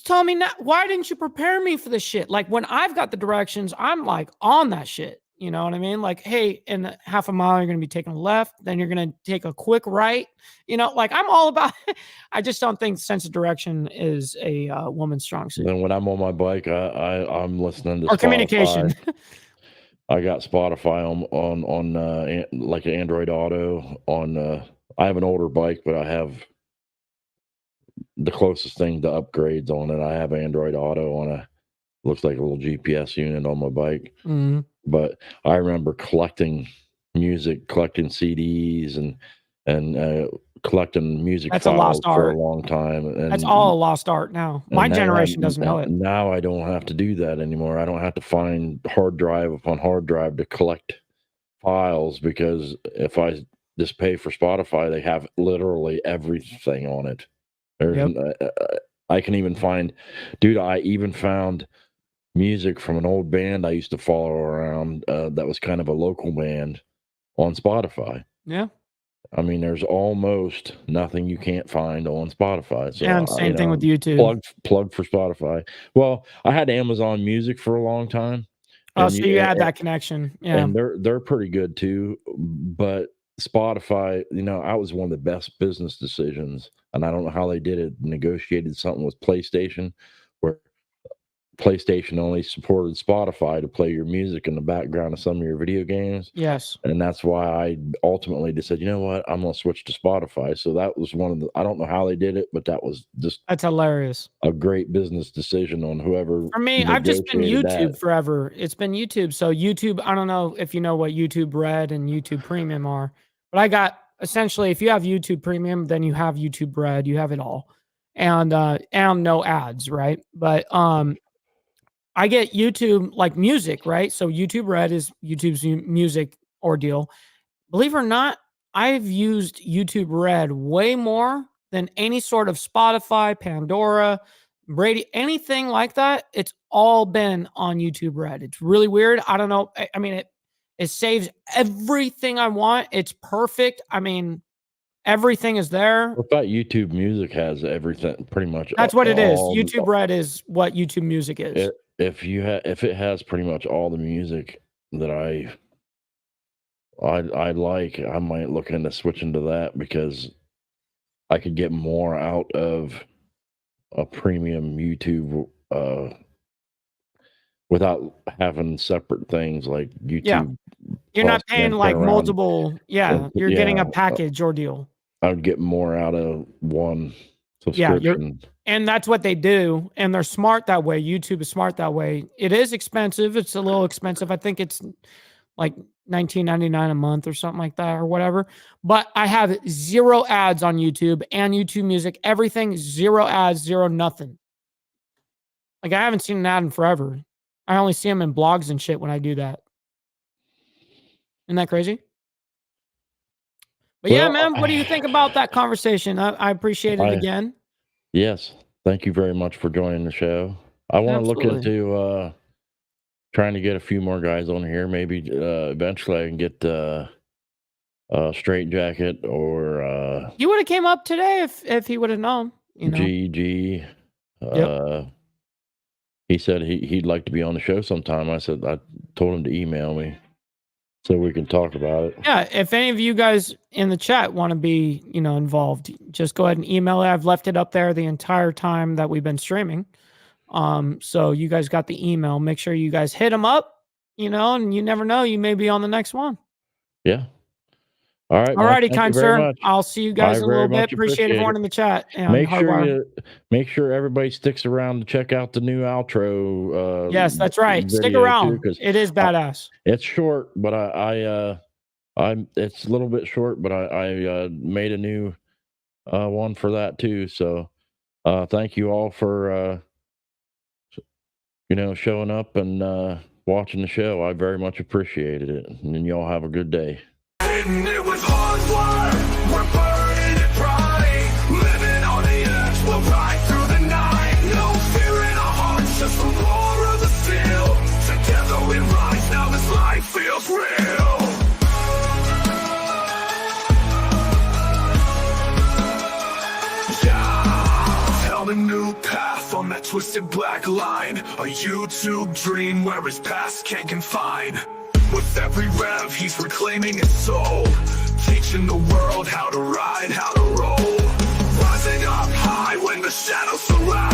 Tell me now, why didn't you prepare me for this shit? Like when I've got the directions, I'm like on that shit. You know what I mean? Like, hey, in half a mile, you're going to be taking a left, then you're going to take a quick right. You know, like I'm all about it. I just don't think sense of direction is a woman's strong suit.
Then when I'm on my bike, I'm listening to
Or
Spotify.
communication.
I got Spotify on like an Android Auto on. I have an older bike, but I have the closest thing to upgrades on it. I have Android Auto on a looks like a little GPS unit on my bike.
Mm-hmm.
But I remember collecting music, collecting CDs, and collecting music
That's a
files
lost
for
art.
a long time. And
That's all a lost art now. My generation doesn't know it.
Now I don't have to do that anymore. I don't have to find hard drive upon hard drive to collect files because if I just pay for Spotify, they have literally everything on it. I can even find, dude, I even found music from an old band I used to follow around that was kind of a local band on Spotify.
Yeah.
I mean, there's almost nothing you can't find on Spotify. So,
and same thing with YouTube.
Plug for Spotify. Well, I had Amazon Music for a long time.
Oh, so you had that connection. Yeah.
And they're pretty good too. But Spotify, I was one of the best business decisions. And I don't know how they did it. Negotiated something with PlayStation where PlayStation only supported Spotify to play your music in the background of some of your video games.
Yes.
And that's why I ultimately just said, you know what, I'm going to switch to Spotify. So that was one of the, I don't know how they did it, but that was just
that's hilarious.
A great business decision on whoever.
For me, I've just been YouTube forever. It's been YouTube. So YouTube, I don't know if you know what YouTube Red and YouTube Premium are, but I got essentially, if you have YouTube Premium, then you have YouTube Red, you have it all. And no ads, right? But I get YouTube like music, right? So YouTube Red is YouTube's music ordeal. Believe it or not, I've used YouTube Red way more than any sort of Spotify, Pandora, Brady, anything like that. It's all been on YouTube Red. It's really weird. I don't know. I mean, it saves everything I want. It's perfect. I mean, everything is there.
I thought YouTube Music has everything pretty much.
That's what it is. YouTube Red is what YouTube Music is.
If it has pretty much all the music that I like, I might look into switching to that because I could get more out of a premium YouTube without having separate things like YouTube.
Yeah. You're not paying like multiple. Yeah. You're getting a package ordeal.
I would get more out of one
Yeah,
subscription.
and that's what they do, and they're smart that way. YouTube is smart that way. It is expensive. It's a little expensive. I think it's like $19.99 a month or something like that or whatever. But I have 0 ads on YouTube and YouTube Music. Everything 0 ads, 0 nothing. Like I haven't seen an ad in forever. I only see them in blogs and shit when I do that. Isn't that crazy? But yeah,
Well,
man, what do you think about that conversation? I appreciate it
I-
again.
Yes. Thank you very much for joining the show. I want to look
Absolutely.
into trying to get a few more guys on here. Maybe eventually I can get Straight Jacket or
He would have came up today if he would have known, you know.
GG. He said he'd like to be on the show sometime. I told him to email me so we can talk about it.
Yeah, if any of you guys in the chat want to be, involved, just go ahead and email it. I've left it up there the entire time that we've been streaming. So you guys got the email. Make sure you guys hit them up, and you never know, you may be on the next one.
Yeah. All right.
All righty,
Mike, thank
kind
you very
sir.
much.
I'll see you guys
I
in a little
very
bit.
much
Appreciate
appreciate
everyone
it.
in the chat. And
Make sure everybody sticks around to check out the new outro.
Yes, that's right. Stick
video
around.
too, 'cause
It is badass.
it's short, but it's a little bit short, but I made a new one for that too. So thank you all for showing up and watching the show. I very much appreciated it, and y'all have a good day.
Hittin' it with HardWire. We're burning it bright. Living on the edge, we'll ride through the night. No fear in our hearts, just the roar of the steel. Together we rise, now this life feels real. Yeah, found a new path on that twisted black line. A YouTube dream where his past can't confine. With every rev, he's reclaiming his soul, teaching the world how to ride, how to roll. Rising up high when the shadows surround.